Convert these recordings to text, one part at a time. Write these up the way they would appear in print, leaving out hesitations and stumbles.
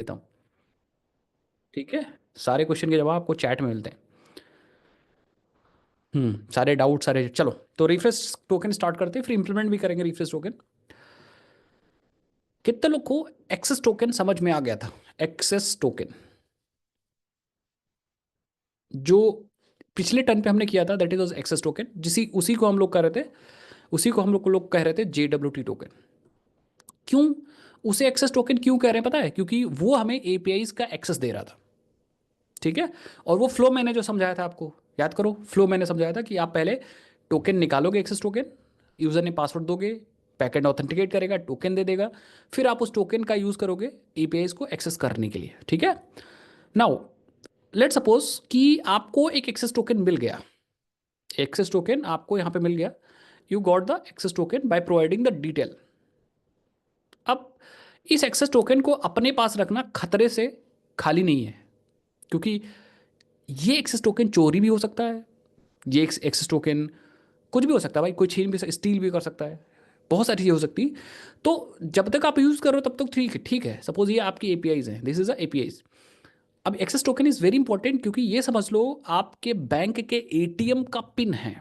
देता हूँ। ठीक है, सारे क्वेश्चन के जवाब आपको चैट में मिलते हैं। सारे डाउट सारे, चलो तो रिफ्रेश टोकन स्टार्ट करते हैं, फिर इंप्लीमेंट भी करेंगे रिफ्रेश टोकन। कितने लोग को एक्सेस टोकन समझ में आ गया था? एक्सेस टोकन जो पिछले टर्न पे हमने किया था, दैट इज एक्सेस टोकन, जिसी उसी को हम लोग कह रहे थे, उसी को हम लोग कह रहे थे JWT टोकन। क्यों उसे एक्सेस टोकन क्यों कह रहे हैं पता है? क्योंकि वो हमें एपीआईज का एक्सेस दे रहा था। ठीक है, और वो फ्लो मैंने जो समझाया था आपको याद करो, फ्लो मैंने समझाया था कि आप पहले टोकन निकालोगे, एक्सेस टोकन, यूजर ने पासवर्ड दोगे, पैकेट ऑथेंटिकेट करेगा, टोकन दे देगा, फिर आप उस टोकन का यूज करोगे एपीआईज को एक्सेस करने के लिए। ठीक है, नाउ लेट सपोज कि आपको एक एक्सेस टोकन मिल गया, एक्सेस टोकन आपको यहां पे मिल गया, you got the access token by providing the detail. अब इस एक्सेस टोकन को अपने पास रखना खतरे से खाली नहीं है, क्योंकि ये एक्सेस टोकन चोरी भी हो सकता है, ये एक्सेस टोकन कुछ भी हो सकता है भाई, कोई छीन भी, स्टील भी कर सकता है, बहुत सारी चीज़ें हो सकती। तो जब तक आप यूज़ करो तब तक ठीक है, ठीक है। सपोज ये आपकी एपीआईज हैं, दिस इज अ एपीआईज। अब access token is very important, क्योंकि ये समझ लो आपके बैंक के एटीएम का पिन है।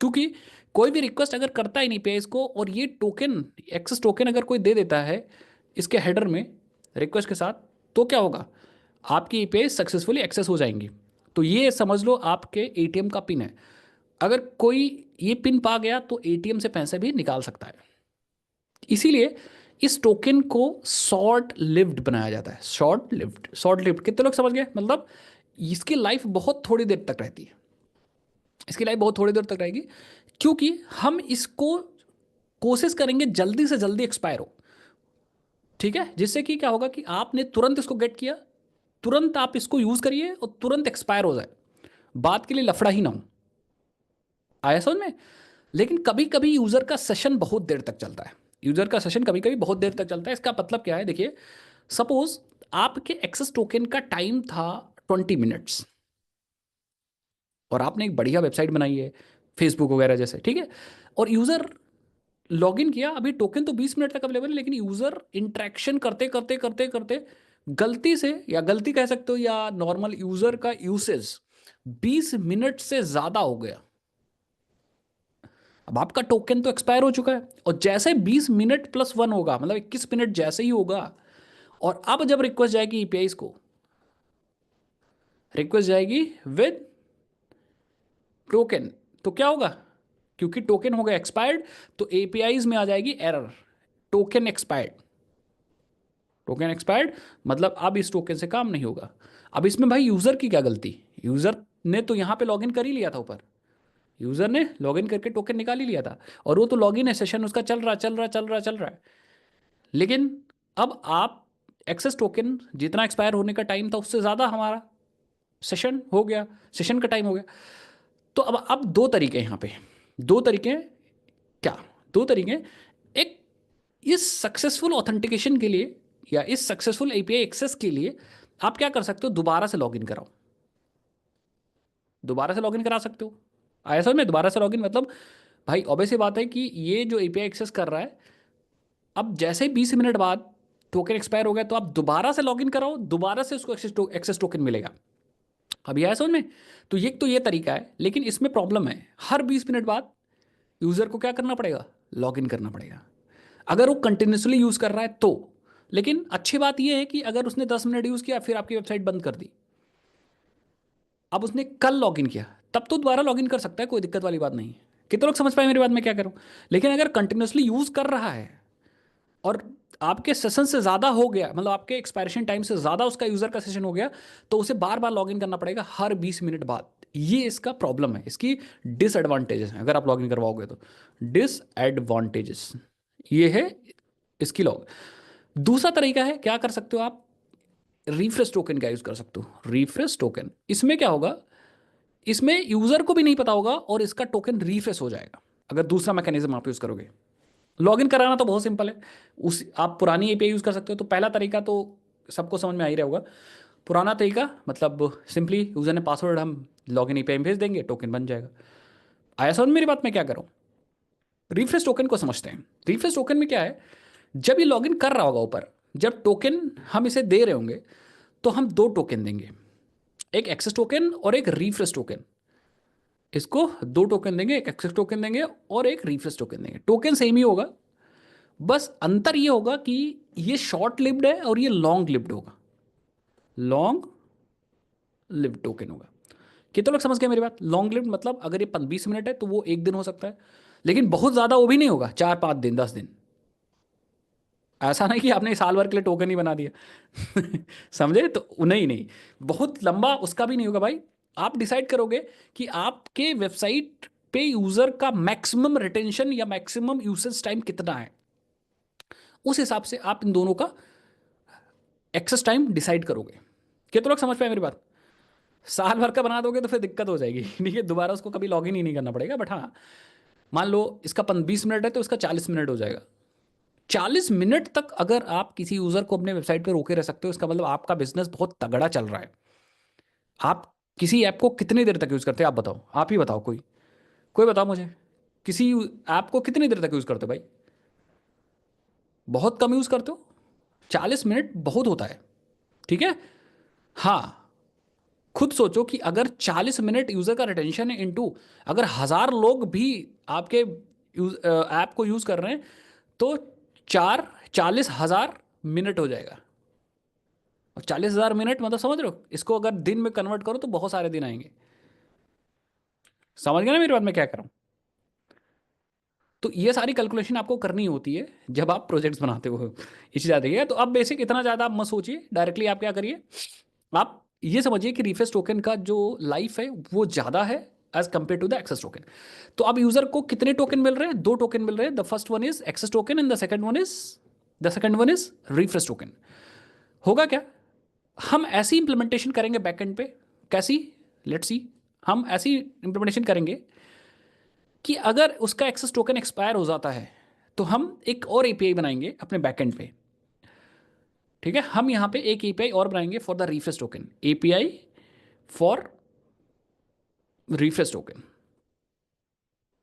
क्योंकि कोई भी रिक्वेस्ट अगर करता है नहीं पे इसको, और ये टोकन, एक्सेस टोकन अगर कोई दे देता है इसके हेडर में रिक्वेस्ट के साथ, तो क्या होगा? आपकी ईपीआई सक्सेसफुली एक्सेस हो जाएंगी। तो ये समझ लो आपके एटीएम का पिन है, अगर कोई ये पिन पा गया तो एटीएम से पैसे भी निकाल सकता है। इसीलिए इस टोकन को शॉर्ट लिव्ड बनाया जाता है। शॉर्ट लिव्ड, शॉर्ट लिव्ड कितने लोग समझ गए? मतलब इसकी लाइफ बहुत थोड़ी देर तक रहती है, इसकी लाइफ बहुत थोड़ी देर तक रहेगी, क्योंकि हम इसको कोशिश करेंगे जल्दी से जल्दी एक्सपायर हो। ठीक है, जिससे कि क्या होगा कि आपने तुरंत इसको गेट किया, तुरंत आप इसको यूज करिए और तुरंत एक्सपायर हो जाए, बात के लिए लफड़ा ही ना हो। आया समझ में? लेकिन कभी कभी यूजर का सेशन बहुत देर तक चलता है, यूजर का सेशन कभी कभी बहुत देर तक चलता है। इसका मतलब क्या है? देखिए, सपोज आपके एक्सेस टोकन का टाइम था 20 मिनट्स, और आपने एक बढ़िया वेबसाइट बनाई है, फेसबुक वगैरह जैसे, ठीक है, और यूजर लॉगिन किया, अभी टोकन तो 20 मिनट तक अवेलेबल है, लेकिन यूजर इंटरेक्शन करते करते करते करते गलती से, या गलती कह सकते हो, या नॉर्मल यूजर का यूसेज 20 मिनट से ज्यादा हो गया। अब आपका टोकन तो एक्सपायर हो चुका है, और जैसे 20 मिनट +1 होगा, मतलब 21 मिनट जैसे ही होगा, और अब जब रिक्वेस्ट जाएगी एपीआई को, रिक्वेस्ट जाएगी विद टोकन, तो क्या होगा? क्योंकि टोकन हो गया एक्सपायर्ड, तो एपीआईज में आ जाएगी error, token expired. Token expired मतलब अब इस टोकन से काम नहीं होगा। अब इसमें भाई यूजर की क्या गलती? यूजर ने तो यहां पे लॉगिन कर ही लिया था ऊपर, यूजर ने लॉगिन करके टोकन निकाल ही लिया था, और वो तो लॉगिन है, सेशन उसका चल रहा चल रहा चल रहा चल रहा है। लेकिन अब आप एक्सेस टोकन जितना एक्सपायर होने का टाइम था उससे ज़्यादा हमारा सेशन हो गया, सेशन का टाइम हो गया। तो अब दो तरीके यहाँ पे, दो तरीके क्या, दो तरीके। एक, इस सक्सेसफुल ऑथेंटिकेशन के लिए या इस सक्सेसफुल एपीआई एक्सेस के लिए आप क्या कर सकते हो? दोबारा से लॉगिन कराओ, दोबारा से लॉगिन करा सकते हो। आया समझ में? दोबारा से लॉगिन मतलब भाई ऑब्वियस सी बात है कि ये जो एपीआई एक्सेस कर रहा है, अब जैसे ही 20 मिनट बाद टोकन एक्सपायर हो गया, तो आप दोबारा से लॉगिन कराओ, दोबारा से उसको एक्सेस टोकन मिलेगा। अब ये आया समझ में? तो ये तरीका है, लेकिन इसमें प्रॉब्लम है, हर 20 मिनट बाद यूजर को क्या करना पड़ेगा? लॉगिन करना पड़ेगा, अगर वो कंटिन्यूसली यूज कर रहा है तो। लेकिन अच्छी बात यह है कि अगर उसने 10 मिनट यूज किया फिर आपकी वेबसाइट बंद कर दी, अब उसने कल लॉगिन किया, तब तो दोबारा लॉगिन कर सकता है, कोई दिक्कत वाली बात नहीं है। कितने लोग समझ पाए मेरी बात, मैं क्या करूं? लेकिन अगर कंटिन्यूसली यूज कर रहा है और आपके सेशन से ज़्यादा हो गया, मतलब आपके एक्सपायरेशन टाइम से ज़्यादा उसका यूज़र का सेशन हो गया, तो उसे बार बार लॉगिन करना पड़ेगा हर 20 मिनट बाद। ये इसका प्रॉब्लम है, इसकी डिसएडवांटेजेस हैं अगर आप लॉगिन करवाओगे तो। डिसएडवांटेजेस ये है इसकी लॉग। दूसरा तरीका है, क्या कर सकते हो आप? रिफ्रेश टोकन का यूज़ कर सकते हो। रिफ्रेश टोकन, इसमें क्या होगा? इसमें यूज़र को भी नहीं पता होगा और इसका टोकन रिफ्रेश हो जाएगा, अगर दूसरा मैकेनिज्म आप यूज़ करोगे। लॉगिन कराना तो बहुत सिंपल है, उस आप पुरानी एपीआई यूज़ कर सकते हो। तो पहला तरीका तो सबको समझ में आ ही रहा होगा, पुराना तरीका मतलब सिंपली यूज़र ने पासवर्ड, हम लॉगिन एपीआई में भेज देंगे, टोकन बन जाएगा। आया समझ में मेरी बात, मैं क्या करूँ? रिफ्रेश टोकन को समझते हैं। रिफ्रेश टोकन में क्या है? जब ये लॉगिन कर रहा होगा ऊपर, जब टोकन हम इसे दे रहे होंगे तो हम दो टोकन देंगे, एक एक्सेस टोकन और एक रिफ्रेश टोकन। इसको दो टोकन देंगे, एक एक्सेस टोकन देंगे और एक रिफ्रेश टोकन देंगे। टोकन सेम ही होगा, बस अंतर ये होगा कि ये शॉर्ट लिव्ड है और ये लॉन्ग लिव्ड होगा, लॉन्ग लिव्ड टोकन होगा। कितने लोग समझ गए मेरी बात? लॉन्ग लिव्ड मतलब अगर ये 20 मिनट है तो वो एक दिन हो सकता है, लेकिन बहुत ज़्यादा वो भी नहीं होगा, 4-5 दिन 10 दिन। ऐसा नहीं कि आपने साल भर के लिए टोकन ही बना दिया समझे? तो नहीं नहीं, बहुत लंबा उसका भी नहीं होगा भाई। आप डिसाइड करोगे कि आपके वेबसाइट पे यूजर का मैक्सिमम रिटेंशन या मैक्सिमम यूसेज टाइम कितना है, उस हिसाब से आप इन दोनों का एक्सेस टाइम डिसाइड करोगे। कितने लोग समझ पाए मेरी बात? साल भर का बना दोगे तो फिर दिक्कत हो जाएगी ठीक है, दोबारा उसको कभी लॉगिन ही नहीं करना पड़ेगा। बट हाँ, मान लो इसका 20 मिनट है तो इसका 40 मिनट हो जाएगा। 40 मिनट तक अगर आप किसी यूजर को अपने वेबसाइट पर रोके रह सकते हो, इसका मतलब आपका बिजनेस बहुत तगड़ा चल रहा है। आप किसी ऐप को कितनी देर तक यूज करते हो? आप बताओ, आप ही बताओ, कोई कोई बताओ मुझे, किसी ऐप को कितनी देर तक यूज करते हो भाई? बहुत कम यूज करते हो। 40 मिनट बहुत होता है, ठीक है। हाँ, खुद सोचो कि अगर 40 मिनट यूजर का रिटेंशन है, इनटू अगर 1,000 लोग भी आपके ऐप को यूज कर रहे हैं, तो 40,000 मिनट हो जाएगा। और 40,000 मिनट मतलब समझ रहे हो, इसको अगर दिन में कन्वर्ट करो तो बहुत सारे दिन आएंगे। समझ गए ना मेरी बात, मैं क्या कर रहा हूँ? तो ये सारी कैलकुलेशन आपको करनी होती है जब आप प्रोजेक्ट्स बनाते हो, इसी ज़्यादा है। तो अब बेसिक इतना ज़्यादा आप मत सोचिए, डायरेक्टली आप क्या करिए, आप ये समझिए कि रिफ्रेश टोकन का जो लाइफ है वो ज़्यादा है as compare to the access token. तो अब यूजर को कितने टोकन मिल रहे हैं? दो टोकन मिल रहे हैं। The first one is access token and the second one is refresh token. होगा क्या, हम ऐसी इंप्लीमेंटेशन करेंगे बैकएंड पे। कैसी? Let's see. हम ऐसी इंप्लीमेंटेशन करेंगे कि अगर उसका एक्सेस टोकन एक्सपायर हो जाता है तो हम एक और एपीआई बनाएंगे अपने बैकएंड पे। ठीक है, हम यहां पे एक एपीआई और बनाएंगे for the refresh token, API for refresh token,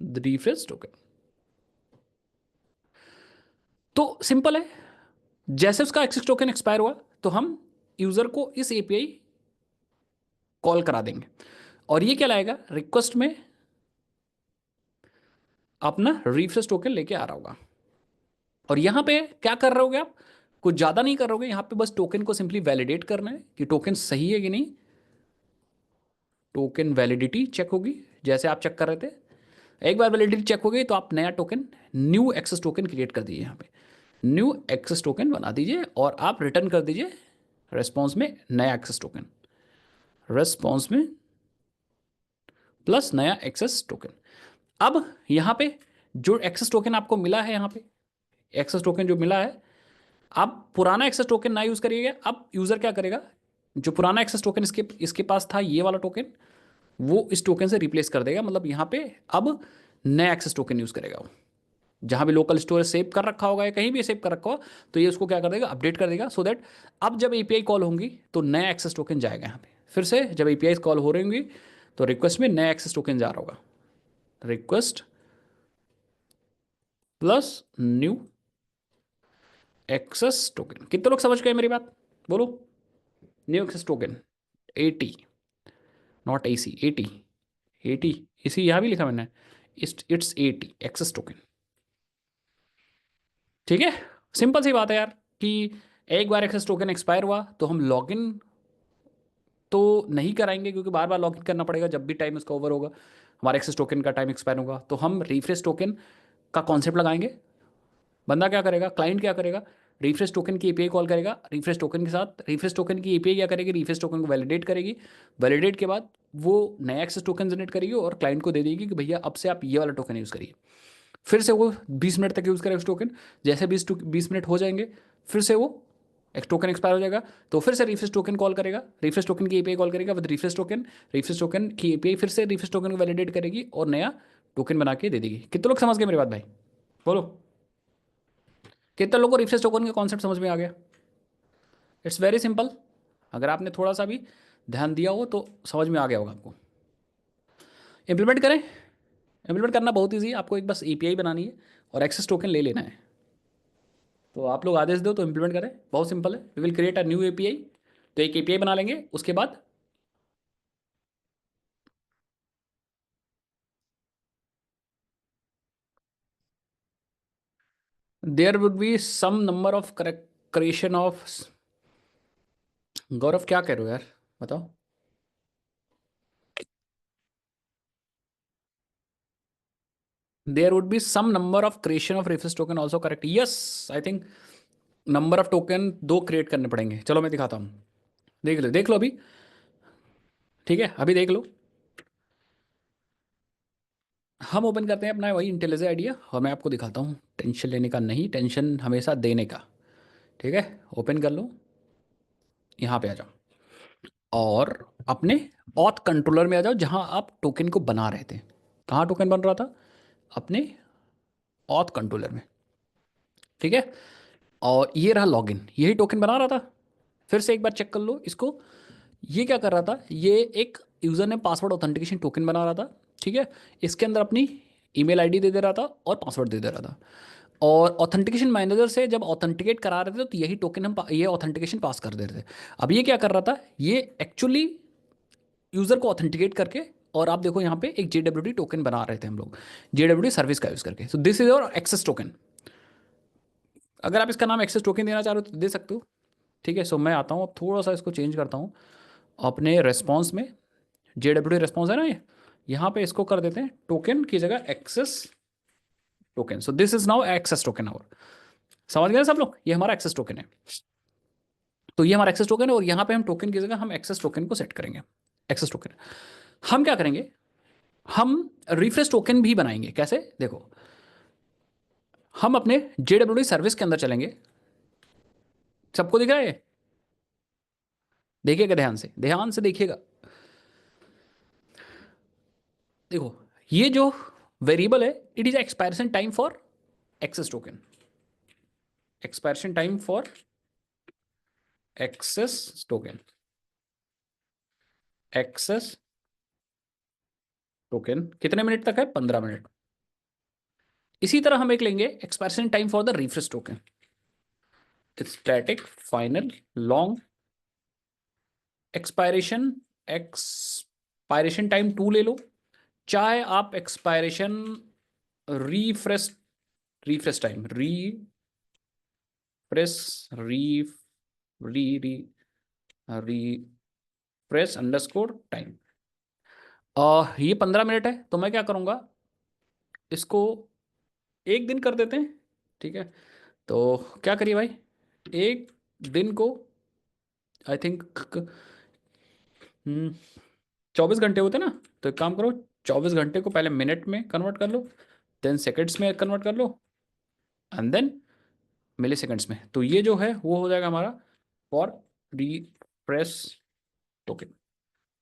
the refresh token. तो सिंपल है, जैसे उसका एक्सेस टोकन एक्सपायर हुआ तो हम यूजर को इस एपीआई कॉल करा देंगे, और ये क्या लाएगा, रिक्वेस्ट में अपना रिफ्रेश टोकन लेके आ रहा होगा। और यहां पे क्या कर रहे होगे आप? कुछ ज्यादा नहीं कर रहोगे, यहां पे बस टोकन को सिंपली वैलिडेट करना है कि टोकन सही है कि नहीं। टोकन वैलिडिटी चेक होगी, जैसे आप चेक कर रहे थे। एक बार वैलिडिटी चेक हो गई तो आप नया token, new access token create कर दीजिए, यहाँ पे न्यू एक्सेस टोकन बना दीजिए और आप रिटर्न कर दीजिए रेस्पॉन्स में नया एक्सेस टोकन, रेस्पॉन्स में प्लस नया एक्सेस टोकन। अब यहाँ पे जो एक्सेस टोकन आपको मिला है, यहाँ पे एक्सेस टोकन जो मिला है, आप पुराना एक्सेस टोकन ना यूज़ करिएगा। अब यूज़र क्या करेगा, जो पुराना एक्सेस टोकन इसके इसके पास था, ये वाला टोकन, वो इस टोकन से रिप्लेस कर देगा। मतलब यहाँ पे अब नया एक्सेस टोकन यूज़ करेगा वो, जहाँ भी लोकल स्टोरेज सेव कर रखा होगा या कहीं भी सेव कर रखा हो, तो ये उसको क्या कर देगा, अपडेट कर देगा, सो दैट अब जब एपीआई कॉल होंगी तो नया एक्सेस टोकन जाएगा यहाँ पे। फिर से जब एपीआई कॉल हो रही होंगी तो रिक्वेस्ट में नया एक्सेस टोकन जा रहा होगा, request plus new access token. कितने लोग समझ गए मेरी बात? बोलो। New access token 80, not AC, 80, 80, इसी यहाँ भी लिखा मैंने, इट्स 80 एक्सेस टोकन। ठीक है, सिंपल सी बात है यार, कि एक बार एक्सेस टोकन एक्सपायर हुआ तो हम लॉगिन तो नहीं कराएंगे, क्योंकि बार बार लॉगिन करना पड़ेगा जब भी टाइम उसका ओवर होगा, हमारे एक्सेस टोकन का टाइम एक्सपायर होगा। तो हम रिफ्रेश टोकन का कॉन्सेप्ट लगाएंगे। बंदा क्या करेगा, क्लाइंट क्या करेगा, रिफ्रेश टोकन की एपीआई कॉल करेगा। रिफ्रेश टोकन के साथ रिफ्रेश टोकन की एपीआई क्या करेगी, रिफ्रेश टोकन को वैलिडेट करेगी। वैलिडेट के बाद वो नया एक्सेस टोकन जनरेट करेगी और क्लाइंट को दे देगी कि भैया अब से आप ये वाला टोकन यूज़ करिए। फिर से वो 20 मिनट तक यूज़ करेगा उस टोकन। जैसे 20 मिनट हो जाएंगे, फिर से वो एक टोकन एक्सपायर हो जाएगा, तो फिर से रिफ्रेश टोकन कॉल करेगा, रिफ्रेश टोकन की एपीआई कॉल करेगा विद रिफ्रेश टोकन की एपीआई फिर से रिफ्रेश टोकन को वैलिडेट करेगी और नया टोकन बना के दे देगी। कितने लोग समझ गए मेरी बात भाई? बोलो, कितने लोगों को रिफ्रेश टोकन का कॉन्सेप्ट समझ में आ गया? इट्स वेरी सिंपल, अगर आपने थोड़ा सा भी ध्यान दिया हो तो समझ में आ गया होगा आपको। इम्प्लीमेंट करें? इम्प्लीमेंट करना बहुत ईजी है, आपको एक बस एपीआई बनानी है और एक्सेस टोकन ले लेना है। तो आप लोग आदेश दो तो इम्प्लीमेंट करें, बहुत सिंपल है। We will create a new API, तो एक एपीआई बना लेंगे। उसके बाद there would be some number of creation of, Gaurav क्या कह रहे हो यार, बताओ। There would be some number of creation of reference token also, correct, yes. I think number of token दो क्रिएट करने पड़ेंगे। चलो मैं दिखाता हूँ, देख लो अभी। ठीक है, अभी देख लो। हम ओपन करते हैं अपना वही इंटेलिजेंट आइडिया और मैं आपको दिखाता हूँ, टेंशन लेने का नहीं, टेंशन हमेशा देने का। ठीक है, ओपन कर लो, यहाँ पे आ जाओ और अपने ऑथ कंट्रोलर में आ जाओ जहाँ आप टोकन को बना रहे थे। कहाँ टोकन बन रहा था? अपने ऑथ कंट्रोलर में। ठीक है, और ये रहा लॉगिन, यही टोकन बना रहा था। फिर से एक बार चेक कर लो इसको। ये क्या कर रहा था? ये एक यूज़र ने पासवर्ड ऑथेंटिकेशन टोकन बना रहा था। ठीक है, इसके अंदर अपनी ईमेल आईडी दे दे रहा था और पासवर्ड दे दे रहा था। और ऑथेंटिकेशन मैनेजर से जब ऑथेंटिकेट करा रहे थे तो यही टोकन ये ऑथेंटिकेशन पास कर दे रहे थे। अब ये क्या कर रहा था? ये एक्चुअली यूज़र को ऑथेंटिकेट करके, और आप देखो यहाँ पे एक JWT टोकन बना रहे थे हम लोग, JWT सर्विस का यूज़ करके। So this is your access token. अगर आप इसका नाम एक्सेस टोकन देना चाह रहे हो तो दे सकते हो। ठीक है, सो मैं आता हूँ, अब थोड़ा सा इसको चेंज करता हूँ अपने रेस्पॉन्स में। JWT रेस्पॉन्स है ना ये, यहाँ पे इसको कर देते हैं टोकन की जगह access token. So this is now access token our. समझ गए ना सब लोग? ये हमारा एक्सेस टोकन है। तो ये हमारा एक्सेस टोकन है और यहाँ पे हम टोकन की जगह हम एक्सेस टोकन को सेट करेंगे। एक्सेस टोकन हम क्या करेंगे? हम रिफ्रेश टोकन भी बनाएंगे। कैसे? देखो, हम अपने JWT सर्विस के अंदर चलेंगे। सबको दिख रहा है? देखिएगा, ध्यान से देखिएगा। देखो, ये जो वेरिएबल है, it is expiration time for access token. Expiration time for access token, access token कितने मिनट तक है? 15 मिनट। इसी तरह हम एक लेंगे expiration time for the refresh token, static final long expiration. Expiration time 2 ले लो, चाहे आप expiration refresh, refresh time, refresh, re re री रिफ्रेश अंडरस्कोर टाइम। ये 15 मिनट है, तो मैं क्या करूँगा, इसको एक दिन कर देते हैं। ठीक है, तो क्या करिए भाई, एक दिन को आई थिंक 24 घंटे होते ना, तो एक काम करो, 24 घंटे को पहले मिनट में कन्वर्ट कर लो, देन सेकेंड्स में कन्वर्ट कर लो, एंड देन मिली सेकेंड्स में। तो ये जो है वो हो जाएगा हमारा for refresh token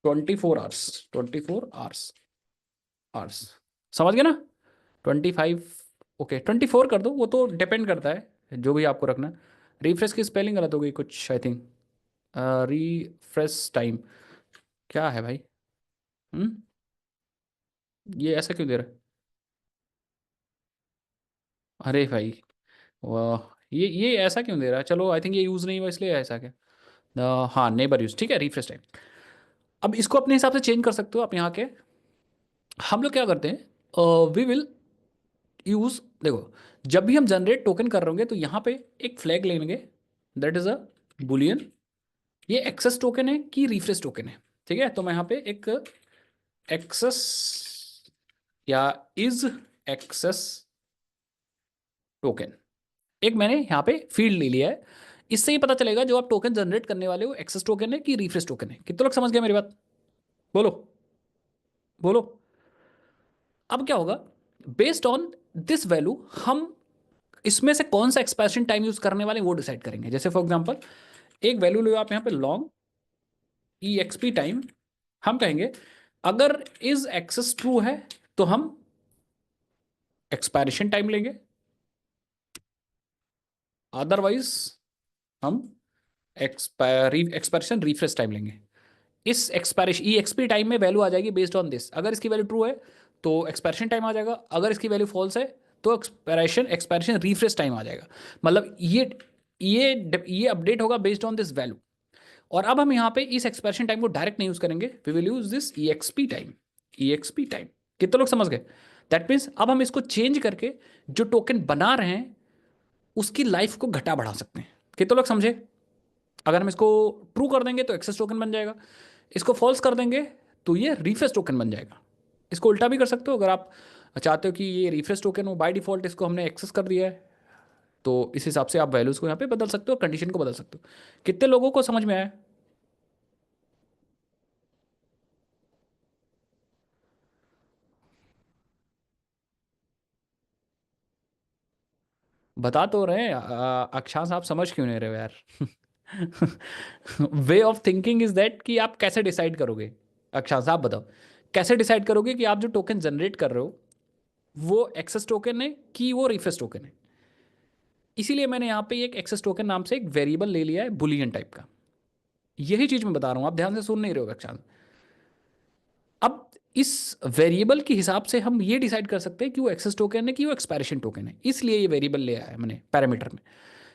24 hours, 24 hours. समझ गए ना? 25, ओके 24 कर दो, वो तो डिपेंड करता है जो भी आपको रखना। रिफ्रेश की स्पेलिंग गलत हो गई कुछ आई थिंक। रिफ्रेश टाइम क्या है भाई? हम्म, ये ऐसा क्यों दे रहा है? अरे भाई, वाह, ये ऐसा क्यों दे रहा है? चलो आई थिंक ये यूज़ नहीं हुआ इसलिए ऐसा क्या। हाँ, नेबर यूज, ठीक है, रिफ्रेश टाइम। अब इसको अपने हिसाब से चेंज कर सकते हो आप यहाँ के। हम लोग क्या करते हैं, वी विल यूज, देखो, जब भी हम जनरेट टोकन कर रहे होंगे तो यहाँ पे एक फ्लैग लेंगे, दैट इज अ बुलियन। ये एक्सेस टोकन है कि रिफ्रेश टोकन है? ठीक है, तो मैं यहाँ पे एक एक्सेस या इज एक्सेस टोकन, एक मैंने यहाँ पे फील्ड ले लिया है। इससे ही पता चलेगा जो आप टोकन जनरेट करने वाले हो एक्सेस टोकन है कि रिफ्रेश टोकन है। कितने लोग समझ गए मेरी बात? बोलो, बोलो। अब क्या होगा, बेस्ड ऑन दिस वैल्यू हम इसमें से कौन सा एक्सप्रेशन टाइम यूज करने वाले वो डिसाइड करेंगे। जैसे फॉर एग्जांपल एक वैल्यू लो आप यहाँ पे लॉन्ग EXP टाइम, हम कहेंगे अगर इज एक्सेस ट्रू है तो हम एक्सपायरेशन टाइम लेंगे, अदरवाइज हम एक्सपायरेशन रिफ्रेश टाइम लेंगे। इस एक्सपायरेशन EXP टाइम में वैल्यू आ जाएगी बेस्ड ऑन दिस। अगर इसकी वैल्यू ट्रू है तो एक्सपायरेशन टाइम आ जाएगा, अगर इसकी वैल्यू फॉल्स है तो एक्सपायरेशन एक्सपायरेशन रिफ्रेश टाइम आ जाएगा। मतलब ये अपडेट होगा बेस्ड ऑन दिस वैल्यू। और अब हम यहाँ पे इस एक्सपायरेशन टाइम को डायरेक्ट नहीं यूज करेंगे, we will use this EXP time. EXP time कितने लोग समझ गए? दैट मीन्स अब हम इसको चेंज करके जो टोकन बना रहे हैं उसकी लाइफ को घटा बढ़ा सकते हैं। कितने लोग समझे? अगर हम इसको ट्रू कर देंगे तो एक्सेस टोकन बन जाएगा, इसको फॉल्स कर देंगे तो ये रिफ्रेश टोकन बन जाएगा। इसको उल्टा भी कर सकते हो, अगर आप चाहते हो कि ये रिफ्रेश टोकन हो, बाय डिफॉल्ट इसको हमने एक्सेस कर दिया है, तो इस हिसाब से आप वैल्यूज को यहाँ पे बदल सकते हो, कंडीशन को बदल सकते हो। कितने लोगों को समझ में आया? बता तो रहे हैं, अक्षांश आप समझ क्यों नहीं रहे हो यार? Way of thinking is that कि आप कैसे डिसाइड करोगे। अक्षांश आप बताओ, कैसे डिसाइड करोगे कि आप जो टोकन जनरेट कर रहे हो वो एक्सेस टोकन है कि वो रिफ्रेश टोकन है? इसीलिए मैंने यहाँ पे एक एक्सेस टोकन नाम से एक वेरिएबल ले लिया है, बुलियन टाइप का। यही चीज मैं बता रहा हूँ, आप ध्यान से सुन नहीं रहे हो अक्षांश। अब इस वेरिएबल के हिसाब से हम ये डिसाइड कर सकते हैं कि वो एक्सेस टोकन है कि वो एक्सपायरेशन टोकन है, इसलिए ये वेरिएबल ले आया है मैंने पैरामीटर में।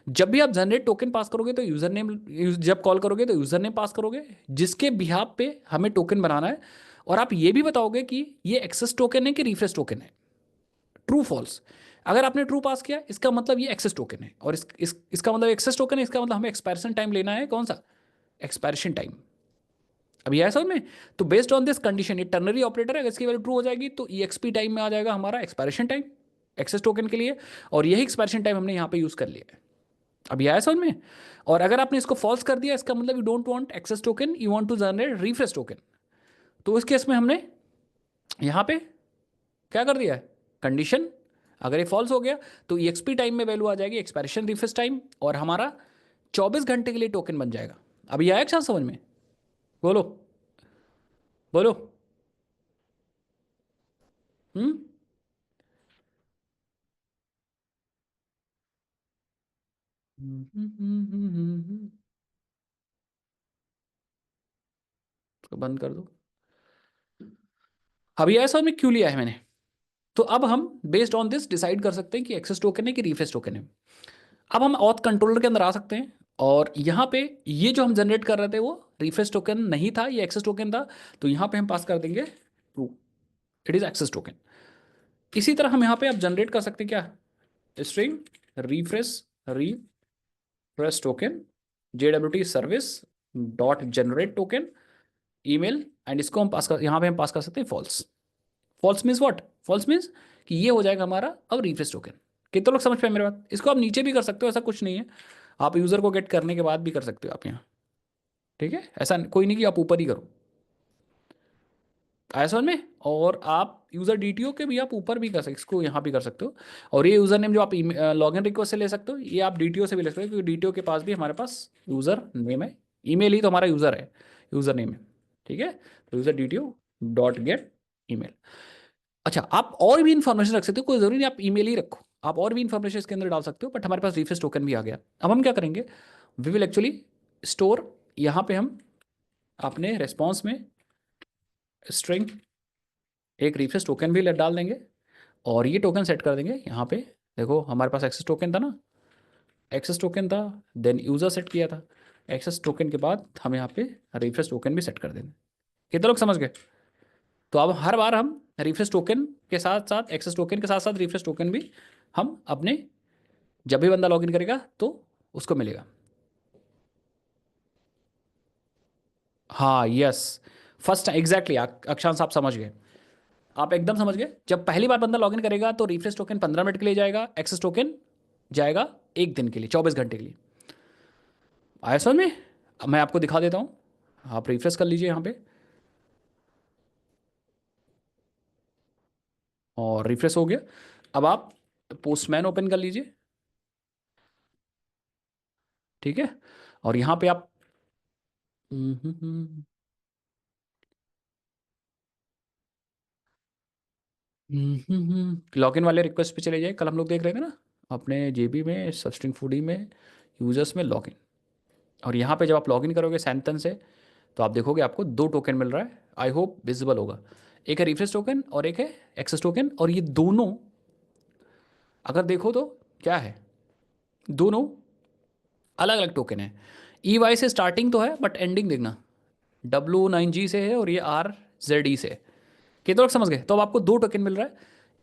जब भी आप जनरेट टोकन पास करोगे तो यूजर नेम, जब कॉल करोगे तो यूजर नेम पास करोगे जिसके बिहाफ पे हमें टोकन बनाना है, और आप ये भी बताओगे कि ये एक्सेस टोकन है कि रिफ्रेश टोकन है, ट्रू फॉल्स। अगर आपने ट्रू पास किया इसका मतलब ये एक्सेस टोकन है, और इसका मतलब एक्सेस टोकन है, इसका मतलब हमें एक्सपायरेशन टाइम लेना है, कौन सा? Expiration time. अब ये है समझ में? तो बेस्ड ऑन दिस कंडीशन, ये टर्नरी ऑपरेटर है, अगर इसकी वैल्यू ट्रू हो जाएगी तो EXP टाइम में आ जाएगा हमारा एक्सपायरेशन टाइम एक्सेस टोकन के लिए, और यही एक्सपायरेशन टाइम हमने यहाँ पे यूज कर लिया है। अब ये आया समझ में? और अगर आपने इसको फॉल्स कर दिया, इसका मतलब you don't want access token, you want to generate refresh token, तो इस केस में हमने यहाँ पे क्या कर दिया है, कंडीशन। अगर ये फॉल्स हो गया तो EXP टाइम में वैल्यू आ जाएगी एक्सपायरेशन रिफ्रेश टाइम, और हमारा 24 घंटे के लिए टोकन बन जाएगा। अब ये आया क्या समझ में? बोलो, बोलो। हम्म। तो बंद कर दो। अब ये समझ में क्यों लिया है मैंने? तो अब हम बेस्ड ऑन दिस डिसाइड कर सकते हैं कि एक्सेस टोकन है कि रिफ्रेश टोकन है। अब हम ऑथ कंट्रोलर के अंदर आ सकते हैं, और यहाँ पे ये जो हम जनरेट कर रहे थे वो रिफ्रेश टोकन नहीं था, ये एक्सेस टोकन था, तो यहाँ पे हम पास कर देंगे true, it is access token. इसी तरह हम यहाँ पे आप जनरेट कर सकते हैं क्या, string refresh token JWT service dot generate token email, and इसको हम पास कर, यहाँ पे हम पास कर सकते हैं false. False means what? False means कि ये हो जाएगा हमारा अब रिफ्रेश टोकन। कितने लोग समझ पाए मेरे बात? इसको आप नीचे भी कर सकते हो, ऐसा कुछ नहीं है, आप यूजर को गेट करने के बाद भी कर सकते हो आप यहाँ। ठीक है, ऐसा कोई नहीं कि आप ऊपर ही करो। आया समझ में? और आप यूजर DTO के भी आप ऊपर भी कर सकते, इसको यहाँ भी कर सकते हो। और ये यूजर नेम जो आप लॉगिन रिक्वेस्ट से ले सकते हो, ये आप DTO से भी ले सकते हो, क्योंकि DTO के पास भी हमारे पास यूजर नेम है, ईमेल ही तो हमारा यूजर है, यूजर नेम है। ठीक है, तो यूजर DTO.get email। अच्छा, आप और भी इन्फॉर्मेशन रख सकते हो, कोई जरूरी नहीं आप ईमेल ही रखो, आप और भी इन्फॉर्मेशन इसके अंदर डाल सकते हो, बट हमारे पास रिफ्रेश टोकन भी आ गया। अब हम क्या करेंगे, वी विल एक्चुअली स्टोर, यहाँ पे हम अपने रेस्पॉन्स में स्ट्रिंग एक रिफ्रेश टोकन भी डाल देंगे, और ये टोकन सेट कर देंगे यहाँ पे। देखो हमारे पास एक्सेस टोकन था ना, एक्सेस टोकन था, देन यूजर सेट किया था, एक्सेस टोकन के बाद हम यहाँ पे रिफ्रेश टोकन भी सेट कर देंगे। कितने लोग समझ गए? तो अब हर बार हम रिफ्रेश टोकन के साथ साथ एक्सेस टोकन के साथ साथ रिफ्रेश टोकन भी हम अपने, जब भी बंदा लॉगिन करेगा तो उसको मिलेगा। हाँ यस, फर्स्ट एग्जैक्टली, अक्षांश आप समझ गए, आप एकदम समझ गए। जब पहली बार बंदा लॉगिन करेगा तो रिफ्रेश टोकन 15 मिनट के लिए जाएगा, एक्सेस टोकन जाएगा 1 दिन के लिए, 24 घंटे के लिए। आया समझ में? अब मैं आपको दिखा देता हूँ, आप रिफ्रेश कर लीजिए यहाँ पे, और रिफ्रेश हो गया। अब आप पोस्टमैन ओपन कर लीजिए। ठीक है, और यहाँ पे आप लॉगिन वाले रिक्वेस्ट पे चले जाइए, कल हम लोग देख रहे थे ना अपने JB में सबस्ट्रिंग फूडी में यूजर्स में लॉगिन, और यहाँ पे जब आप लॉगिन करोगे सैंतन से, तो आप देखोगे आपको 2 टोकन मिल रहा है, आई होप विजिबल होगा। एक है रिफ्रेश टोकन और एक है एक्सेस टोकन, और ये दोनों अगर देखो तो क्या है, दोनों अलग अलग टोकन है। ई वाई से स्टार्टिंग तो है बट एंडिंग देखना, W9G से है और ये RZE से है। कितने लोग समझ गए? तो अब आपको दो टोकन मिल रहा है,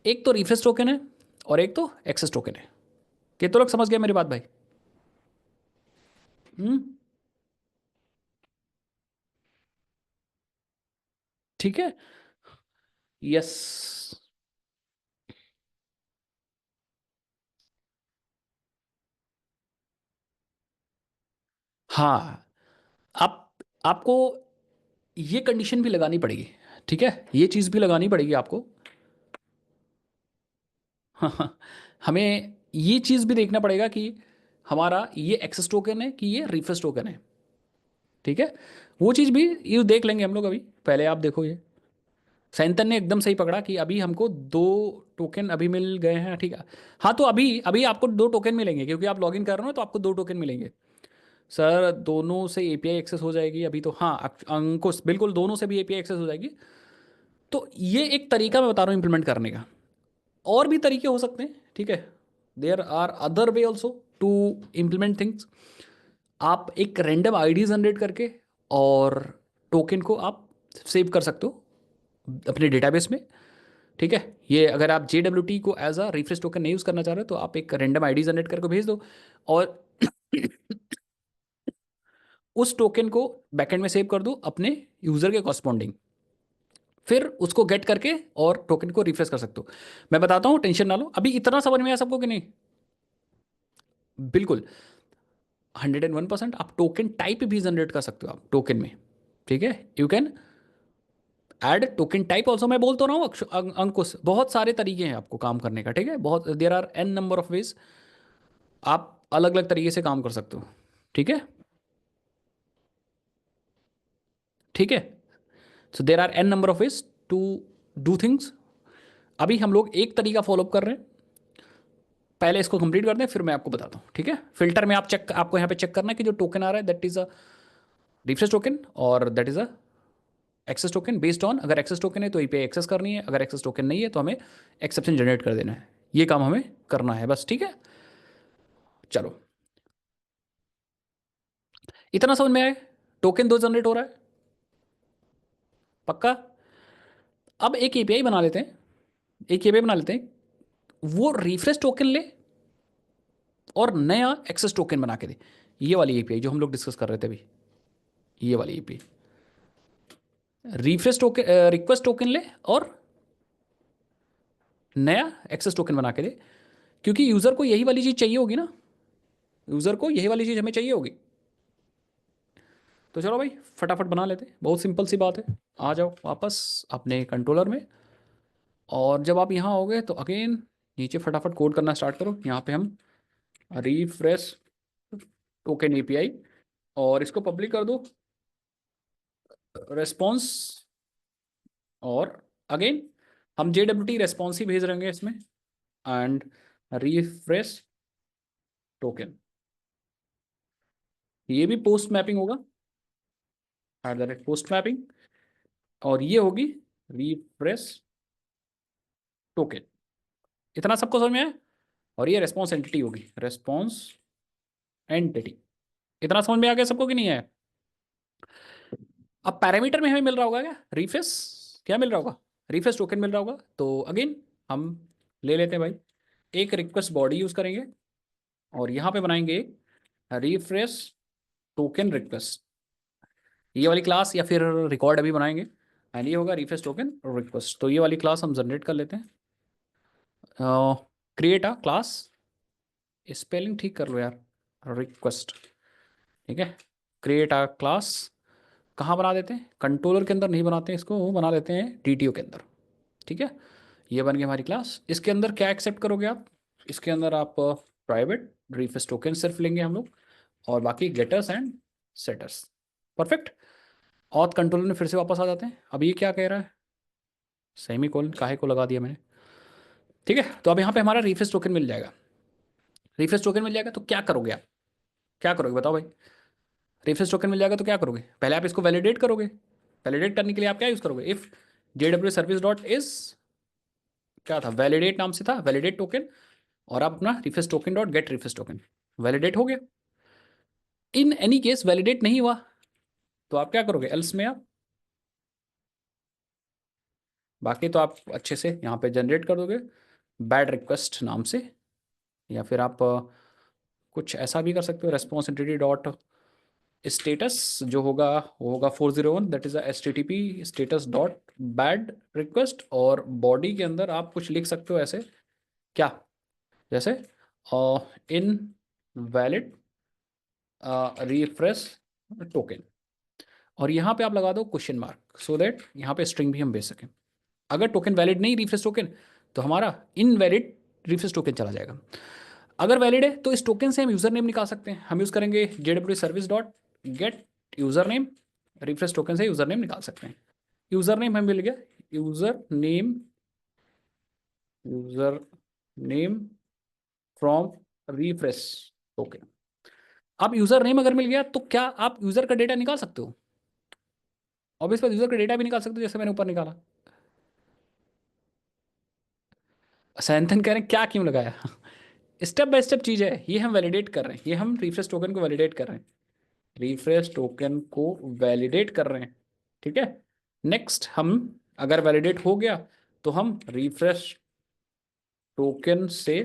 एक तो रिफ्रेश टोकन है और एक तो एक्सेस टोकन है। कितने लोग समझ गए मेरी बात भाई? हम्म। ठीक है। यस। हाँ। आप आपको ये कंडीशन भी लगानी पड़ेगी, ठीक है, ये चीज़ भी लगानी पड़ेगी आपको। हाँ, हमें ये चीज़ भी देखना पड़ेगा कि हमारा ये एक्सेस टोकन है कि ये रिफ्रेश टोकन है, ठीक है। वो चीज़ भी ये देख लेंगे हम लोग, अभी पहले आप देखो ये सैंतन ने एकदम सही पकड़ा कि अभी हमको दो टोकन अभी मिल गए हैं, ठीक है। हाँ, तो अभी अभी आपको दो टोकन मिलेंगे क्योंकि आप लॉगिन कर रहे हो, तो आपको दो टोकन मिलेंगे। सर दोनों से एपीआई एक्सेस हो जाएगी अभी तो? हाँ, अंकुश बिल्कुल दोनों से भी एपीआई एक्सेस हो जाएगी। तो ये एक तरीका मैं बता रहा हूँ इम्प्लीमेंट करने का। और भी तरीके हो सकते हैं, ठीक है। There are other way also to implement things. आप एक रैंडम आईडी जनरेट करके और टोकन को आप सेव कर सकते हो अपने डेटाबेस में, ठीक है। ये अगर आप JWT को एज अ रिफ्रेश टोकन नहीं यूज़ करना चाह रहे हो तो आप एक रैंडम आईडी जनरेट करके भेज दो, और उस टोकन को बैकएंड में सेव कर दो अपने यूज़र के कॉरस्पॉन्डिंग, फिर उसको गेट करके और टोकन को रिफ्रेश कर सकते हो। मैं बताता हूँ, टेंशन ना लो। अभी इतना समझ में आया सबको कि नहीं? बिल्कुल। 101% आप टोकन टाइप भी जनरेट कर सकते हो आप टोकन में, ठीक है। You can add token type also. मैं बोल तो रहा हूँ अंकुश, बहुत सारे तरीके हैं आपको काम करने का, ठीक है। बहुत, there are N number of ways, आप अलग अलग तरीके से काम कर सकते हो, ठीक है। ठीक है। So there are N number of ways to do things. अभी हम लोग एक तरीका फॉलोअप कर रहे हैं, पहले इसको कंप्लीट कर दें फिर मैं आपको बताता हूँ, ठीक है। फिल्टर में आप चेक, आपको यहाँ पे चेक करना है कि जो टोकन आ रहा है that is a refresh token और that is a access token. Based on, अगर एक्सेस टोकन है तो एपीआई एक्सेस करनी है, अगर एक्सेस टोकन नहीं है तो हमें एक्सेप्शन जनरेट कर देना है। ये काम हमें करना है बस, ठीक है। चलो, इतना समझ में आए? टोकन दो जनरेट हो रहा है, पक्का। अब एक एपीआई बना लेते हैं, एक एपीआई बना लेते हैं, वो रिफ्रेश टोकन ले और नया एक्सेस टोकन बना के दे। ये वाली एपीआई जो हम लोग डिस्कस कर रहे थे अभी, ये वाली API refresh token, request token ले और नया एक्सेस टोकन बना के दे, क्योंकि यूजर को यही वाली चीज चाहिए होगी ना, यूजर को यही वाली चीज हमें चाहिए होगी। तो चलो भाई फटाफट बना लेते हैं, बहुत सिंपल सी बात है। आ जाओ वापस अपने कंट्रोलर में, और जब आप यहाँ आओगे तो अगेन नीचे फटाफट कोड करना स्टार्ट करो। यहाँ पे हम रिफ्रेश टोकन एपीआई, और इसको पब्लिक कर दो रेस्पॉन्स, और अगेन हम JWT रेस्पॉन्स ही भेज रहेंगे इसमें, एंड रिफ्रेश टोकन, ये भी पोस्ट मैपिंग होगा, at the rate post mapping, और ये होगी रिफ्रेश टोकन। इतना सबको समझ में आया? और ये रेस्पॉन्स एंटिटी होगी, रेस्पॉन्स एंटिटी। इतना समझ में आ गया सबको कि नहीं है? अब पैरामीटर में हमें मिल रहा होगा क्या, रिफ्रेश, क्या मिल रहा होगा? रिफ्रेश टोकन मिल रहा होगा। तो अगेन हम ले लेते हैं भाई, एक रिक्वेस्ट बॉडी यूज करेंगे और यहाँ पे बनाएंगे एक रिफ्रेश टोकन रिक्वेस्ट, ये वाली क्लास, या फिर रिकॉर्ड अभी बनाएंगे, एंड ये होगा रिफ्रेश टोकन रिक्वेस्ट। तो ये वाली क्लास हम जनरेट कर लेते हैं। क्रिएट अ क्लास, स्पेलिंग ठीक कर लो यार, रिक्वेस्ट, ठीक है। क्रिएट अ क्लास कहाँ बना देते हैं? कंट्रोलर के अंदर नहीं बनाते हैं इसको, वो बना देते हैं DTO के अंदर, ठीक है। ये बन गई हमारी क्लास। इसके अंदर क्या एक्सेप्ट करोगे आप? इसके अंदर आप प्राइवेट रिफ्रेश टोकन सिर्फ लेंगे हम लोग, और बाकी getters and setters. Perfect. Auth controller में फिर से वापस आ जाते हैं। अब ये क्या कह रहा है? सेमी कोलन काहे को लगा दिया मैंने, ठीक है। तो अब यहाँ पे हमारा रिफ्रेश टोकन मिल जाएगा। रिफ्रेश टोकन मिल जाएगा तो क्या करोगे आप? क्या करोगे बताओ भाई? रिफ्रेश टोकन मिल जाएगा तो क्या करोगे? पहले आप इसको वैलिडेट करोगे। वैलिडेट करने के लिए आप क्या यूज़ करोगे? If JW service dot is, क्या था, वैलिडेट नाम से था, वैलिडेट टोकन और आप अपना refresh token dot get refresh token validate हो गया। इन एनी केस वैलिडेट नहीं हुआ तो आप क्या करोगे, एल्स में आप, बाकी तो आप अच्छे से यहाँ पे जनरेट कर दोगे बैड रिक्वेस्ट नाम से, या फिर आप कुछ ऐसा भी कर सकते हो, रेस्पॉन्स एंटिटी डॉट स्टेटस जो होगा वो होगा 401, that is H T T P status dot bad request, और बॉडी के अंदर आप कुछ लिख सकते हो ऐसे, क्या, जैसे इन वैलिड रिफ्रेश टोकन, और यहाँ पे आप लगा दो क्वेश्चन मार्क, सो दैट यहाँ पे स्ट्रिंग भी हम भेज सकें। अगर टोकन वैलिड नहीं रिफ्रेश टोकन, तो हमारा इनवैलिड रिफ्रेश टोकन चला जाएगा। अगर वैलिड है तो इस टोकन से हम यूजर नेम निकाल सकते हैं। हम यूज करेंगे JW service dot gate user name, refresh token से यूजर नेम निकाल सकते हैं। यूजर नेम हमें मिल गया, user name from refresh token. अब यूजर नेम अगर मिल गया तो क्या आप यूजर का डेटा निकाल सकते हो? ऑब्वियस बात, यूजर का डेटा भी निकाल सकते हो, जैसे मैंने ऊपर निकाला। सैंथन कह रहे हैं क्या क्यों लगाया? स्टेप बाय स्टेप चीज है, ये हम वैलिडेट कर रहे हैं, ये हम रिफ्रेश टोकन को वैलिडेट कर रहे हैं, रिफ्रेश टोकन को वैलिडेट कर रहे हैं। ठीक है, नेक्स्ट हम, अगर वैलिडेट हो गया तो हम रिफ्रेश टोकन से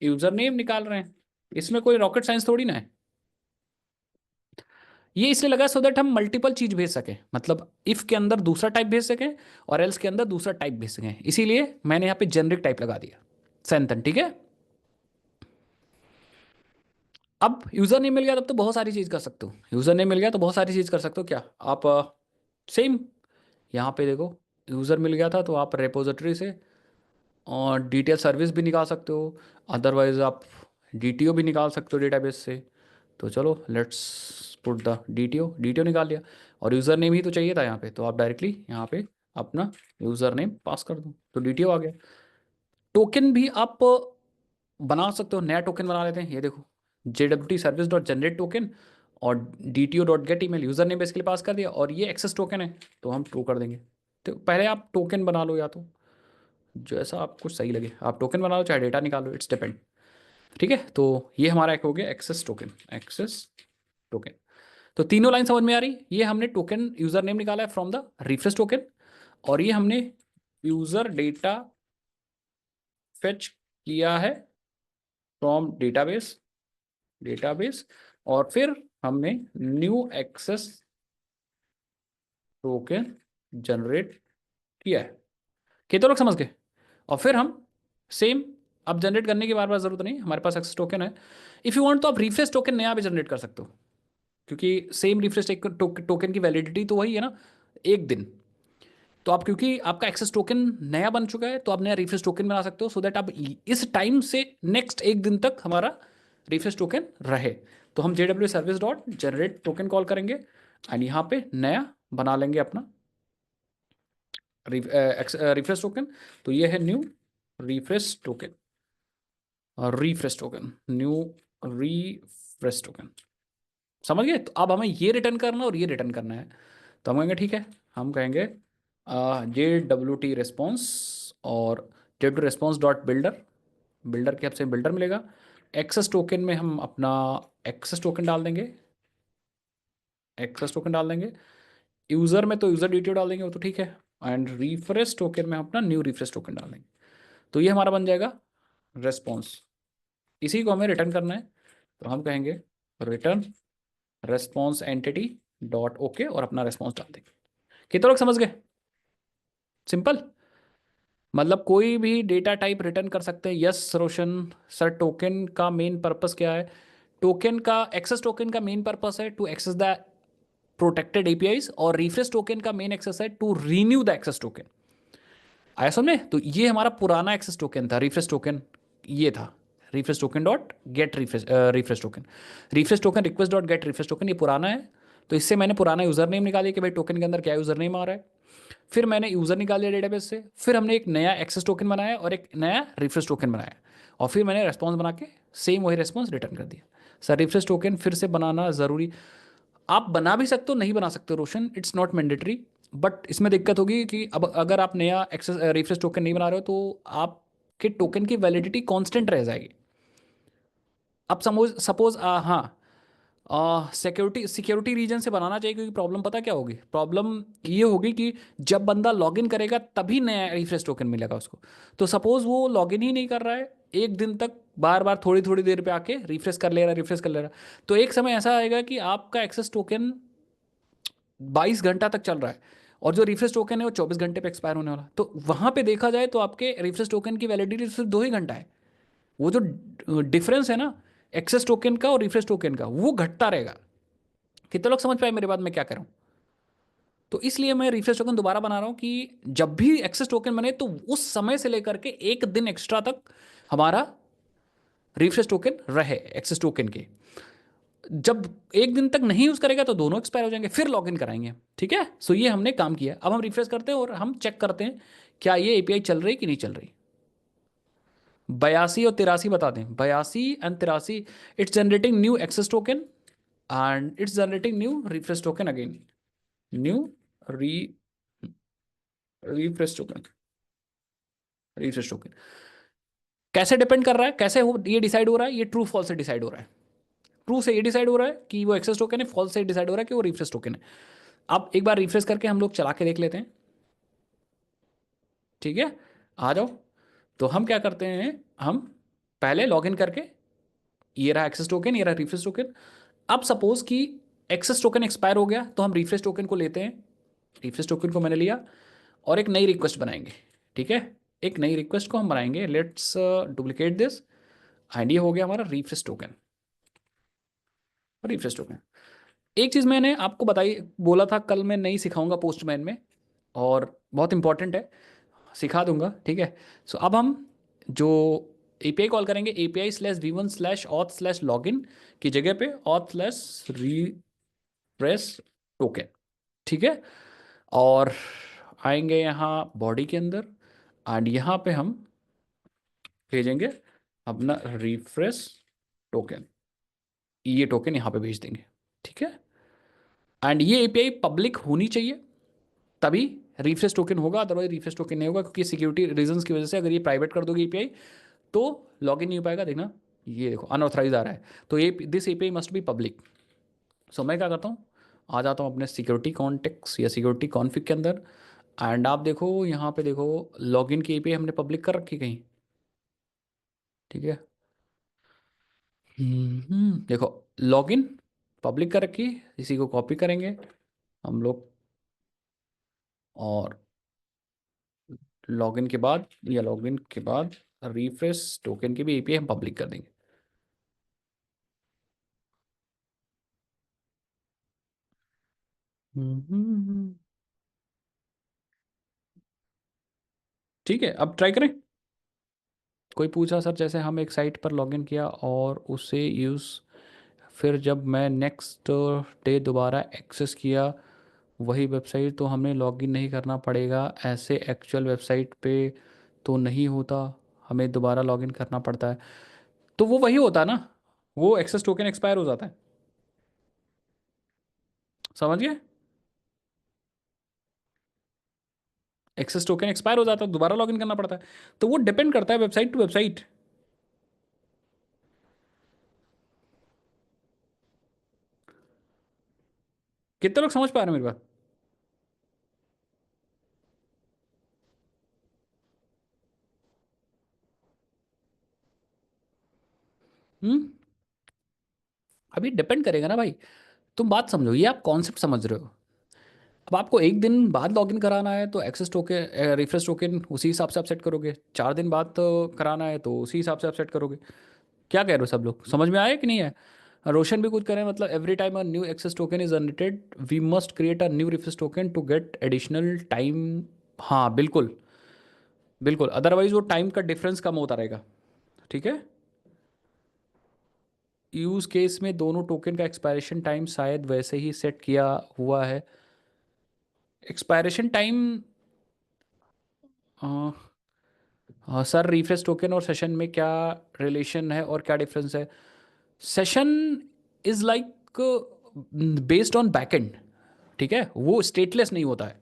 यूजर नेम निकाल रहे हैं। इसमें कोई रॉकेट साइंस थोड़ी ना है। ये इसलिए लगा सो दैट हम मल्टीपल चीज भेज सकें, मतलब इफ के अंदर दूसरा टाइप भेज सकें और एल्स के अंदर दूसरा टाइप भेज सकें, इसीलिए मैंने यहाँ पे जेनरिक टाइप लगा दिया सैंथन। ठीक है, अब यूजर नेम मिल गया तब तो बहुत सारी चीज कर सकते हो, यूजर नेम मिल गया तो बहुत सारी चीज कर सकते हो। क्या आप सेम यहाँ पे देखो, यूजर मिल गया था तो आप रेपोजिटरी से और डिटेल सर्विस भी निकाल सकते हो, अदरवाइज आप डीटीओ भी निकाल सकते हो डेटाबेस से। तो चलो लेट्स पुट द डीटीओ निकाल लिया, और यूज़र नेम ही तो चाहिए था यहाँ पे, तो आप डायरेक्टली यहाँ पे अपना यूज़र नेम पास कर दो तो डीटीओ आ गया। टोकन भी आप बना सकते हो, नया टोकन बना लेते हैं, ये देखो JWT service dot generate token और DTO dot get email, user name basically pass कर दिया, और ये एक्सेस टोकन है तो हम ट्रू कर देंगे। तो पहले आप टोकन बना लो, या तो जैसा आपको सही लगे आप टोकन बना लो चाहे डेटा निकालो, इट्स डिपेंड। ठीक है, तो ये हमारा एक हो गया एक्सेस टोकन। तो तीनों लाइन समझ में आ रही, ये हमने टोकन यूजर नेम निकाला है फ्रॉम द रिफ्रेश टोकन, और ये हमने यूजर डेटा फेच किया है फ्रॉम डेटाबेस, और फिर हमने न्यू एक्सेस टोकन जनरेट किया है। कितने लोग समझ गए? और फिर हम सेम, अब जनरेट करने की बार बार जरूरत नहीं, हमारे पास एक्सेस टोकन है। इफ यू वांट तो आप रिफ्रेश टोकन नया भी जनरेट कर सकते हो, क्योंकि सेम रिफ्रेश टोकन की वैलिडिटी तो वही है ना, एक दिन। तो आप, क्योंकि आपका एक्सेस टोकन नया बन चुका है, तो आप नया रिफ्रेश टोकन बना सकते हो, सो दैट आप इस टाइम से नेक्स्ट एक दिन तक हमारा रिफ्रेश टोकन रहे। तो हम JW service dot generate token call करेंगे एंड यहाँ पे नया बना लेंगे अपना रिफ्रेश टोकन। तो ये है new refresh token, new refresh token. समझ गए? तो अब हमें ये रिटर्न करना और ये रिटर्न करना है, तो हम कहेंगे ठीक है, हम कहेंगे JWT रेस्पॉन्स, और JWT response dot builder, builder के आपसे बिल्डर मिलेगा। एक्सेस टोकन में हम अपना एक्सेस टोकन डाल देंगे, यूज़र में तो यूज़र डिटेल डाल देंगे, वो तो ठीक है, एंड रिफ्रेश टोकन में हम अपना न्यू रिफ्रेश टोकन डाल देंगे। तो ये हमारा बन जाएगा रेस्पॉन्स, इसी को हमें रिटर्न करना है, तो हम कहेंगे return response entity dot okay और अपना रेस्पॉन्स डाल देंगे। कितने लोग समझ गए? सिंपल, मतलब कोई भी डेटा टाइप रिटर्न कर सकते हैं। यस रोशन सर, टोकन का मेन पर्पस क्या है? टोकन का, एक्सेस टोकन का मेन पर्पस है to access the protected APIs, और रिफ्रेश टोकन का मेन एक्सेस है to renew the access token. आया समझ? तो ये हमारा पुराना एक्सेस टोकन था, रिफ्रेश टोकन ये था, refresh token dot get refresh token, refresh token request dot get refresh token, ये पुराना है। तो इससे मैंने पुराना यूजर नेम निकाली कि भाई टोकन के अंदर क्या यूजर नेम आ रहा है, फिर मैंने यूजर निकाल लिया डेटाबेस से, फिर हमने एक नया एक्सेस टोकन बनाया और एक नया रिफ्रेश टोकन बनाया, और फिर मैंने रेस्पॉन्स बना के सेम वही रेस्पॉन्स रिटर्न कर दिया। सर रिफ्रेश टोकन फिर से बनाना ज़रूरी, आप बना भी सकते हो नहीं बना सकते हो रोशन, इट्स नॉट मैंडेटरी, बट इसमें दिक्कत होगी कि अब अगर आप नया एक्सेस रिफ्रेश टोकन नहीं बना रहे हो तो आपके टोकन की वैलिडिटी कांस्टेंट रह जाएगी। अब सपोज हाँ, सिक्योरिटी सिक्योरिटी रीजन से बनाना चाहिए, क्योंकि प्रॉब्लम पता क्या होगी, प्रॉब्लम ये होगी कि जब बंदा लॉगिन करेगा तभी नया रिफ्रेश टोकन मिलेगा उसको। तो सपोज वो लॉगिन ही नहीं कर रहा है एक दिन तक, बार बार थोड़ी थोड़ी देर पे आके रिफ्रेश कर ले रहा है, रिफ्रेश कर ले रहा है, तो एक समय ऐसा आएगा कि आपका एक्सेस टोकन 22 घंटा तक चल रहा है, और जो रिफ्रेश टोकन है वो 24 घंटे पे एक्सपायर होने वाला। तो वहां पे देखा जाए तो आपके रिफ्रेश टोकन की वैलिडिटी सिर्फ 2 ही घंटा है। वो जो डिफरेंस है ना एक्सेस टोकन का और रिफ्रेश टोकन का, वो घटता रहेगा। कितने लोग समझ पाए मेरे बात मैं क्या कर रहा हूँ? तो इसलिए मैं रिफ्रेश टोकन दोबारा बना रहा हूँ कि जब भी एक्सेस टोकन बने तो उस समय से लेकर के एक दिन एक्स्ट्रा तक हमारा रिफ्रेश टोकन रहे एक्सेस टोकन के। जब एक दिन तक नहीं यूज करेगा तो दोनों एक्सपायर हो जाएंगे, फिर लॉगिन कराएंगे। ठीक है, सो ये हमने काम किया। अब हम रिफ्रेश करते हैं और हम चेक करते हैं क्या ये एपीआई चल रही कि नहीं चल रही। 82 और 83 बता दें, 82 and 83, it's generating new access token and it's generating new refresh token again, new re refresh token, refresh token. कैसे डिपेंड कर रहा है, कैसे हो ये डिसाइड हो रहा है, ये ट्रू फॉल्स से डिसाइड हो रहा है। ट्रू से ये डिसाइड हो रहा है कि वो एक्सेस टोकन है, फॉल्स से डिसाइड हो रहा है कि वो रिफ्रेश टोकन है। अब एक बार रिफ्रेश करके हम लोग चला के देख लेते हैं। ठीक है, आ जाओ। तो हम क्या करते हैं, हम पहले लॉगिन करके, ये रहा एक्सेस टोकन, ये रहा रिफ्रेश टोकन। अब सपोज कि एक्सेस टोकन एक्सपायर हो गया तो हम रिफ्रेश टोकन को लेते हैं, रिफ्रेश टोकन को मैंने लिया और एक नई रिक्वेस्ट बनाएंगे। ठीक है, एक नई रिक्वेस्ट को हम बनाएंगे, लेट्स डुप्लीकेट दिस, एंड ये हो गया हमारा रिफ्रेश टोकन। रिफ्रेश टोकन, एक चीज़ मैंने आपको बताई, बोला था कल मैं नहीं सिखाऊंगा पोस्टमैन में, और बहुत इंपॉर्टेंट है, सिखा दूंगा। ठीक है, सो अब हम जो एपीआई कॉल करेंगे, API/v1/auth/login की जगह पे auth/refresh टोकन। ठीक है, और आएंगे यहाँ बॉडी के अंदर, एंड यहाँ पे हम भेजेंगे अपना रिफ्रेश टोकन, ये टोकन यहाँ पे भेज देंगे। ठीक है, एंड ये एपीआई पब्लिक होनी चाहिए, तभी रिफ्रेश टोकन होगा, अदरवाइज रिफ्रेश टोकन नहीं होगा, क्योंकि सिक्योरिटी रीजंस की वजह से अगर ये प्राइवेट कर दोगे एपीआई तो लॉगिन नहीं हो पाएगा। देखना ये देखो अनऑथराइज आ रहा है, तो ये this API must be public. So मैं क्या करता हूँ, आ जाता हूँ अपने सिक्योरिटी कॉन्टेक्ट्स या सिक्योरिटी कॉन्फ़िग के अंदर, एंड आप देखो यहाँ पे देखो लॉगिन की एपीआई हमने पब्लिक कर रखी कहीं। ठीक है, देखो लॉगिन पब्लिक कर रखी, इसी को कॉपी करेंगे हम लोग, और लॉगिन के बाद रिफ्रेश टोकन की भी एपीआई हम पब्लिक कर देंगे। ठीक है, अब ट्राई करें। कोई पूछा सर, जैसे हम एक साइट पर लॉगिन किया और उसे यूज़, फिर जब मैं नेक्स्ट डे दोबारा एक्सेस किया वही वेबसाइट, तो हमें लॉगिन नहीं करना पड़ेगा, ऐसे एक्चुअल वेबसाइट पे तो नहीं होता, हमें दोबारा लॉगिन करना पड़ता है। तो वो वही होता है ना, वो एक्सेस टोकन एक्सपायर हो जाता है। समझ गए, एक्सेस टोकन एक्सपायर हो जाता है, दोबारा लॉगिन करना पड़ता है। तो वो डिपेंड करता है वेबसाइट टू वेबसाइट। कितने लोग समझ पा रहे हैं मेरी बात? हम्म, अभी डिपेंड करेगा ना भाई, तुम बात समझो, ये आप कॉन्सेप्ट समझ रहे हो। अब आपको एक दिन बाद लॉगिन कराना है तो एक्सेस टोकन रिफ्रेश टोकन उसी हिसाब से आप सेट करोगे, 4 दिन बाद तो कराना है तो उसी हिसाब से आप सेट करोगे। क्या कह रहे हो, सब लोग समझ में आया कि नहीं है? रोशन भी कुछ करें, मतलब every time a new access token is generated we must create a new refresh token to get additional time. हाँ बिल्कुल, बिल्कुल, अदरवाइज वो टाइम का डिफरेंस कम होता रहेगा। ठीक है, यूज केस में दोनों टोकन का एक्सपायरेशन टाइम शायद वैसे ही सेट किया हुआ है। एक्सपायरेशन टाइम, हाँ सर, रिफ्रेश टोकन और सेशन में क्या रिलेशन है और क्या डिफरेंस है? Session is like based on backend. ठीक है, वो स्टेटलेस नहीं होता है,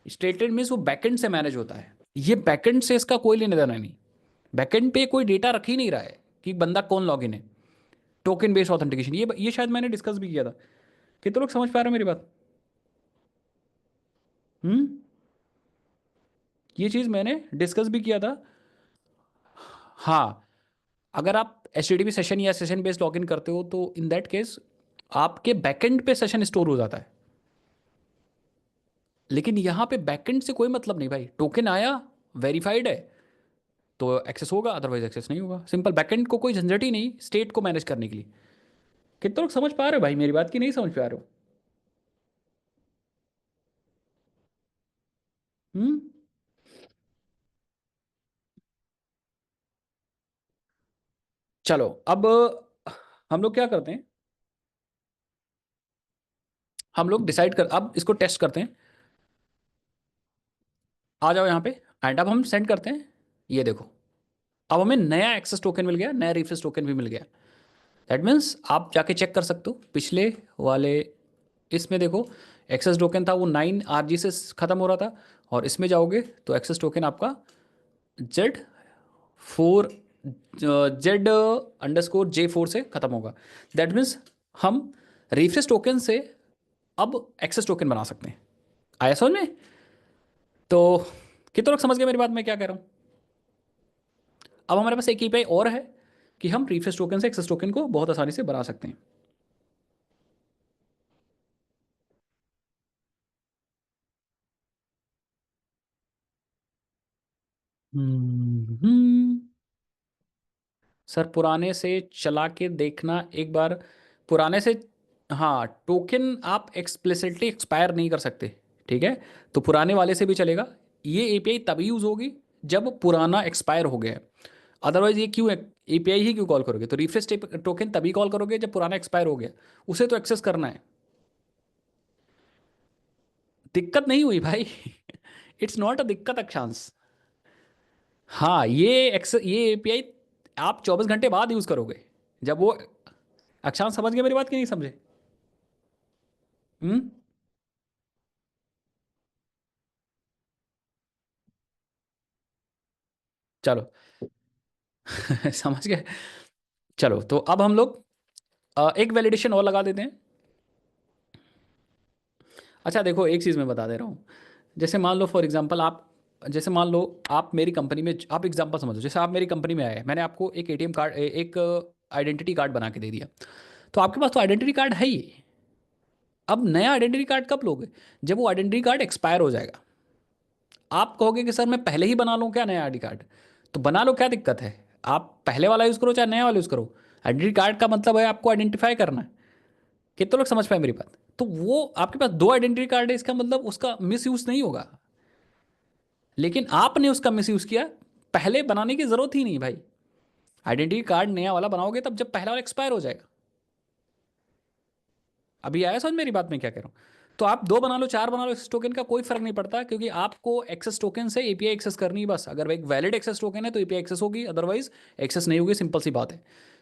स्टेटेड मीन्स वो बैकएंड से मैनेज होता है। ये बैकएंड से इसका कोई लेना देना नहीं, बैकएंड पे कोई डेटा रख ही नहीं रहा है कि बंदा कौन लॉगिन है। टोकन बेस्ड ऑथेंटिकेशन, ये शायद मैंने डिस्कस भी किया था। कितने लोग समझ पा रहे हैं मेरी बात? हम्म। ये चीज़ मैंने डिस्कस भी किया था। हाँ, अगर आप HTTP सेशन या सेशन बेस्ड लॉगिन करते हो तो इन दैट केस आपके बैकएंड पे सेशन स्टोर हो जाता है। लेकिन यहाँ पे बैकएंड से कोई मतलब नहीं भाई, टोकन आया, वेरीफाइड है तो एक्सेस होगा, अदरवाइज एक्सेस नहीं होगा। सिंपल, बैकएंड को कोई झंझट ही नहीं स्टेट को मैनेज करने के लिए। कितने लोग समझ पा रहे हो भाई मेरी बात की नहीं समझ पा रहे हो? हम्म। चलो अब हम लोग क्या करते हैं, हम लोग डिसाइड कर, अब इसको टेस्ट करते हैं। आ जाओ यहाँ पे, एंड अब हम सेंड करते हैं। ये देखो, अब हमें नया एक्सेस टोकन मिल गया, नया रिफ्रेश टोकन भी मिल गया। दैट मीन्स आप जाके चेक कर सकते हो पिछले वाले, इसमें देखो एक्सेस टोकन था वो 9 RG से ख़त्म हो रहा था, और इसमें जाओगे तो एक्सेस टोकन आपका Z4, Z_J4 से ख़त्म होगा। दैट मीन्स हम रिफ्रेश टोकन से अब एक्सेस टोकन बना सकते हैं। आया समझ में? तो कितने लोग समझ गए मेरी बात मैं क्या कह रहा हूँ? अब हमारे पास एक API और है कि हम रिफ्रेश टोकन से एक्सेस टोकन को बहुत आसानी से बना सकते हैं। हम्म। सर पुराने से चला के देखना एक बार, पुराने से। हाँ, टोकन आप एक्सप्लिसिटली एक्सपायर नहीं कर सकते, ठीक है? तो पुराने वाले से भी चलेगा। ये API तभी यूज़ होगी जब पुराना एक्सपायर हो गया है। अदरवाइज ये क्यों API ही क्यों कॉल करोगे? तो रिफ्रेश टोकन तभी कॉल करोगे जब पुराना एक्सपायर हो गया, उसे तो एक्सेस करना है। दिक्कत नहीं हुई भाई। इट्स नॉट अ दिक्कत अक्षांश। हाँ, ये API आप 24 घंटे बाद यूज़ करोगे जब वो, अक्षांश समझ गए मेरी बात कि नहीं समझे? हम्म। चलो। समझ गए। चलो तो अब हम लोग एक वैलिडेशन और लगा देते हैं। अच्छा देखो, एक चीज़ मैं बता दे रहा हूँ। जैसे मान लो फॉर एग्जांपल आप, जैसे मान लो आप मेरी कंपनी में, आप एग्जांपल समझो, जैसे आप मेरी कंपनी में आए, मैंने आपको एक ATM कार्ड, एक आइडेंटिटी कार्ड बना के दे दिया, तो आपके पास तो आइडेंटिटी कार्ड है ही। अब नया आइडेंटिटी कार्ड कब लोगे? जब वो आइडेंटिटी कार्ड एक्सपायर हो जाएगा। आप कहोगे कि सर मैं पहले ही बना लूँ क्या नया ID कार्ड? तो बना लो, क्या दिक्कत है? आप पहले वाला यूज़ करो चाहे नया वाला यूज़ करो। आइडेंटिटी कार्ड का मतलब है आपको आइडेंटिफाई करना है। कितने लोग समझ पाए मेरी बात? तो वो आपके पास दो आइडेंटिटी कार्ड है, इसका मतलब उसका मिस यूज़ नहीं होगा। लेकिन आपने उसका मिस यूज़ किया, पहले बनाने की ज़रूरत ही नहीं भाई। आइडेंटिटी कार्ड नया वाला बनाओगे तब जब पहला वाला एक्सपायर हो जाएगा। अभी आया समझ मेरी बात में क्या कह रहा हूँ? तो आप दो बना लो, चार बना लो, एक्सेस टोकन का कोई फर्क नहीं पड़ता, क्योंकि आपको एक्सेस टोकन से API एक्सेस करनी है बस। अगर एक वैलिड एक्सेस टोकन है तो API एक्सेस होगी, अदरवाइज एक्सेस नहीं होगी। सिंपल सी बात है।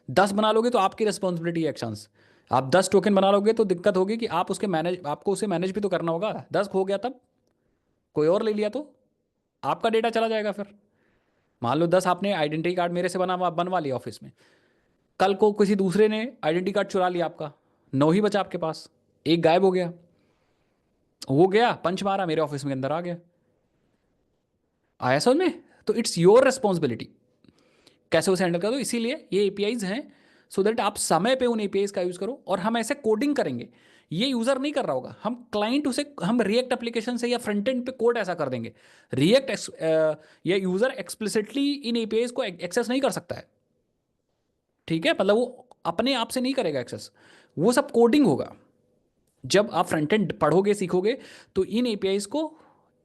10 बना लोगे तो आपकी रिस्पॉन्सिबिलिटी है एक्शंस। आप 10 टोकन बना लोगे तो दिक्कत होगी कि आप उसके मैनेज, आपको उसे मैनेज भी तो करना होगा। 10 हो गया तब कोई और ले लिया तो आपका डेटा चला जाएगा फिर। मान लो 10 आपने आइडेंटिटी कार्ड मेरे से बनवा लिया ऑफिस में, कल को किसी दूसरे ने आइडेंटिटी कार्ड चुरा लिया आपका, 9 ही बचा आपके पास, एक गायब हो गया। वो गया, पंच मारा, मेरे ऑफिस में अंदर आ गया। आया समझ में? तो इट्स योर रिस्पॉन्सिबिलिटी कैसे उसे हैंडल करो। इसीलिए ये APIs हैं, सो दैट आप समय पे उन APIs का यूज़ करो। और हम ऐसे कोडिंग करेंगे, ये यूज़र नहीं कर रहा होगा, हम क्लाइंट उसे, हम रिएक्ट एप्लीकेशन से या फ्रंट एंड पे कोड ऐसा कर देंगे। या यूज़र एक्सप्लिसिटली इन APIs को एक्सेस नहीं कर सकता है, ठीक है? मतलब वो अपने आप से नहीं करेगा एक्सेस, वो सब कोडिंग होगा। जब आप फ्रंट एंड पढ़ोगे सीखोगे तो इन APIs को,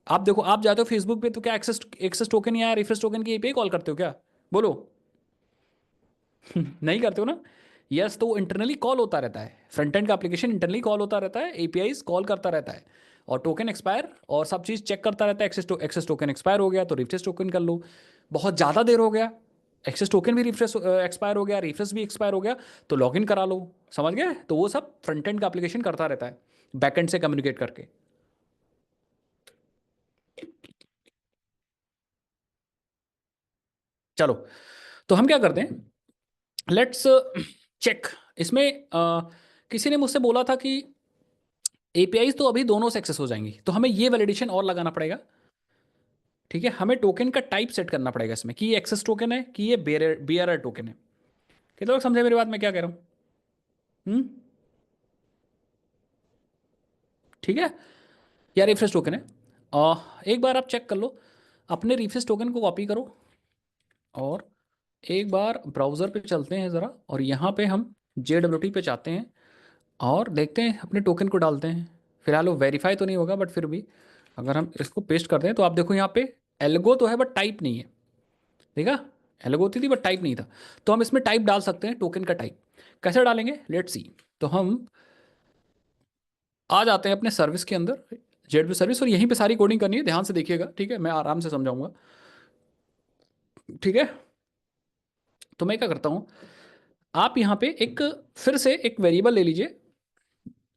आप देखो, आप जाते हो फेसबुक पे तो क्या एक्सेस एक्सेस टोकन या रिफ्रेश टोकन की API कॉल करते हो क्या? बोलो। नहीं करते हो ना? यस, तो वो इंटरनली कॉल होता रहता है, फ्रंट एंड का एप्लीकेशन इंटरनली कॉल होता रहता है, APIs कॉल करता रहता है, और टोकन एक्सपायर और सब चीज़ चेक करता रहता है। एक्सेस टोकन एक्सपायर हो गया तो रिफ्रेश टोकन कर लो। बहुत ज़्यादा देर हो गया, एक्सेस टोकन भी रिफ्रेश एक्सपायर हो गया, रिफ्रेश भी एक्सपायर हो गया, तो लॉगिन करा लो। समझ गए? तो वो सब फ्रंट एंड का एप्लीकेशन करता रहता है, बैक एंड से कम्युनिकेट करके। चलो, तो हम क्या करते हैं, लेट्स चेक इसमें किसी ने मुझसे बोला था कि एपीआई तो अभी दोनों से एक्सेस हो जाएंगी, तो हमें ये वैलिडेशन और लगाना पड़ेगा। ठीक है, हमें टोकन का टाइप सेट करना पड़ेगा इसमें कि ये एक्सेस टोकन है कि ये बेयरर टोकन है। कितने लोग समझे मेरी बात, मैं क्या कह रहा हूँ? ठीक है, या रिफ्रेश टोकन है। एक बार आप चेक कर लो, अपने रिफ्रेश टोकन को कॉपी करो और एक बार ब्राउज़र पे चलते हैं ज़रा, और यहाँ पे हम JWT पे चाहते हैं और देखते हैं, अपने टोकन को डालते हैं। फिलहाल वो वेरीफाई तो नहीं होगा, बट फिर भी अगर हम इसको पेस्ट करते हैं तो आप देखो यहाँ पे एल्गो तो है बट टाइप नहीं है। देखा, एल्गो होती थी बट टाइप नहीं था। तो हम इसमें टाइप डाल सकते हैं, टोकन का टाइप कैसे डालेंगे, लेट्स सी। तो हम आ जाते हैं अपने सर्विस के अंदर, जेड सर्विस, और यहीं पे सारी कोडिंग करनी है, ध्यान से देखिएगा। ठीक है, मैं आराम से समझाऊंगा। ठीक है, तो मैं क्या करता हूँ, आप यहाँ पे एक फिर से एक वेरिएबल ले लीजिए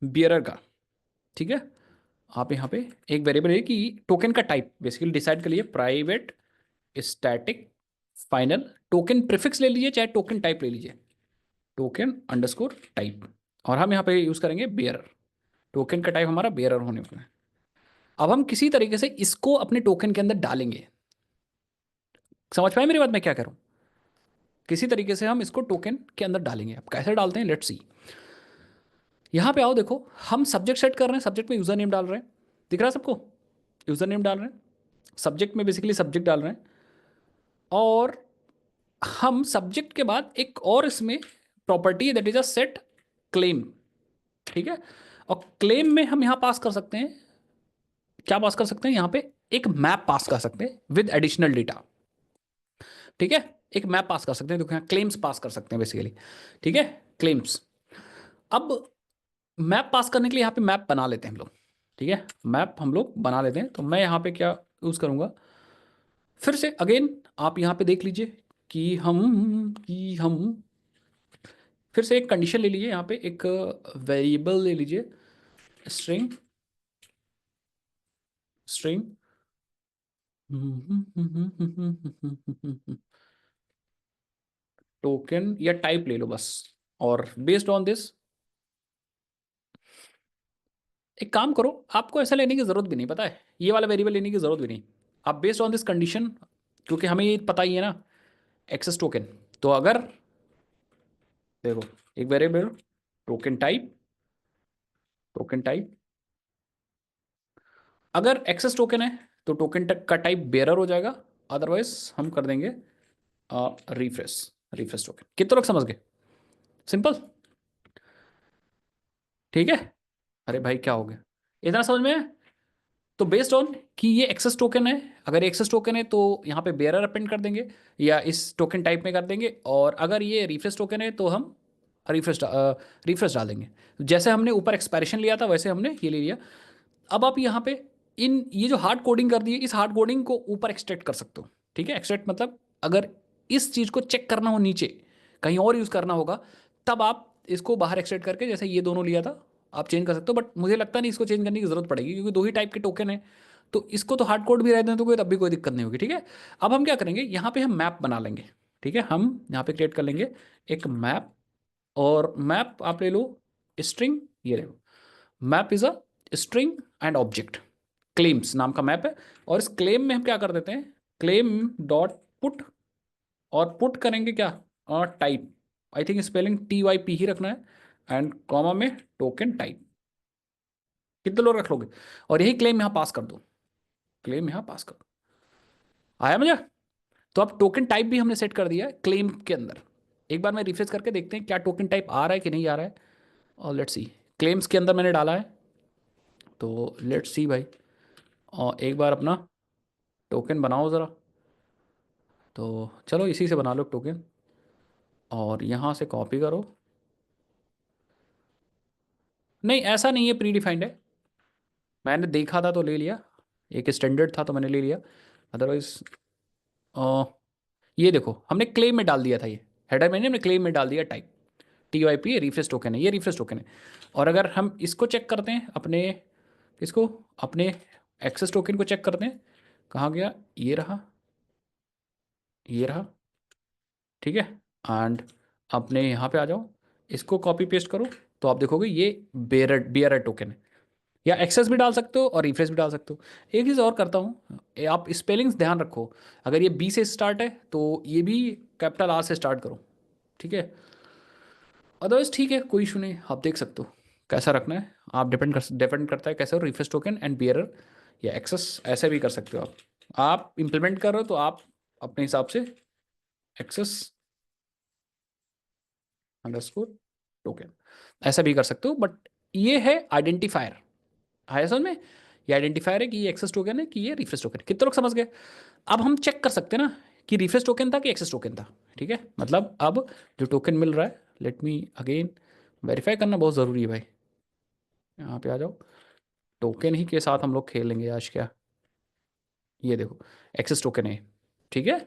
बियरर का। ठीक है, आप यहाँ पे एक वेरिएबल है कि टोकन का टाइप बेसिकली डिसाइड कर लिए, private static final token prefix ले लीजिए, चाहे टोकन टाइप ले लीजिए, टोकन अंडरस्कोर टाइप, और हम यहाँ पे यूज़ करेंगे बेयरर। टोकन का टाइप हमारा बेयरर होने वाला है। अब हम किसी तरीके से इसको अपने टोकन के अंदर डालेंगे। समझ पाए मेरी बात, मैं क्या करूँ? किसी तरीके से हम इसको टोकन के अंदर डालेंगे। अब कैसे डालते हैं, लेट्स सी। यहाँ पे आओ, देखो हम सब्जेक्ट सेट कर रहे हैं, सब्जेक्ट में यूज़र नेम डाल रहे हैं, दिख रहा है सबको? यूज़र नेम डाल रहे हैं, सब्जेक्ट में बेसिकली सब्जेक्ट डाल रहे हैं, और हम सब्जेक्ट के बाद एक और इसमें प्रॉपर्टी है that is a set claim. ठीक है, और क्लेम में हम यहाँ पास कर सकते हैं, क्या पास कर सकते हैं यहाँ पे, एक मैप पास कर सकते हैं विद एडिशनल डेटा। ठीक है, एक मैप पास कर सकते हैं, देखो यहाँ क्लेम्स पास कर सकते हैं बेसिकली। ठीक है, क्लेम्स। अब मैप पास करने के लिए यहाँ पे मैप बना लेते हैं हम लोग। ठीक है, मैप हम लोग बना लेते हैं, तो मैं यहाँ पे क्या यूज़ करूँगा, फिर से अगेन आप यहाँ पे देख लीजिए कि हम फिर से एक कंडीशन ले लीजिए, यहाँ पे एक वेरिएबल ले लीजिए, स्ट्रिंग स्ट्रिंग टोकन या टाइप ले लो बस, और बेस्ड ऑन दिस एक काम करो, आपको ऐसा लेने की जरूरत भी नहीं, पता है, ये वाला वेरिएबल लेने की जरूरत भी नहीं। आप बेस्ड ऑन दिस कंडीशन, क्योंकि हमें ये पता ही है ना एक्सेस टोकन, तो अगर देखो एक variable token type, token type अगर एक्सेस टोकन है तो टोकन का टाइप बेरर हो जाएगा, अदरवाइज हम कर देंगे रिफ्रेश, रिफ्रेश टोकन। कितने लोग समझ गए? सिंपल। ठीक है, अरे भाई क्या हो गया, इतना समझ में है? तो बेस्ड ऑन कि ये एक्सेस टोकन है, अगर एक्सेस टोकन है तो यहाँ पे बेरर अपेंड कर देंगे या इस टोकन टाइप में कर देंगे, और अगर ये रिफ्रेश टोकन है तो हम रिफ्रेश डाल देंगे। जैसे हमने ऊपर एक्सपेरिशन लिया था वैसे हमने ये ले लिया। अब आप यहाँ पे इन ये जो हार्ड कोडिंग कर दी है, इस हार्ड कोडिंग को ऊपर एक्सट्रैक्ट कर सकते हो। ठीक है, एक्सट्रैक्ट मतलब अगर इस चीज़ को चेक करना हो नीचे कहीं और यूज़ करना होगा, तब आप इसको बाहर एक्सट्रैक्ट करके, जैसे ये दोनों लिया था, आप चेंज कर सकते हो, बट मुझे लगता नहीं इसको चेंज करने की जरूरत पड़ेगी, क्योंकि दो ही टाइप के टोकन है, तो इसको तो हार्ड कोड भी रहते हैं तो कोई तब भी कोई दिक्कत नहीं होगी। ठीक है, अब हम क्या करेंगे, यहाँ पे हम मैप बना लेंगे। ठीक है, हम यहाँ पे क्रिएट कर लेंगे एक मैप, और मैप आप ले लो स्ट्रिंग, ये ले लो, map is a string and object, claims नाम का मैप है, और इस क्लेम में हम क्या कर देते हैं, क्लेम डॉट पुट, और पुट करेंगे क्या, और type, I think spelling TYP ही रखना है, एंड कॉमा में टोकन टाइप। कितने लोग रख लोगे, और यही क्लेम यहाँ पास कर दो, क्लेम यहाँ पास कर दो। आया मजा? तो अब टोकन टाइप भी हमने सेट कर दिया है क्लेम के अंदर। एक बार मैं रिफ्रेश करके देखते हैं क्या टोकन टाइप आ रहा है कि नहीं आ रहा है, और लेट्स सी, क्लेम्स के अंदर मैंने डाला है, तो लेट्स सी भाई, और एक बार अपना टोकन बनाओ ज़रा। तो चलो इसी से बना लो टोकन, और यहाँ से कॉपी करो। नहीं ऐसा नहीं है, प्री डिफाइंड है, मैंने देखा था तो ले लिया, एक स्टैंडर्ड था तो मैंने ले लिया, अदरवाइज ये देखो हमने क्लेम में डाल दिया था, ये हेडर मैंने हमने क्लेम में डाल दिया टाइप TYP, रिफ्रेश टोकन है, ये रिफ्रेश टोकन है। और अगर हम इसको चेक करते हैं अपने, किसको, अपने एक्सेस टोकन को चेक करते हैं, कहाँ गया, ये रहा, ये रहा। ठीक है, एंड अपने यहाँ पे आ जाओ, इसको कॉपी पेस्ट करो तो आप देखोगे ये बेयरर टोकन है। या एक्सेस भी डाल सकते हो और रिफ्रेश भी डाल सकते हो। एक चीज़ और करता हूँ, आप स्पेलिंग्स ध्यान रखो। अगर ये बी से स्टार्ट है तो ये भी कैपिटल आर से स्टार्ट करो, ठीक है। अदरवाइज ठीक है, कोई इशू नहीं, आप देख सकते हो कैसा रखना है। आप डिपेंड करता है कैसे हो, रिफ्रेश टोकन एंड बियरर या एक्सेस ऐसे भी कर सकते हो आप इम्प्लीमेंट कर रहे हो तो आप अपने हिसाब से एक्सेस अंडरस्कोर टोकन ऐसा भी कर सकते हो। बट ये है आइडेंटिफायर, है समझ में। ये आइडेंटिफायर है कि ये एक्सेस टोकन है कि ये रिफ्रेश टोकन। कितने लोग समझ गए। अब हम चेक कर सकते हैं ना कि रिफ्रेश टोकन था कि एक्सेस टोकन था, ठीक है। मतलब अब जो टोकन मिल रहा है, लेट मी अगेन वेरीफाई करना बहुत ज़रूरी है भाई। यहाँ पे आ जाओ, टोकन ही के साथ हम लोग खेलेंगे आज क्या। ये देखो एक्सेस टोकन है, ठीक है।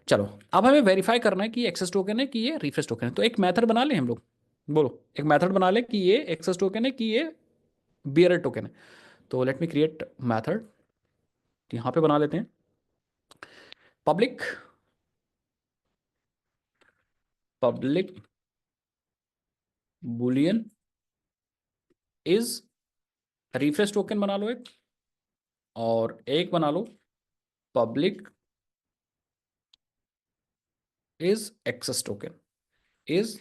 चलो अब हमें वेरीफाई करना है कि ये एक्सेस टोकन है कि ये रिफ्रेश टोकन है। तो एक मेथड बना लें हम लोग, बोलो एक मेथड बना लें कि ये एक्सेस टोकन है कि ये बियरर टोकन है। तो लेट मी क्रिएट मेथड, यहाँ पे बना लेते हैं public public boolean is refresh token बना लो एक, और एक बना लो public is access token, is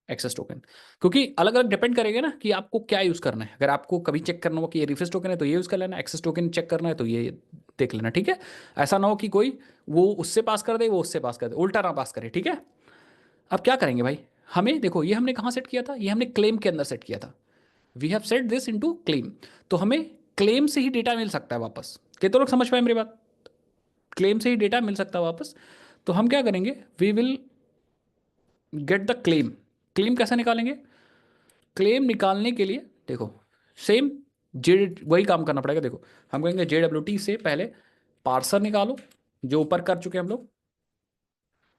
access token. क्योंकि अलग अलग डिपेंड करेगा ना कि आपको क्या यूज करना है। अगर आपको कभी चेक करना हो कि ये रिफ्रेश टोकन है तो ये यूज कर लेना, एक्सेस टोकन चेक करना है तो ये देख लेना, ठीक है। ऐसा ना हो कि कोई वो उससे पास कर दे, वो उससे पास कर दे, उल्टा ना पास करे, ठीक है। अब क्या करेंगे भाई, हमें देखो ये हमने कहाँ सेट किया था, ये हमने क्लेम के अंदर सेट किया था। We have set this into claim. तो हमें क्लेम से ही डेटा मिल सकता है वापस। कितने लोग समझ पाए मेरी बात। क्लेम से ही डेटा मिल सकता है वापस। तो हम क्या करेंगे, we will get the claim. Claim कैसे निकालेंगे, क्लेम निकालने के लिए देखो सेम जे वही काम करना पड़ेगा। देखो हम कहेंगे JWT से पहले पार्सर निकालो, जो ऊपर कर चुके हैं हम लोग।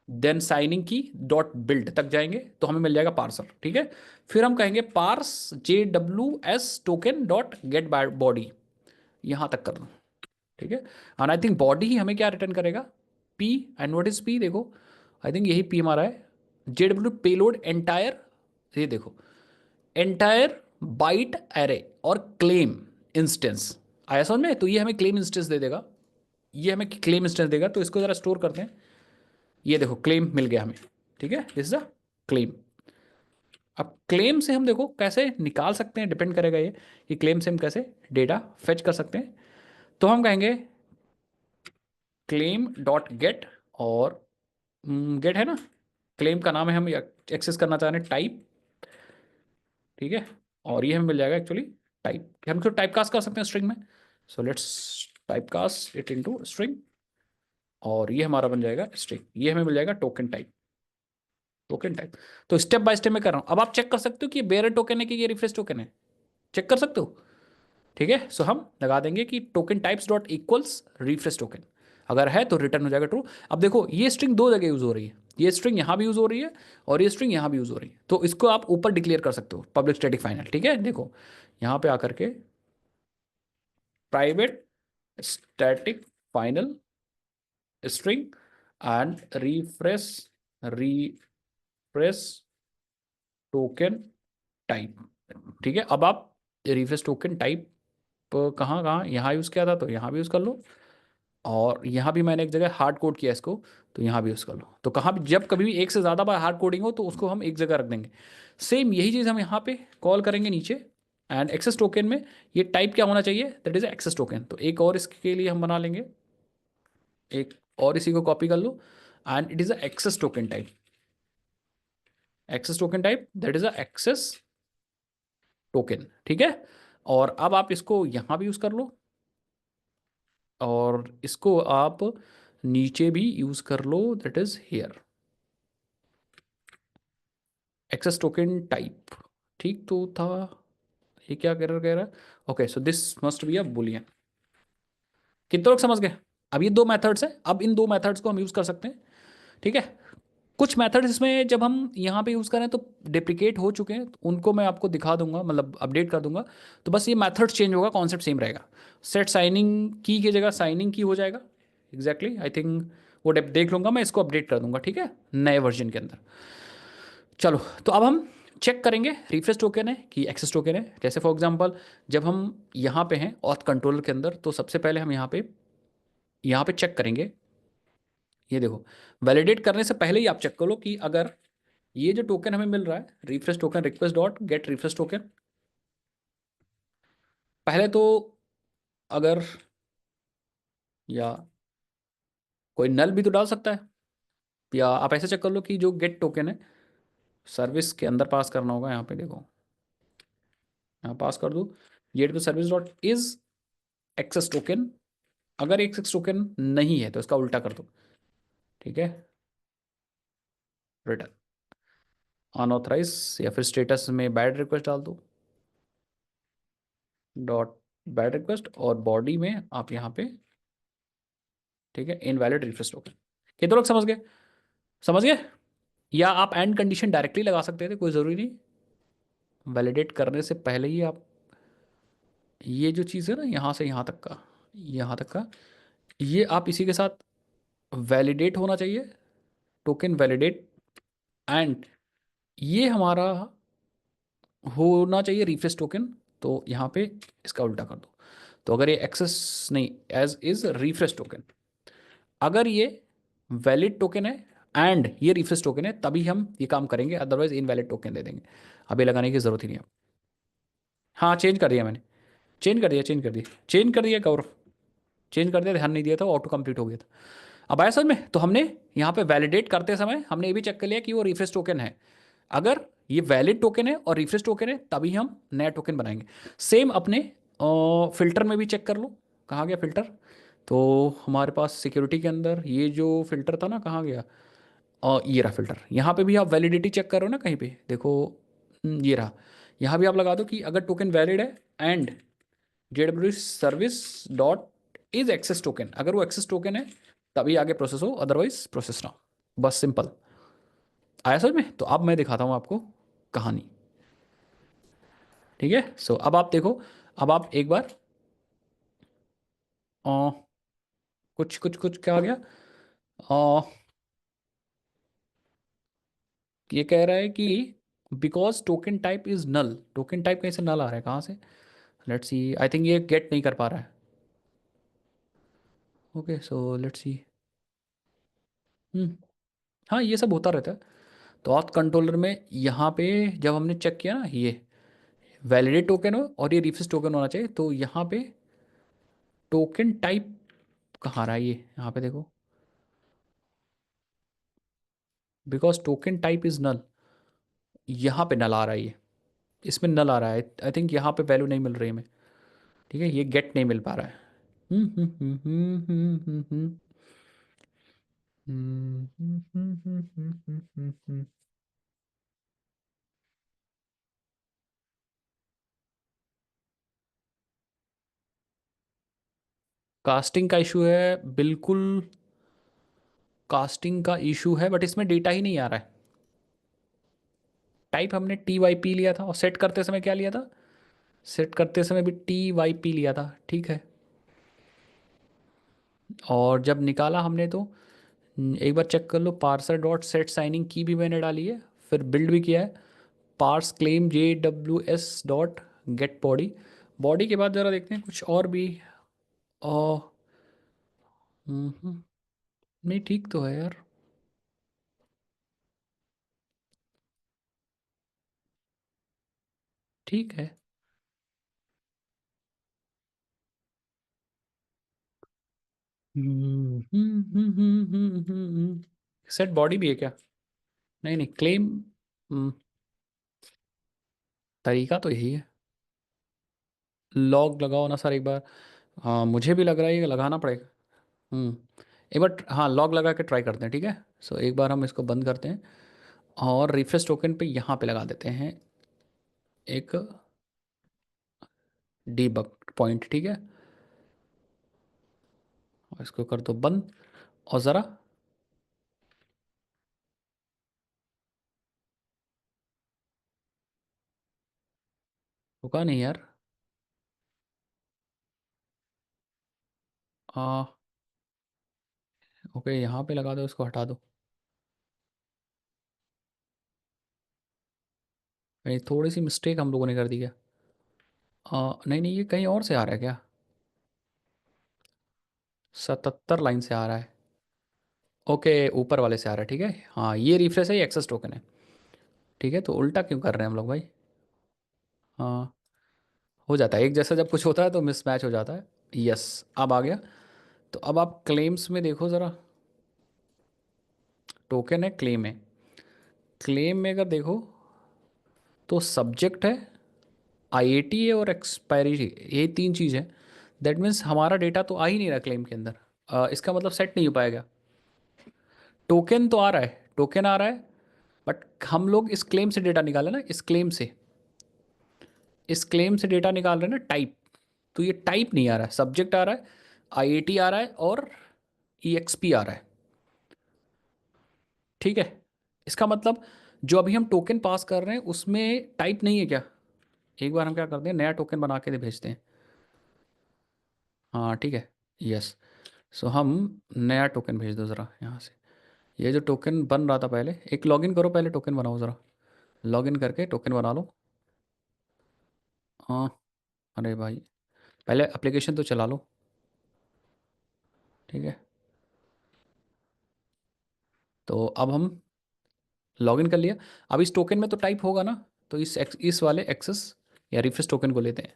देन साइनिंग की डॉट बिल्ड तक जाएंगे तो हमें मिल जाएगा पार्सर, ठीक है। फिर हम कहेंगे parse JWS token dot get body, यहां तक कर दो, ठीक है। एंड आई थिंक बॉडी ही हमें क्या रिटर्न करेगा, P. And what is P, देखो आई थिंक यही पी हमारा है। JW पेलोड एंटायर, ये देखो एंटायर बाइट एरे और क्लेम इंस्टेंस आया समझ में। तो ये हमें क्लेम इंस्टेंस दे देगा, ये हमें क्लेम इंस्टेंस देगा। तो इसको जरा स्टोर करते हैं। ये देखो क्लेम मिल गया हमें, ठीक है, दिस इज द क्लेम। अब क्लेम से हम देखो कैसे निकाल सकते हैं, डिपेंड करेगा ये कि क्लेम से हम कैसे डेटा फेच कर सकते हैं। तो हम कहेंगे क्लेम डॉट गेट, और गेट है ना, क्लेम का नाम है, हम एक्सेस करना चाह रहे हैं टाइप, ठीक है। और ये हमें मिल जाएगा एक्चुअली टाइप, हम इसको टाइप कास्ट कर सकते हैं स्ट्रिंग में। So let's type cast it into string, और ये हमारा बन जाएगा स्ट्रिंग। ये हमें मिल जाएगा टोकन टाइप, टोकन टाइप। तो स्टेप बाय स्टेप मैं कर रहा हूं। अब आप चेक कर सकते हो कि ये बेयर टोकन है कि ये रिफ्रेश टोकन है, चेक कर सकते हो, ठीक है। सो हम लगा देंगे कि token types dot equals refresh token, अगर है तो रिटर्न हो जाएगा ट्रू। अब देखो ये स्ट्रिंग दो जगह यूज हो रही है, ये स्ट्रिंग यहां भी यूज हो रही है और ये स्ट्रिंग यहां भी यूज हो रही है। तो इसको आप ऊपर डिक्लेयर कर सकते हो पब्लिक स्टैटिक फाइनल, ठीक है। देखो यहां पे आकर के private static final string and refresh token type, ठीक है। अब आप रिफ्रेश टोकन टाइप कहाँ कहाँ यहाँ यूज़ किया था तो यहाँ भी यूज़ कर लो, और यहाँ भी मैंने एक जगह हार्ड कोड किया इसको, तो यहाँ भी यूज़ कर लो। तो कहाँ भी जब कभी भी एक से ज़्यादा बार हार्ड कोडिंग हो तो उसको हम एक जगह रख देंगे। सेम यही चीज़ हम यहाँ पे कॉल करेंगे नीचे। एंड एक्सेस टोकन में ये टाइप क्या होना चाहिए, दैट इज एक्सेस टोकन। तो एक और इसके लिए हम बना लेंगे, एक और इसी को कॉपी कर लो, and it is a access token type, access token type that is a access token, ठीक है। और अब आप इसको यहाँ भी यूज़ कर लो, और इसको आप नीचे भी यूज़ कर लो, that is here access token type, ठीक तो था। ये क्या कह रहा है, okay so this must be a boolean. कितने लोग समझ गए। अब ये दो मेथड्स हैं, अब इन दो मेथड्स को हम यूज़ कर सकते हैं, ठीक है। कुछ मेथड्स इसमें जब हम यहाँ पे यूज़ करें तो डिप्लिकेट हो चुके हैं, तो उनको मैं आपको दिखा दूंगा, मतलब अपडेट कर दूंगा। तो बस ये मेथड्स चेंज होगा, कॉन्सेप्ट सेम रहेगा। सेट साइनिंग की जगह साइनिंग की हो जाएगा, एग्जैक्टली आई थिंक वो देख लूंगा मैं, इसको अपडेट कर दूंगा, ठीक है, नए वर्जन के अंदर। चलो, तो अब हम चेक करेंगे रिफ्रेश टोकन है कि एक्सेस टोकन है। जैसे फॉर एग्जांपल, जब हम यहाँ पे हैं ऑथ कंट्रोलर के अंदर, तो सबसे पहले हम यहाँ पे चेक करेंगे। ये देखो, वैलिडेट करने से पहले ही आप चेक करो कि अगर ये जो टोकन हमें मिल रहा है, refresh token request dot get refresh token, पहले तो अगर, या कोई नल भी तो डाल सकता है, या आप ऐसे चेक कर लो कि जो गेट टोकन है सर्विस के अंदर पास करना होगा। यहाँ पे देखो, यहाँ पास कर दो गेट पे service dot is access token. अगर एक्सेस टोकन नहीं है तो इसका उल्टा कर दो, ठीक है, रिटर्न अनऑथराइज, या फिर स्टेटस में बैड रिक्वेस्ट डाल दो, डॉट बैड रिक्वेस्ट, और बॉडी में आप यहाँ पे, ठीक है, इनवैलिड रिफ्रेश टोकन। कितने लोग समझ गए? समझ गए? या आप एंड कंडीशन डायरेक्टली लगा सकते थे, कोई ज़रूरी नहीं, वैलिडेट करने से पहले ही आप ये जो चीज़ है ना, यहाँ से यहाँ तक का, यहाँ तक का, ये आप इसी के साथ वैलिडेट होना चाहिए, टोकन वैलिडेट, एंड ये हमारा होना चाहिए रिफ्रेश टोकन। तो यहाँ पे इसका उल्टा कर दो। तो अगर ये एक्सेस नहीं, एज इज रिफ्रेश टोकन, अगर ये वैलिड टोकन है एंड ये रिफ्रेश टोकन है, तभी हम ये काम करेंगे, अदरवाइज इनवैलिड टोकन दे देंगे। अभी लगाने की जरूरत ही नहीं है। हाँ, चेंज कर दिया मैंने, चेंज कर दिया, चेंज कर दिया, चेंज कर दिया गौरव, चेंज कर दिया, ध्यान नहीं दिया था, ऑटो कंप्लीट हो गया था। अब आया समझ में? तो हमने यहाँ पे वैलिडेट करते समय हमने ये भी चेक कर लिया कि वो रिफ्रेश टोकन है। अगर ये वैलिड टोकन है और रिफ्रेश टोकन है, तभी हम नया टोकन बनाएंगे। सेम अपने फिल्टर में भी चेक कर लो। कहाँ गया फिल्टर? तो हमारे पास सिक्योरिटी के अंदर ये जो फिल्टर था ना, कहाँ गया? ये रहा फिल्टर। यहाँ पे भी आप वैलिडिटी चेक करो ना, कहीं पे देखो, ये रहा। यहाँ भी आप लगा दो कि अगर टोकन वैलिड है and JW service dot is access token, अगर वो एक्सेस टोकन है तभी आगे प्रोसेस हो, अदरवाइज प्रोसेस ना हो। बस सिंपल। आया समझ में? तो अब मैं दिखाता हूँ आपको कहानी, ठीक है। सो अब आप देखो, अब आप एक बार अ, कुछ कुछ कुछ क्या आ गया? अ, ये कह रहा है कि because token type is null, token type कहीं से नल आ रहा है, कहाँ से? लेट्स सी, आई थिंक ये गेट नहीं कर पा रहा है। Okay, so let's see. हम्म, हाँ, ये सब होता रहता है। तो ऑथ कंट्रोलर में यहाँ पे जब हमने चेक किया ना, ये वैलिडेट टोकन हो और ये रिफ्रेश टोकन होना चाहिए, तो यहाँ पे टोकन टाइप कहाँ रहा है? ये यहाँ पे देखो, because token type is null, यहाँ पे नल आ रहा है, ये इसमें नल आ रहा है। आई थिंक यहाँ पे वैल्यू नहीं मिल रही है हमें, ठीक है, ये गेट नहीं मिल पा रहा है। कास्टिंग का इशू है बिल्कुल, कास्टिंग का इशू है, बट इसमें डेटा ही नहीं आ रहा है। टाइप हमने टी वाई पी लिया था, और सेट करते समय क्या लिया था? सेट करते समय भी टी वाई पी लिया था, ठीक है। और जब निकाला हमने तो एक बार चेक कर लो, पार्सर डॉट सेट साइनिंग की भी मैंने डाली है, फिर बिल्ड भी किया है, parse claim J W S dot get body. Body के बाद ज़रा देखते हैं कुछ और भी। ओ, नहीं, ठीक तो है यार, ठीक है। सेट बॉडी भी है क्या? नहीं नहीं, क्लेम तरीका तो यही है। लॉग लगाओ ना सर एक बार। हाँ, मुझे भी लग रहा है ये लगाना पड़ेगा। हम्म, एक बार हाँ लॉग लगा के ट्राई करते हैं, ठीक है। सो एक बार हम इसको बंद करते हैं, और रिफ्रेश टोकन पे यहाँ पे लगा देते हैं एक डीबग पॉइंट, ठीक है। और इसको कर दो बंद, और ज़रा रुका नहीं यार। आ, ओके, यहाँ पे लगा दो, इसको हटा दो। नहीं, थोड़ी सी मिस्टेक हम लोगों ने कर दी क्या? नहीं नहीं, ये कहीं और से आ रहा है क्या? 77 लाइन से आ रहा है। ओके, ऊपर वाले से आ रहा है, ठीक है। हाँ, ये रिफ्रेश है, ये एक्सेस टोकन है। ठीक है, तो उल्टा क्यों कर रहे हैं हम लोग भाई? हाँ, हो जाता है एक जैसा, जब कुछ होता है तो मिसमैच हो जाता है। यस, अब आ गया। तो अब आप क्लेम्स में देखो ज़रा। टोकन है, क्लेम है। क्लेम में अगर देखो तो सब्जेक्ट है, आईएटी है और एक्सपायरी, ये तीन चीज़ है। दैट मीन्स हमारा डेटा तो आ ही नहीं रहा क्लेम के अंदर। इसका मतलब सेट नहीं हो पाएगा। टोकन तो आ रहा है, टोकन आ रहा है, बट हम लोग इस क्लेम से डेटा निकाले ना, इस क्लेम से डेटा निकाल रहे हैं ना, टाइप। तो ये टाइप नहीं आ रहा है, सब्जेक्ट आ रहा है, आईएटी आ रहा है और ईएक्सपी आ रहा है। ठीक है, इसका मतलब जो अभी हम टोकन पास कर रहे हैं उसमें टाइप नहीं है क्या? एक बार हम क्या करते हैं, नया टोकन बना के भेजते हैं। हाँ ठीक है। यस, सो हम नया टोकन भेज दो ज़रा यहाँ से। ये जो टोकन बन रहा था पहले, एक लॉगिन करो, पहले टोकन बनाओ ज़रा। लॉगिन करके टोकन बना लो। हाँ, अरे भाई, पहले एप्लीकेशन तो चला लो। ठीक है, तो अब हम लॉगिन कर लिया। अब इस टोकन में तो टाइप होगा ना, तो इस वाले एक्सेस या रिफ्रेश टोकन को लेते हैं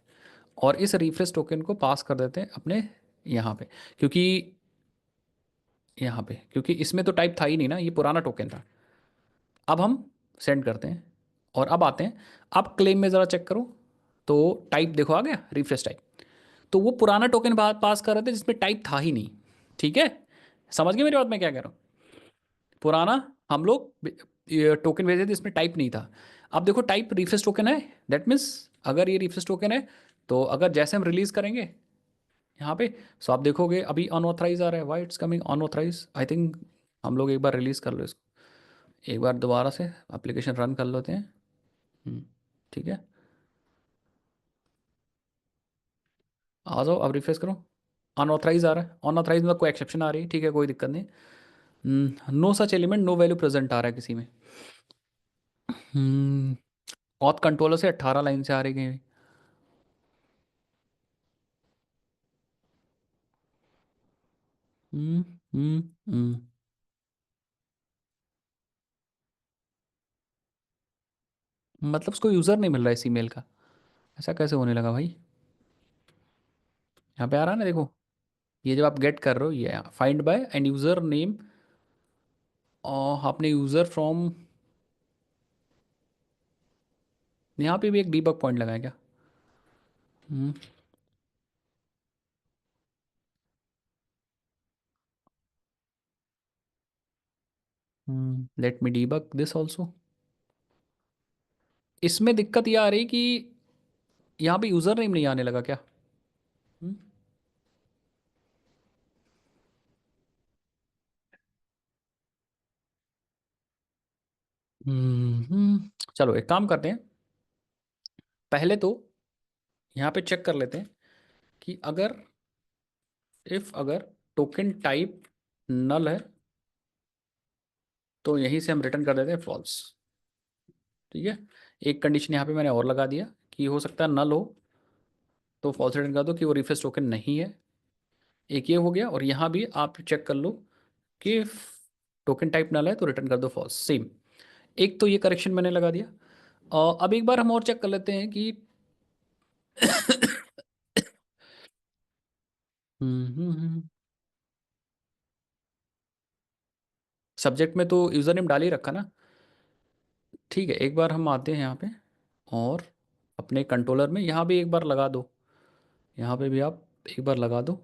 और इस रिफ्रेश टोकन को पास कर देते हैं अपने यहाँ पे। क्योंकि यहाँ पे, क्योंकि इसमें तो टाइप था ही नहीं ना, ये पुराना टोकन था। अब हम सेंड करते हैं और अब आते हैं। अब क्लेम में ज़रा चेक करो, तो टाइप देखो आ गया, रिफ्रेश टाइप। तो वो पुराना टोकन पास कर रहे थे जिसमें टाइप था ही नहीं। ठीक है, समझ गए मेरी बात, मैं क्या कह रहा हूँ? पुराना हम लोग टोकन भेजे थे, इसमें टाइप नहीं था। अब देखो टाइप रिफ्रेश टोकन है। दैट मीन्स अगर ये रिफ्रेश टोकन है, तो अगर जैसे हम रिलीज करेंगे यहाँ पे, सो आप देखोगे अभी अनऑथराइज आ रहा है। Why it's coming unauthorize? I think हम लोग एक बार रिलीज कर लो इसको, एक बार दोबारा से एप्लीकेशन रन कर लेते हैं। हम्म, ठीक है, आ जाओ, अब रिफ्रेश करो। अनऑथराइज आ रहा है, अनऑथराइज में कोई एक्सेप्शन आ रही है, ठीक है, कोई दिक्कत नहीं। No such element, no value present आ रहा है किसी में। ऑथ कंट्रोलर से 18 लाइन से आ रही गई। हम्म हम्म हम्म। मतलब उसको यूज़र नहीं मिल रहा है इस ईमेल का? ऐसा कैसे होने लगा भाई? यहाँ पे आ रहा है ना, देखो। ये जब आप गेट कर रहे हो, ये find by end user name, और आपने यूज़र फ्रॉम, यहाँ पे भी एक डीबग पॉइंट लगाया क्या? Hmm let me debug this also. इसमें दिक्कत ये आ रही कि यहाँ पे यूज़र नेम नहीं आने लगा क्या? हम्म चलो एक काम करते हैं, पहले तो यहाँ पे चेक कर लेते हैं कि अगर, इफ अगर टोकन टाइप नल है, तो यहीं से हम रिटर्न कर देते हैं फॉल्स। ठीक है, एक कंडीशन यहाँ पे मैंने और लगा दिया कि हो सकता है नल हो, तो फॉल्स रिटर्न कर दो कि वो रिफ्रेश टोकन नहीं है। एक ये हो गया, और यहाँ भी आप चेक कर लो कि टोकन टाइप नल है तो रिटर्न कर दो फॉल्स, सेम। एक तो ये करेक्शन मैंने लगा दिया। और अब एक बार हम और चेक कर लेते हैं कि सब्जेक्ट में तो यूज़र नेम डाल ही रखा ना। ठीक है, एक बार हम आते हैं यहाँ पे और अपने कंट्रोलर में यहाँ भी एक बार लगा दो। यहाँ पे भी आप एक बार लगा दो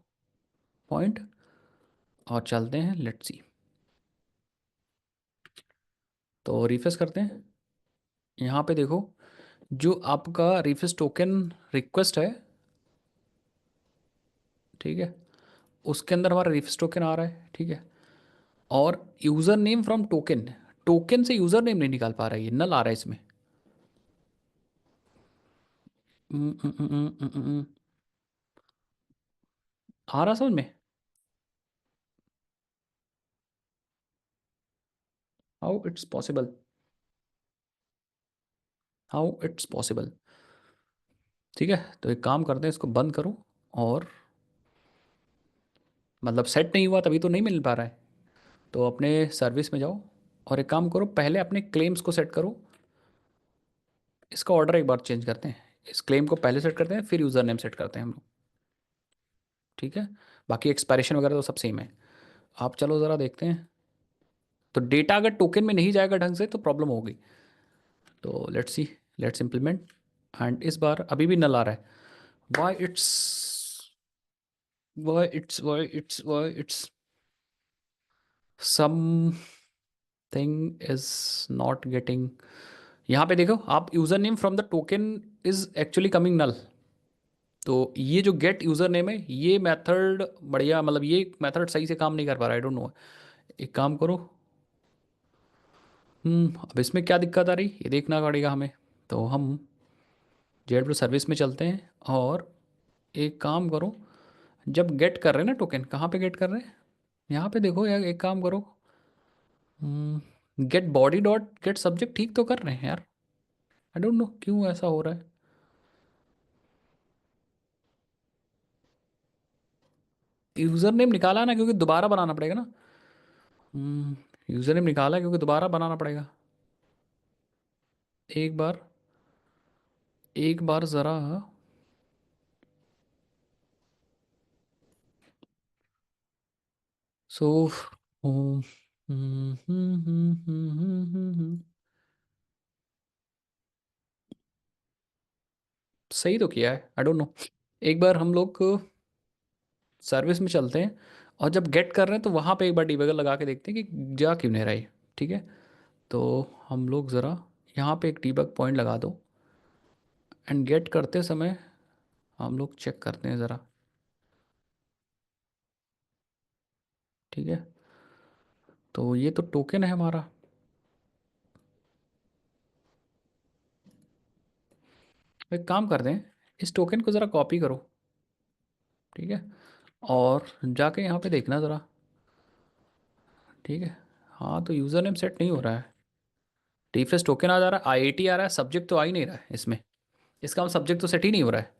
पॉइंट, और चलते हैं, लेट्स सी। तो रिफ्रेश करते हैं। यहाँ पे देखो, जो आपका रिफ्रेश टोकन रिक्वेस्ट है, ठीक है, उसके अंदर हमारा रिफ्रेश टोकन आ रहा है। ठीक है, और user name from token, token से यूज़र नेम नहीं निकाल पा रहा है, ये नल आ रहा है इसमें। आ रहा समझ में? How it's possible? How it's possible? ठीक है, तो एक काम करते हैं, इसको बंद करो और मतलब सेट नहीं हुआ तभी तो नहीं मिल पा रहा है। तो अपने सर्विस में जाओ और एक काम करो, पहले अपने क्लेम्स को सेट करो। इसका ऑर्डर एक बार चेंज करते हैं, इस क्लेम को पहले सेट करते हैं, फिर यूज़र नेम सेट करते हैं हम लोग। ठीक है, बाकी एक्सपायरेशन वगैरह तो सब सेम है। आप चलो ज़रा देखते हैं। तो डेटा अगर टोकन में नहीं जाएगा ढंग से तो प्रॉब्लम होगी। तो let's see, let's implement. And इस बार अभी भी नल आ रहा है। Why it's why it's something is not getting. यहाँ पे देखो आप, user name from the token is actually coming null. तो ये जो गेट यूज़र नेम है, ये मेथड बढ़िया, मतलब ये मेथड सही से काम नहीं कर पा रहा, आई डोंट नो। एक काम करो, अब इसमें क्या दिक्कत आ रही ये देखना पड़ेगा हमें। तो हम जेड सर्विस में चलते हैं और एक काम करो, जब गेट कर रहे हैं ना टोकन, कहाँ पे गेट कर रहे हैं? यहाँ पे देखो यार, एक काम करो, get body dot get subject ठीक तो कर रहे हैं यार। आई डोंट नो क्यों ऐसा हो रहा है। यूज़र नेम निकाला ना, क्योंकि दोबारा बनाना पड़ेगा ना। यूज़र नेम निकाला क्योंकि दोबारा बनाना पड़ेगा। एक बार, एक बार ज़रा, सो सही तो किया है, आई डोंट नो। एक बार हम लोग सर्विस में चलते हैं और जब गेट कर रहे हैं तो वहाँ पे एक बार डिबगर लगा के देखते हैं कि जा क्यों नहीं रहा है। ठीक है, तो हम लोग ज़रा यहाँ पे एक डीबग पॉइंट लगा दो एंड गेट करते समय हम लोग चेक करते हैं ज़रा। ठीक है, तो ये तो टोकन है हमारा। एक काम करते हैं, इस टोकन को ज़रा कॉपी करो। ठीक है, और जाके यहाँ पे देखना ज़रा। ठीक है, हाँ तो यूज़र नेम सेट नहीं हो रहा है। रिफ्रेश टोकन आ जा रहा है, आईआईटी आ रहा है, सब्जेक्ट तो आ ही नहीं रहा है इसमें। इसका हम सब्जेक्ट तो सेट ही नहीं हो रहा है,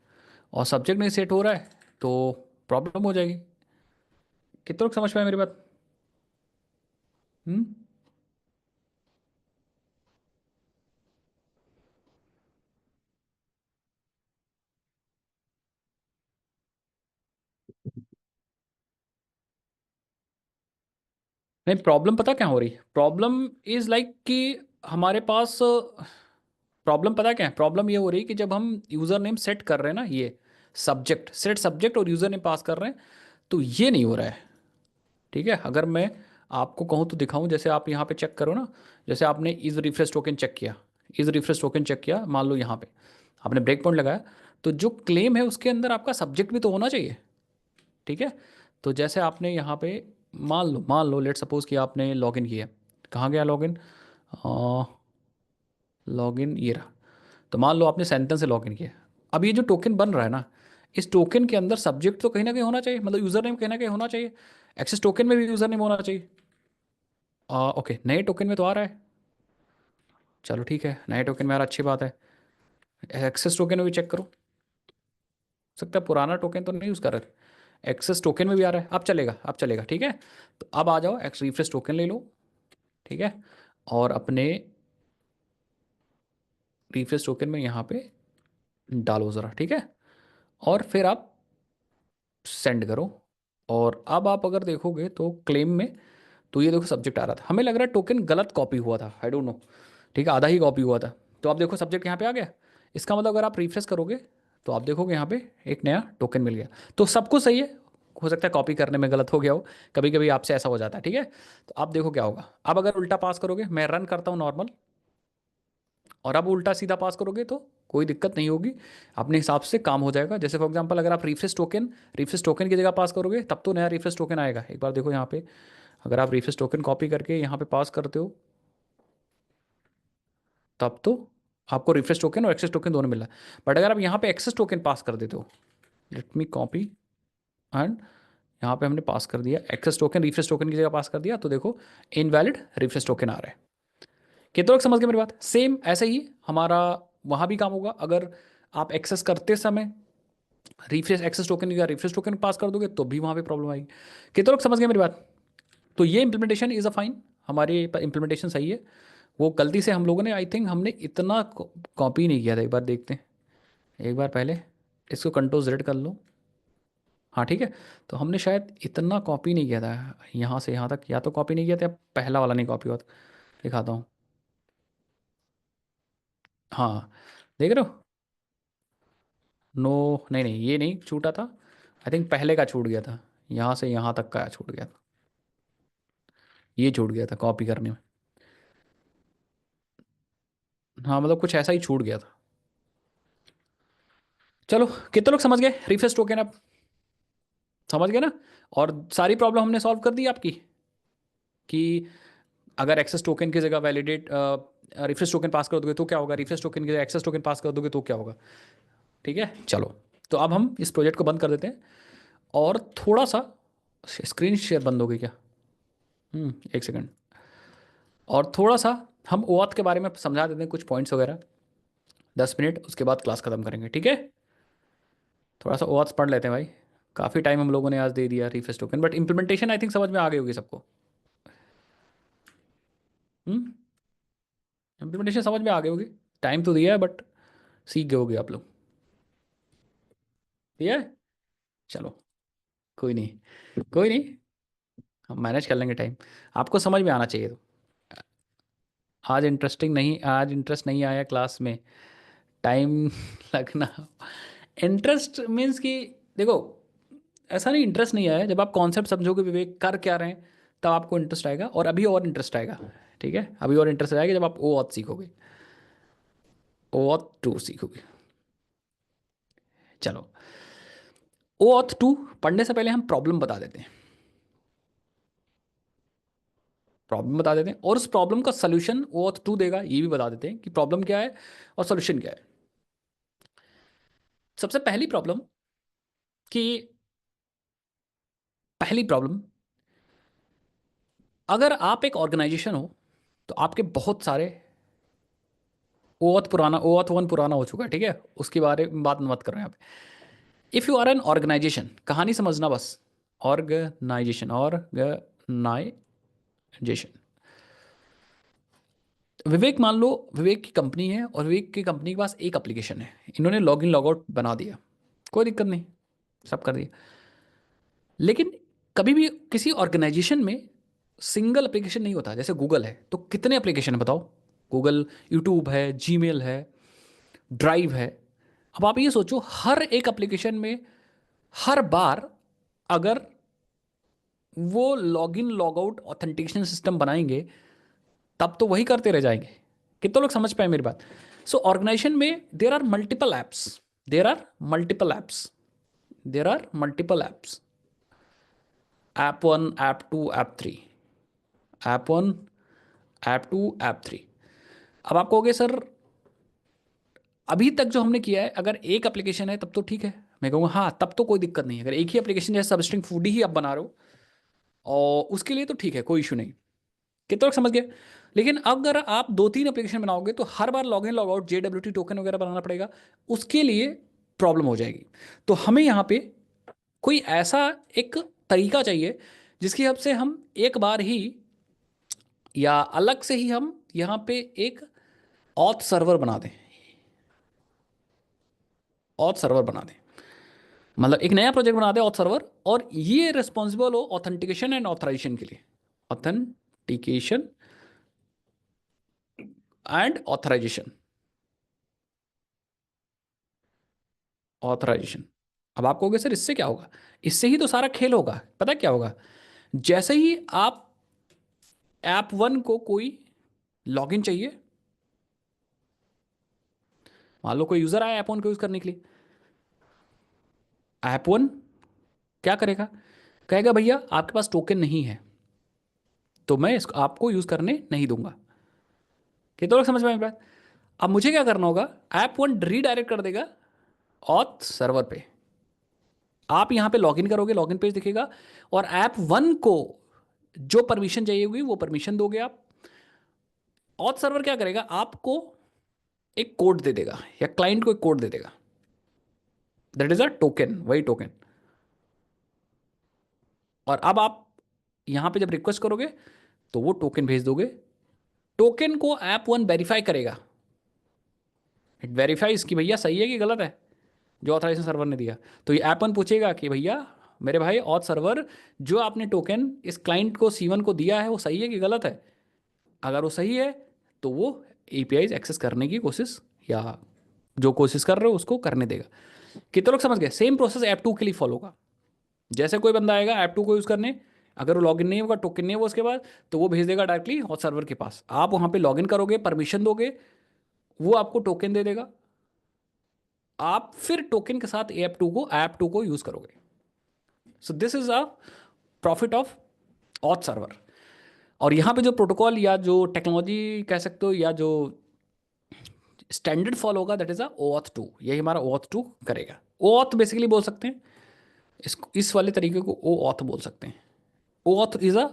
और सब्जेक्ट नहीं सेट हो रहा है तो प्रॉब्लम हो जाएगी। कितने लोग समझ पाए मेरी बात? हम्म। नहीं, प्रॉब्लम पता क्या हो रही है? प्रॉब्लम इज लाइक कि हमारे पास प्रॉब्लम पता क्या है? प्रॉब्लम ये हो रही है कि जब हम यूज़र नेम सेट कर रहे हैं ना, ये सब्जेक्ट सेट सब्जेक्ट और यूज़र नेम पास कर रहे हैं, तो ये नहीं हो रहा है। ठीक है, अगर मैं आपको कहूँ तो दिखाऊं, जैसे आप यहाँ पे चेक करो ना, जैसे आपने इज रिफ्रेश टोकन चेक किया, इज रिफ्रेश टोकन चेक किया, मान लो यहाँ पे आपने ब्रेक पॉइंट लगाया, तो जो क्लेम है उसके अंदर आपका सब्जेक्ट भी तो होना चाहिए। ठीक है, तो जैसे आपने यहाँ पे मान लो लेट सपोज कि आपने लॉगिन किया, कहाँ गया लॉगिन? लॉगिन ये रहा। तो मान लो आपने सेंटेंस से लॉगिन किया। अब ये जो टोकन बन रहा है ना, इस टोकन के अंदर सब्जेक्ट तो कहीं ना कहीं होना चाहिए, मतलब यूज़र नेम कहीं ना कहीं होना चाहिए। एक्सेस टोकन में भी यूज़र नेम होना चाहिए। ओके, नए टोकन में तो आ रहा है। चलो ठीक है, नए टोकन में आ रहा, अच्छी बात है। एक्सेस टोकन में भी चेक करो, हो सकता है पुराना टोकन तो नहीं यूज़ कर रहे। एक्सेस टोकन में भी आ रहा है, अब चलेगा, अब चलेगा। ठीक है, तो अब आ जाओ, एक्स रिफ्रेश टोकन ले लो। ठीक है, और अपने रिफ्रेश टोकन में यहाँ पे डालो ज़रा। ठीक है, और फिर आप सेंड करो। और अब आप अगर देखोगे तो क्लेम में, तो ये देखो सब्जेक्ट आ रहा था, हमें लग रहा है टोकन गलत कॉपी हुआ था, आई डोंट नो। ठीक है, आधा ही कॉपी हुआ था। तो आप देखो सब्जेक्ट यहाँ पे आ गया। इसका मतलब अगर आप रिफ्रेश करोगे तो आप देखोगे यहाँ पे एक नया टोकन मिल गया। तो सब कुछ सही है, हो सकता है कॉपी करने में गलत हो गया हो, कभी कभी आपसे ऐसा हो जाता है। ठीक है, तो आप देखो क्या होगा। अब अगर उल्टा पास करोगे, मैं रन करता हूँ नॉर्मल, और अब उल्टा सीधा पास करोगे तो कोई दिक्कत नहीं होगी, अपने हिसाब से काम हो जाएगा। जैसे फॉर एग्जांपल अगर आप रिफ्रेश टोकन की जगह पास करोगे तब तो नया रिफ्रेश टोकन आएगा। एक बार देखो यहाँ पे, अगर आप रिफ्रेश टोकन कॉपी करके यहाँ पे पास करते हो तब तो आपको रिफ्रेश टोकन और एक्सेस टोकन दोनों मिल रहा है। बट अगर आप यहाँ पे एक्सेस टोकन पास कर देते हो, लेट मी कॉपी, एंड यहाँ पे हमने पास कर दिया एक्सेस टोकन, रिफ्रेश टोकन की जगह पास कर दिया, तो देखो इनवैलिड रिफ्रेश टोकन आ रहा है। कितने लोग समझ गए मेरी बात? सेम ऐसे ही हमारा वहाँ भी काम होगा। अगर आप एक्सेस करते समय रिफ्रेश एक्सेस टोकन या रिफ्रेश टोकन पास कर दोगे तो भी वहाँ पे प्रॉब्लम आएगी। कितने लोग समझ गए मेरी बात? तो ये इंप्लीमेंटेशन इज़ अ फाइन, हमारी इंप्लीमेंटेशन सही है। वो गलती से हम लोगों ने, आई थिंक हमने इतना कॉपी नहीं किया था। एक बार देखते हैं, एक बार पहले इसको कंट्रोल Z कर लो। हाँ ठीक है, तो हमने शायद इतना कॉपी नहीं किया था यहाँ से यहाँ तक, या तो कॉपी नहीं किया था या पहला वाला नहीं कॉपी हुआ था। दिखाता हूँ। हाँ, देख रहे हो? नो, नहीं नहीं, ये नहीं छूटा था। आई थिंक पहले का छूट गया था, यहाँ से यहाँ तक का छूट गया था। ये छूट गया था कॉपी करने में। हाँ मतलब कुछ ऐसा ही छूट गया था। चलो, कितने लोग समझ गए रिफ्रेश टोकन? आप समझ गए ना? और सारी प्रॉब्लम हमने सॉल्व कर दी आपकी, कि अगर एक्सेस टोकन की जगह वैलिडेट रिफ्रेश टोकन पास कर दोगे तो क्या होगा, रिफ्रेश टोकन की जगह एक्सेस टोकन पास कर दोगे तो क्या होगा। ठीक है, चलो। तो अब हम इस प्रोजेक्ट को बंद कर देते हैं, और थोड़ा सा स्क्रीन शेयर बंद हो गई क्या? एक सेकंड। और थोड़ा सा हम ओआथ के बारे में समझा देते हैं, कुछ पॉइंट्स वगैरह। 10 मिनट, उसके बाद क्लास खत्म करेंगे, ठीक है? थोड़ा सा ओआथ पढ़ लेते हैं भाई। काफ़ी टाइम हम लोगों ने आज दे दिया refresh token, but implementation I think समझ में आ गई होगी सबको। हम्म इम्प्लीमेंटेशन समझ में आ गई होगी। टाइम तो दिया है, बट सीख गए होगे आप लोग। ठीक है, चलो। कोई नहीं, कोई नहीं, हम मैनेज कर लेंगे टाइम। आपको समझ में आना चाहिए। तो आज इंटरेस्ट नहीं आया क्लास में, टाइम लगना। इंटरेस्ट मीन्स कि, देखो, ऐसा नहीं इंटरेस्ट नहीं आया, जब आप कॉन्सेप्ट समझोगे विवेक कर क्या रहे हैं, तब आपको इंटरेस्ट आएगा, और अभी और इंटरेस्ट आएगा। ठीक है, अभी और इंटरेस्ट आएगा जब आप ओ ऑथ सीखोगे, ओ ऑथ 2 सीखोगे। चलो, ओ ऑथ 2 पढ़ने से पहले हम प्रॉब्लम बता देते हैं। प्रॉब्लम बता देते हैं, और उस प्रॉब्लम का सोल्यूशन ओ ऑथ 2 देगा, ये भी बता देते हैं कि प्रॉब्लम क्या है और सोल्यूशन क्या है। सबसे पहली प्रॉब्लम, कि पहली प्रॉब्लम, अगर आप एक ऑर्गेनाइजेशन हो तो आपके बहुत सारे, ओथ पुराना, ओथ 1 पुराना हो चुका है, ठीक है, उसके बारे में बात मत करो यहाँ पे। If you are an organization, कहानी समझना बस। Organisation, organisation. विवेक, मान लो विवेक की कंपनी है, और विवेक की कंपनी के पास एक एप्लीकेशन है, इन्होंने लॉग इन लॉग आउट बना दिया, कोई दिक्कत नहीं, सब कर दिया। लेकिन कभी भी किसी ऑर्गेनाइजेशन में सिंगल एप्लीकेशन नहीं होता। जैसे गूगल है, तो कितने एप्लीकेशन है बताओ? गूगल, यूट्यूब है, जीमेल है, ड्राइव है। अब आप ये सोचो, हर एक एप्लीकेशन में हर बार अगर वो login log out authentication system बनाएंगे, तब तो वही करते रह जाएंगे। कितने लोग समझ पाए मेरी बात? सो ऑर्गेनाइजेशन में there are multiple apps, there are multiple apps, there are multiple apps, app 1, app 2, app 3, app 1, app 2, app 3। अब आप कहोगे सर, अभी तक जो हमने किया है, अगर एक एप्लीकेशन है तब तो ठीक है। मैं कहूँगा हाँ, तब तो कोई दिक्कत नहीं है। अगर एक ही एप्लीकेशन जैसे सबस्ट्रिंग फूडी ही आप बना रहे हो, और उसके लिए तो ठीक है, कोई इशू नहीं। कितना लोग समझ गए? लेकिन अगर आप 2-3 एप्लीकेशन बनाओगे तो हर बार log in log out JWT token वगैरह बनाना पड़ेगा, उसके लिए प्रॉब्लम हो जाएगी। तो हमें यहाँ पे कोई ऐसा एक तरीका चाहिए जिसकी हेल्प से हम एक बार ही, या अलग से ही हम यहाँ पे एक ऑथ सर्वर बना दें। ऑथ सर्वर बना दें, मतलब एक नया प्रोजेक्ट बना दें ऑथ सर्वर, और ये रिस्पॉन्सिबल हो ऑथेंटिकेशन एंड ऑथराइजेशन के लिए। Authentication and authorization, authorization. अब आप कहोगे सर इससे क्या होगा? इससे ही तो सारा खेल होगा। पता है क्या होगा? जैसे ही आप ऐप 1 को कोई लॉगिन चाहिए, मान लो कोई यूजर आया ऐप 1 को यूज करने के लिए, ऐप 1 क्या करेगा? कहेगा भैया आपके पास टोकन नहीं है, तो मैं इसको आपको यूज करने नहीं दूंगा। कितने लोग समझ में आया मेरी बात? अब मुझे क्या करना होगा? ऐप 1 रीडायरेक्ट कर देगा ऑथ सर्वर पे। आप यहां पे लॉगिन करोगे, लॉगिन पेज दिखेगा, और ऐप 1 को जो परमिशन चाहिए होगी वो परमिशन दोगे आप। ऑथ सर्वर क्या करेगा? आपको एक कोड दे देगा या क्लाइंट को एक कोड दे देगा, दैट इज अ टोकन, वही टोकन। और अब आप यहां पे जब रिक्वेस्ट करोगे तो वो टोकन भेज दोगे, टोकन को ऐप वन वेरीफाई करेगा, इट वेरीफाइज कि भैया सही है कि गलत है जो ऑथराइजेशन सर्वर ने दिया। तो ये ऐप वन पूछेगा कि भैया मेरे भाई ऑथ सर्वर, जो आपने टोकन इस क्लाइंट को C1 को दिया है वो सही है कि गलत है। अगर वो सही है तो वो एपीआई एक्सेस करने की कोशिश, या जो कोशिश कर रहे हो उसको करने देगा। कितने लोग समझ गए? सेम प्रोसेस ऐप टू के लिए फॉलो होगा। जैसे कोई बंदा आएगा ऐप टू को यूज़ करने, अगर वो लॉगिन नहीं होगा, टोकन नहीं होगा उसके बाद, तो वो भेज देगा डायरेक्टली हॉट सर्वर के पास। आप वहां पे लॉगिन करोगे, परमिशन दोगे, वो आपको टोकन दे देगा, आप फिर टोकन के साथ ऐप टू को यूज़ करोगे। सो this is a profit of auth server. और यहाँ पे जो प्रोटोकॉल या जो टेक्नोलॉजी कह सकते हो, या जो स्टैंडर्ड फॉलो होगा, that is a OAuth two. यही हमारा ओऑथ टू करेगा। ओऑथ बेसिकली बोल सकते हैं इस वाले तरीके को ओऑथ बोल सकते हैं। OAuth is a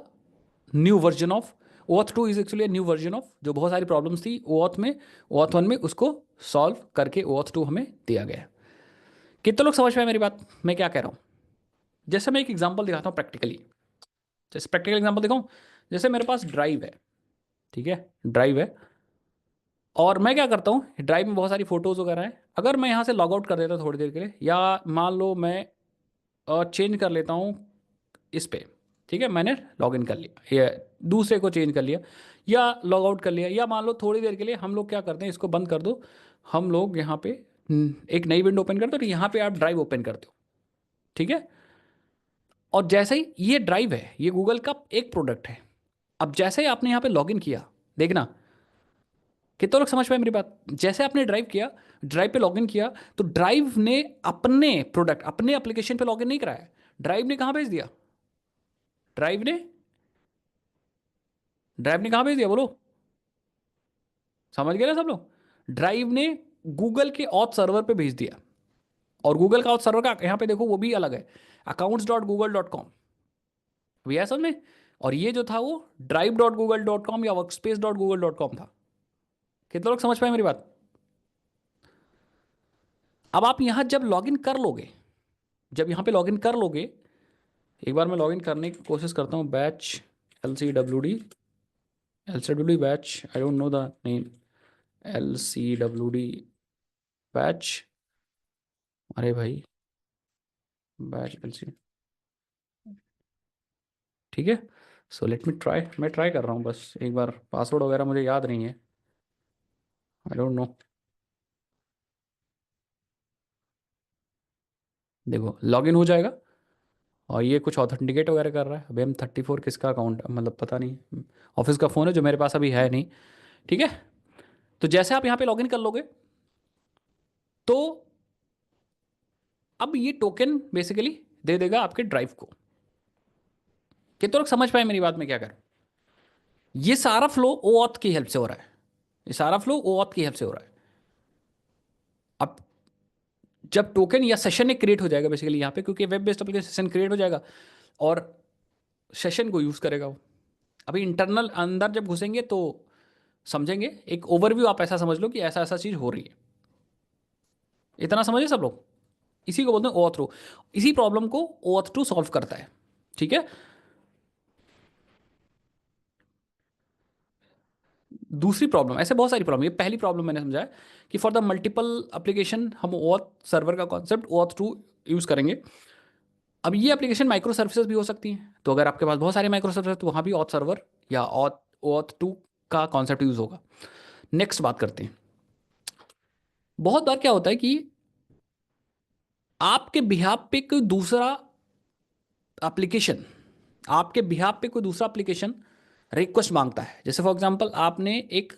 new version of, OAuth two is actually new version of, जो बहुत सारी प्रॉब्लम्स थी ओऑथ में, ओऑथ वन में, उसको सॉल्व करके ओऑथ टू हमें दिया गया। कितने लोग समझ पाए मेरी बात, मैं क्या कह रहा हूँ? जैसे मैं एक एग्जांपल दिखाता हूँ प्रैक्टिकली, जैसे प्रैक्टिकल एग्जांपल दिखाऊं, जैसे मेरे पास ड्राइव है, ठीक है, ड्राइव है, और मैं क्या करता हूँ, ड्राइव में बहुत सारी फोटोज़ वगैरह है। अगर मैं यहाँ से लॉग आउट कर देता हूँ थोड़ी देर के लिए, या मान लो मैं चेंज कर लेता हूँ इस पे, ठीक है, मैंने लॉग इन कर लिया या दूसरे को चेंज कर लिया या लॉग आउट कर लिया, या मान लो थोड़ी देर के लिए हम लोग क्या करते हैं, इसको बंद कर दो, हम लोग यहाँ पे एक नई विंडो ओपन करते हो, और यहाँ पे आप ड्राइव ओपन करते हो, ठीक है। और जैसे ही ये ड्राइव है, ये गूगल का एक प्रोडक्ट है। अब जैसे ही आपने यहाँ पे लॉग इन किया, देखना कितने लोग समझ पाए मेरी बात। जैसे आपने ड्राइव किया, ड्राइव पे लॉगिन किया, तो ड्राइव ने अपने प्रोडक्ट, अपने एप्लीकेशन पे लॉगिन नहीं कराया, ड्राइव ने कहां भेज दिया, ड्राइव ने ड्राइव ने कहां भेज दिया बोलो, समझ गए ना सब लोग? ड्राइव ने गूगल के ऑथ सर्वर पे भेज दिया। और गूगल का ऑथ सर्वर का यहां पे देखो वो भी अलग है, accounts.google.com, भी है समझ में। और ये जो था वो drive.google.com या workspace.google.com था। कितने लोग समझ पाए मेरी बात? अब आप यहां जब लॉगिन कर लोगे, जब यहां पे लॉगिन कर लोगे, एक बार मैं लॉगिन करने की कोशिश करता हूँ, batch L C W D batch, I don't know the name, LCWD batch, अरे भाई बैच LC, ठीक है। सो लेट मी ट्राई, मैं ट्राई कर रहा हूँ बस एक बार, पासवर्ड वगैरह मुझे याद नहीं है, आई डोंट नो। देखो लॉगिन हो जाएगा, और ये कुछ ऑथेंटिकेट वगैरह कर रहा है। अभी हम 34 किसका अकाउंट, मतलब पता नहीं, ऑफिस का फ़ोन है जो मेरे पास अभी है नहीं, ठीक है। तो जैसे आप यहाँ पे लॉगिन कर लोगे, तो अब ये टोकन बेसिकली दे देगा आपके ड्राइव को। कितने लोग समझ पाए मेरी बात में क्या कर, ये सारा फ्लो ओऑथ की हेल्प से हो रहा है, ये सारा फ्लो ओऑथ की हेल्प से हो रहा है। अब जब टोकन या सेशन एक क्रिएट हो जाएगा बेसिकली यहाँ पे, क्योंकि web based application session create हो जाएगा, और सेशन को यूज़ करेगा वो। अभी इंटरनल अंदर जब घुसेंगे तो समझेंगे, एक ओवरव्यू आप ऐसा समझ लो कि ऐसा ऐसा चीज़ हो रही है। इतना समझे सब लोग? इसी को बोलते हैं ओऑथ रो, इसी प्रॉब्लम को ओऑथ टू सॉल्व करता है, ठीक है। दूसरी प्रॉब्लम, ऐसे बहुत सारी प्रॉब्लम, ये पहली प्रॉब्लम मैंने समझा है कि फॉर द मल्टीपल एप्लीकेशन हम ओऑथ सर्वर का कॉन्सेप्ट ओऑथ टू यूज़ करेंगे। अब ये एप्लीकेशन माइक्रो सर्विसेज भी हो सकती हैं, तो अगर आपके पास बहुत सारे माइक्रो सर्विसेज तो वहाँ भी ऑथ सर्वर या ऑथ टू का कॉन्सेप्ट यूज़ होगा। नेक्स्ट बात करते हैं। बहुत बार क्या होता है कि आपके बिहाफ पे कोई दूसरा एप्लीकेशन, आपके बिहाफ पे कोई दूसरा एप्लीकेशन रिक्वेस्ट मांगता है। जैसे फॉर एग्जांपल आपने एक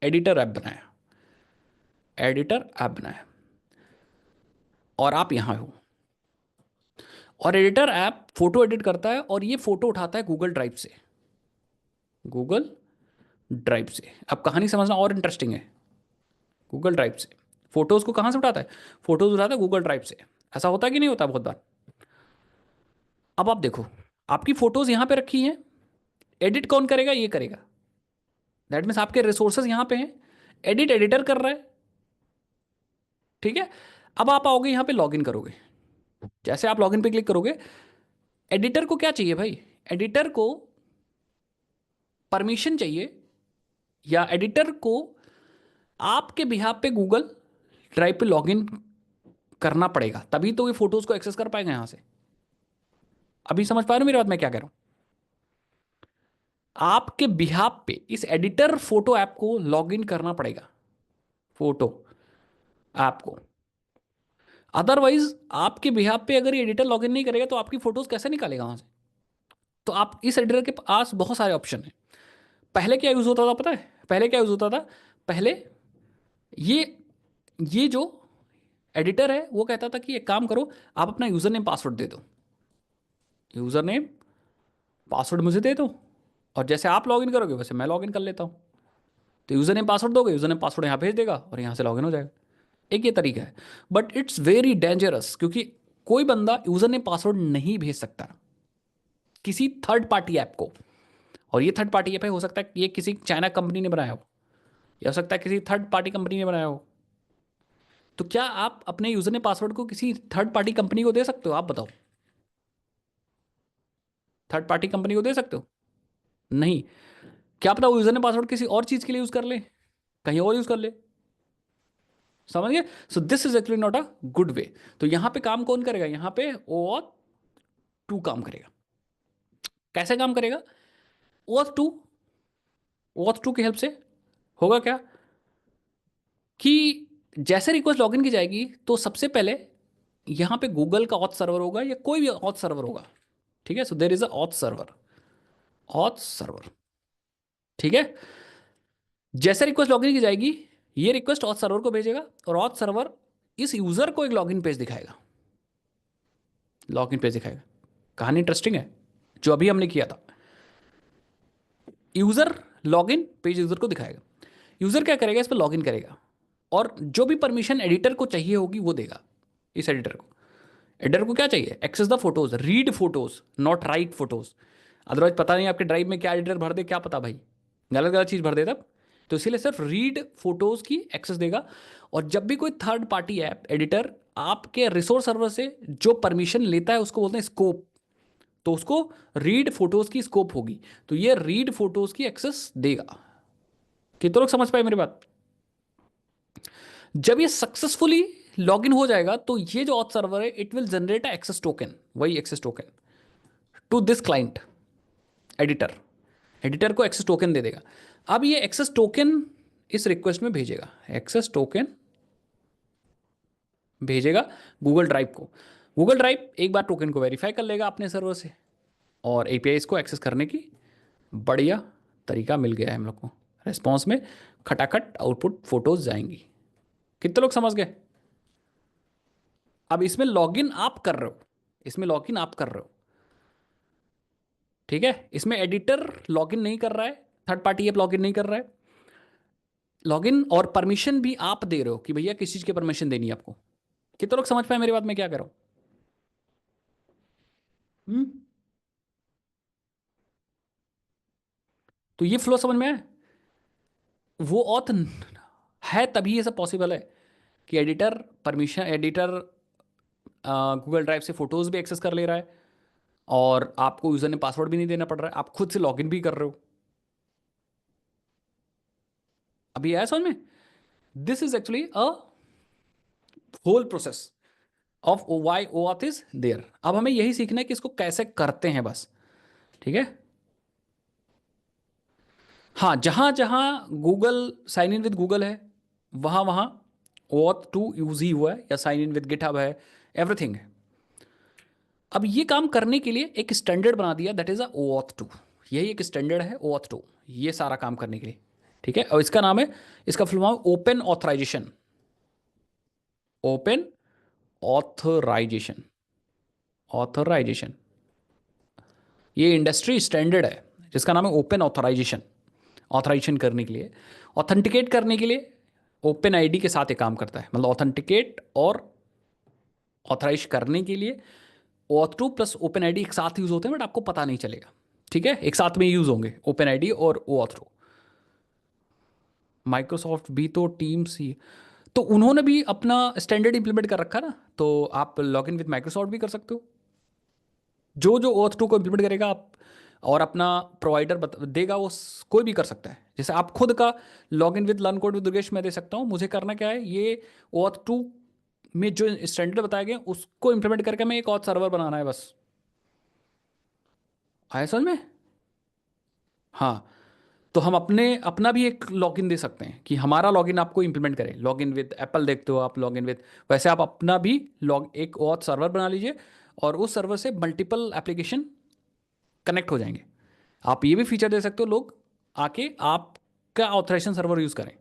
एडिटर ऐप बनाया, एडिटर ऐप बनाया, और आप यहाँ हो, और एडिटर ऐप फोटो एडिट करता है, और ये फोटो उठाता है गूगल ड्राइव से, गूगल ड्राइव से। अब कहानी समझना और इंटरेस्टिंग है, गूगल ड्राइव से फोटोज को कहाँ से उठाता है, फोटोज उठाता है गूगल ड्राइव से। ऐसा होता है कि नहीं होता बहुत बार? अब आप देखो, आपकी फोटोज यहाँ पे रखी हैं, एडिट कौन करेगा, ये करेगा, दैट मीन्स आपके रिसोर्सेज यहाँ पे हैं, एडिट एडिटर कर रहा है, ठीक है। अब आप आओगे यहां पे लॉगिन करोगे, जैसे आप लॉगिन पे क्लिक करोगे, एडिटर को क्या चाहिए भाई, एडिटर को परमिशन चाहिए, या एडिटर को आपके बिहाफ पे गूगल ड्राइव पे लॉगिन करना पड़ेगा, तभी तो ये फोटोज को एक्सेस कर पाएगा यहां से। अभी समझ पा रहे हो मेरी बात, मैं क्या कह रहा हूं। आपके बिहाफ पे इस एडिटर फोटो ऐप को लॉगिन करना पड़ेगा, फोटो ऐप को। अदरवाइज आपके बिहाफ पे अगर ये एडिटर लॉगिन नहीं करेगा तो आपकी फोटोज कैसे निकालेगा वहां से। तो आप इस एडिटर के पास बहुत सारे ऑप्शन हैं। पहले क्या यूज होता था पता है, पहले क्या यूज होता था, पहले ये ये जो एडिटर है वो कहता था कि एक काम करो, आप अपना यूजर नेम पासवर्ड दे दो, यूजर नेम पासवर्ड मुझे दे दो, और जैसे आप लॉगिन करोगे वैसे मैं लॉगिन कर लेता हूँ। तो यूजर नेम पासवर्ड दोगे, यूजर नेम पासवर्ड यहाँ भेज देगा और यहाँ से लॉगिन हो जाएगा। एक ये तरीका है, बट इट्स वेरी डेंजरस, क्योंकि कोई बंदा यूजर नेम पासवर्ड नहीं भेज सकता किसी थर्ड पार्टी ऐप को। और ये थर्ड पार्टी ऐप है, हो सकता है ये किसी चाइना कंपनी ने बनाया हो, या हो सकता है किसी थर्ड पार्टी कंपनी ने बनाया हो। तो क्या आप अपने यूजर नेम पासवर्ड को किसी थर्ड पार्टी कंपनी को दे सकते हो, आप बताओ। थर्ड पार्टी कंपनी को दे सकते हो? नहीं। क्या पता वो यूजर नेम पासवर्ड किसी और चीज के लिए यूज कर ले, कहीं और यूज कर ले, समझ गए। सो this is actually not a good way. तो यहां पे काम कौन करेगा, यहां पे OAuth 2 काम करेगा। कैसे काम करेगा? OAuth 2, OAuth 2 की हेल्प से होगा क्या कि जैसे रिक्वेस्ट लॉगिन की जाएगी तो सबसे पहले यहां पे गूगल का ऑथ सर्वर होगा या कोई भी ऑथ सर्वर होगा, ठीक है। So there is a auth server, auth server, ठीक है। जैसे रिक्वेस्ट लॉगिन की जाएगी, ये रिक्वेस्ट ऑथ सर्वर को भेजेगा, और ऑथ सर्वर इस यूजर को एक लॉगिन पेज दिखाएगा, लॉगिन पेज दिखाएगा। कहानी इंटरेस्टिंग है, जो अभी हमने किया था। यूजर लॉगिन पेज यूजर को दिखाएगा, यूजर क्या करेगा, इस पर लॉगिन करेगा, और जो भी परमिशन एडिटर को चाहिए होगी वो देगा इस एडिटर को। एडिटर को क्या चाहिए, access the photos, read photos, not write photos. Otherwise पता नहीं आपके ड्राइव में क्या एडिटर भर दे, क्या पता भाई, गलत गलत चीज भर दे तब। तो इसीलिए सिर्फ रीड फोटोज की एक्सेस देगा। और जब भी कोई थर्ड पार्टी ऐप एडिटर आपके रिसोर्स सर्वर से जो परमिशन लेता है उसको बोलते हैं स्कोप, तो उसको रीड फोटोज की स्कोप होगी, तो ये रीड फोटोज की एक्सेस देगा। कितने लोग समझ पाए मेरी बात। जब ये सक्सेसफुली लॉगिन हो जाएगा तो ये जो ऑथ सर्वर है it will generate a access token, वही access token to this client editor, editor को एक्सेस टोकन दे देगा। अब ये एक्सेस टोकन इस रिक्वेस्ट में भेजेगा, एक्सेस टोकन भेजेगा गूगल ड्राइव को। गूगल ड्राइव एक बार टोकन को वेरीफाई कर लेगा अपने सर्वर से, और एपीआई को एक्सेस करने की बढ़िया तरीका मिल गया है हम लोग को। रिस्पॉन्स में खटाखट आउटपुट फोटोज जाएंगी। कितने लोग समझ गए। अब इसमें लॉगिन आप कर रहे हो, इसमें लॉगिन आप कर रहे हो, ठीक है। इसमें एडिटर लॉगिन नहीं कर रहा है, थर्ड पार्टी ऐप लॉगिन नहीं कर रहा है, लॉगिन और परमिशन भी आप दे रहे हो कि भैया किस चीज की परमिशन देनी है आपको। कितने लोग समझ पाए मेरी बात, मैं क्या कर रहा हूं। तो ये फ्लो समझ में आया। वो ऑथ है तभी ये सब पॉसिबल है कि editor permission, editor Google drive से फोटोज भी एक्सेस कर ले रहा है, और आपको यूजर ने पासवर्ड भी नहीं देना पड़ रहा है, आप खुद से लॉगिन भी कर रहे हो। अभी आया समझ में। This is actually a whole process of why OAuth is there. अब हमें यही सीखना है कि इसको कैसे करते हैं बस, ठीक है। हाँ, जहां जहां Google sign in with Google है वहां वहां OAuth 2 यूज ही हुआ है, या साइन इन विद गिटहब है, एवरीथिंग है। अब ये काम करने के लिए एक स्टैंडर्ड बना दिया, दैट इज अ OAuth 2। यही एक स्टैंडर्ड है OAuth 2, ये सारा काम करने के लिए, ठीक है। और इसका नाम है, इसका full form open authorization, open authorization, authorization. ये इंडस्ट्री स्टैंडर्ड है जिसका नाम है ओपन ऑथराइजेशन। ऑथराइजेशन करने के लिए, ऑथेंटिकेट करने के लिए ओपन आईडी के साथ ये काम करता है, मतलब ऑथेंटिकेट और ऑथराइज करने के लिए OAuth 2 प्लस ओपन आईडी एक साथ यूज होते हैं, बट आपको पता नहीं चलेगा, ठीक है। एक साथ में यूज होंगे ओपन आईडी और OAuth 2। माइक्रोसॉफ्ट भी तो टीम्स ही, तो उन्होंने भी अपना स्टैंडर्ड इंप्लीमेंट कर रखा ना, तो आप लॉग इन विद माइक्रोसॉफ्ट भी कर सकते हो। जो जो OAuth 2 को इंप्लीमेंट करेगा आप, और अपना प्रोवाइडर देगा, वो कोई भी कर सकता है। जैसे आप खुद का log in with learn code with Durgesh मैं दे सकता हूँ, मुझे करना क्या है, ये OAuth 2 में जो स्टैंडर्ड बताए गए उसको इंप्लीमेंट करके मैं एक और सर्वर बनाना है बस। आया समझ में? हाँ, तो हम अपना भी एक लॉगिन दे सकते हैं कि हमारा लॉगिन आपको इंप्लीमेंट करें। लॉगिन विद एप्पल देखते हो आप, लॉगिन विद, वैसे आप अपना भी लॉग एक और सर्वर बना लीजिए, और उस सर्वर से मल्टीपल एप्लीकेशन कनेक्ट हो जाएंगे। आप ये भी फीचर दे सकते हो, लोग आके आपका ऑथराइजेशन सर्वर यूज करें।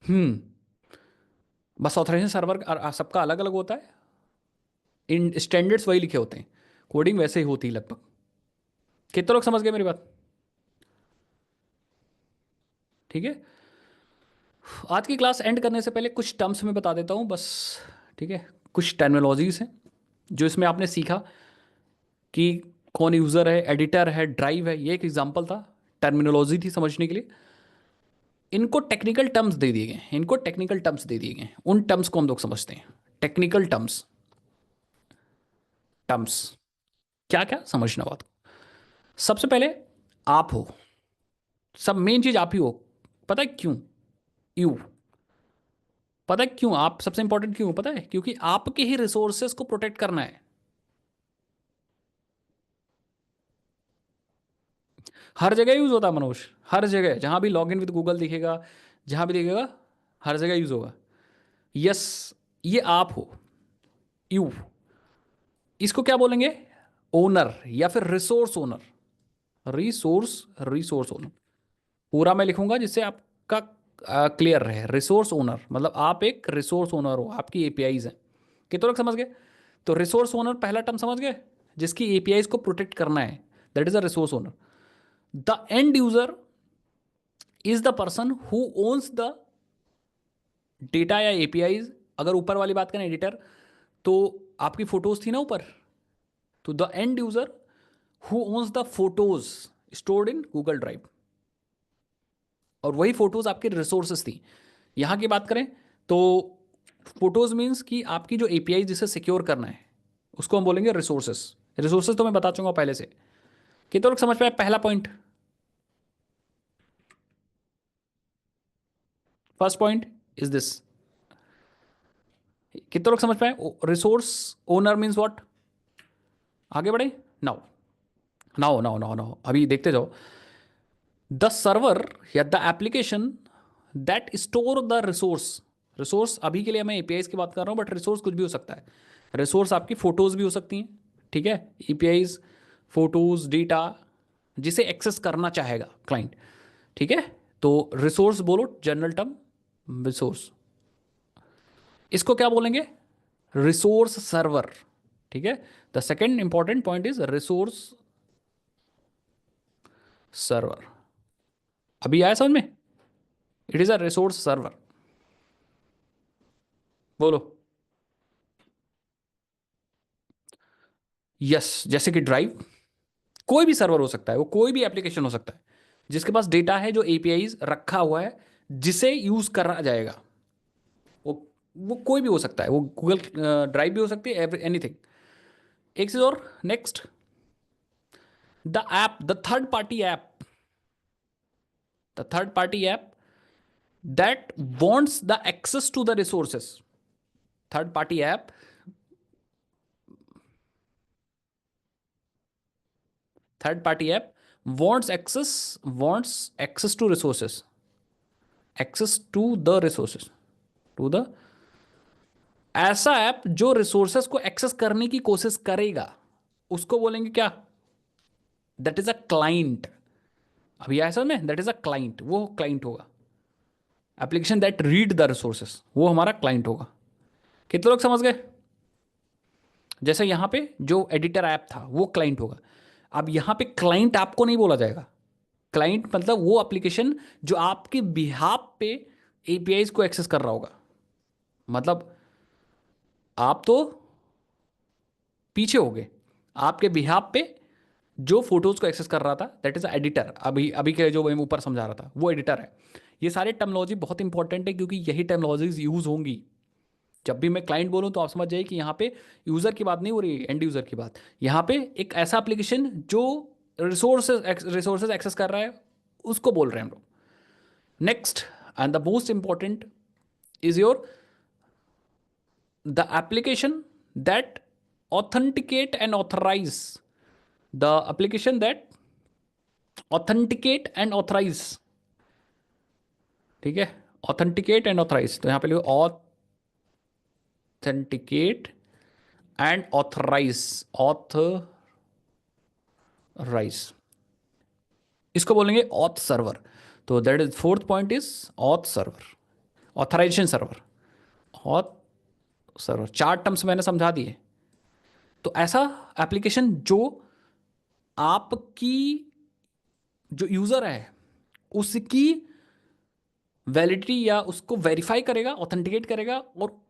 हम्म। बस ऑथराइजेशन सर्वर सबका अलग अलग होता है, इन स्टैंडर्ड्स वही लिखे होते हैं, कोडिंग वैसे ही होती है लगभग। कितने लोग समझ गए मेरी बात? ठीक है। आज की क्लास एंड करने से पहले कुछ टर्म्स में बता देता हूँ बस। ठीक है, कुछ टर्मिनोलॉजीज हैं जो इसमें आपने सीखा कि कौन यूज़र है, एडिटर है, ड्राइव है, ये एक एग्जांपल था, टर्मिनोलॉजी थी समझने के लिए। इनको टेक्निकल टर्म्स दे दिए गए हैं, इनको टेक्निकल टर्म्स दे दिए गए हैं, उन टर्म्स को हम लोग समझते हैं। टेक्निकल टर्म्स, टर्म्स क्या क्या समझना बात को। सबसे पहले आप हो, सब मेन चीज आप ही हो। पता है क्यों? यू। पता है क्यों आप सबसे इंपॉर्टेंट क्यों पता है? क्योंकि आपके ही रिसोर्सेस को प्रोटेक्ट करना है। हर जगह यूज होता है मनोज, हर जगह जहां भी लॉग इन विद गूगल दिखेगा, जहां भी दिखेगा, हर जगह यूज होगा। यस, ये आप हो, यू। इसको क्या बोलेंगे? ओनर या फिर रिसोर्स ओनर। रिसोर्स ओनर पूरा मैं लिखूंगा जिससे आपका क्लियर रहे। रिसोर्स ओनर मतलब आप एक रिसोर्स ओनर हो, आपकी एपीआईज हैं। कितने लोग समझ गए? तो रिसोर्स ओनर पहला टर्म समझ गए, जिसकी एपीआईज को प्रोटेक्ट करना है, that is a resource owner. The end user is the person who owns the data या एपीआईज। अगर ऊपर वाली बात करें एडिटर, तो आपकी फोटोज थी ना ऊपर, तो the end user who owns the photos stored in Google drive, और वही फोटोज आपके रिसोर्सेस थी। यहां की बात करें तो फोटोज मीन्स कि आपकी जो एपीआई जिसे सिक्योर करना है, उसको हम बोलेंगे रिसोर्सेस। रिसोर्सेस तो मैं बता चुका पहले से। कितने लोग समझ पाए पहला point? First point is this. कितने लोग समझ पाए? Resource owner means what? आगे बढ़े। Now now now now now अभी देखते जाओ। द सर्वर या the application that store the resource. Resource अभी के लिए मैं एपीआईज की बात कर रहा हूं, बट रिसोर्स कुछ भी हो सकता है। रिसोर्स आपकी फोटोज भी हो सकती हैं, ठीक है, एपीआईज, फोटोज, डेटा, जिसे एक्सेस करना चाहेगा क्लाइंट, ठीक है। तो रिसोर्स बोलो जनरल टर्म, रिसोर्स। इसको क्या बोलेंगे? रिसोर्स सर्वर, ठीक है। The second important point is resource server. अभी आया समझ में? It is a resource server. बोलो। यस, जैसे कि ड्राइव, कोई भी सर्वर हो सकता है, वो कोई भी एप्लीकेशन हो सकता है जिसके पास डेटा है, जो एपीआईज रखा हुआ है, जिसे यूज करा जाएगा। वो वो कोई भी हो सकता है, वो गूगल ड्राइव भी हो सकती है, एनीथिंग। एक चीज और, next, the app, the third party app, the third party app that wants the access to the resources. Third party app, third party app wants access to resources, access to the resources, to the, ऐसा app जो resources को access करने की कोशिश करेगा, उसको बोलेंगे क्या? That is a client. अभी ऐसा में दैट इज अ क्लाइंट, वो क्लाइंट होगा। Application that read the resources, वो हमारा क्लाइंट होगा। कितने लोग समझ गए? जैसे यहां पे जो एडिटर ऐप था वो क्लाइंट होगा। अब यहां पे क्लाइंट आपको नहीं बोला जाएगा। क्लाइंट मतलब वो एप्लीकेशन जो आपके बिहाफ पे एपीआईज को एक्सेस कर रहा होगा। मतलब आप तो पीछे हो गए, आपके बिहाफ पे जो फोटोज को एक्सेस कर रहा था दैट इज एडिटर, अभी अभी के जो मैं ऊपर समझा रहा था वो एडिटर है। ये सारे टर्मिनोलॉजी बहुत इंपॉर्टेंट है क्योंकि यही टर्मिनोलॉजीज यूज होंगी जब भी मैं क्लाइंट बोलूँ, तो आप समझ जाइए कि यहाँ पे यूजर की बात नहीं हो रही, एंड यूजर की बात। यहाँ पे एक ऐसा एप्लीकेशन जो रिसोर्सेज एक्सेस कर रहा है उसको बोल रहे हैं हम लोग। Next and the most important is your the application that authenticate and authorize, the application that authenticate and authorize, ठीक है, authenticate and authorize, तो यहां पे लिखो authenticate and authorize, इसको बोलेंगे auth सर्वर। तो that is fourth point is auth server, authorization server, auth server. चार टर्म्स मैंने समझा दिए। तो ऐसा एप्लीकेशन जो आपकी जो यूजर है उसकी वैलिडिटी या उसको वेरीफाई करेगा, ऑथेंटिकेट करेगा और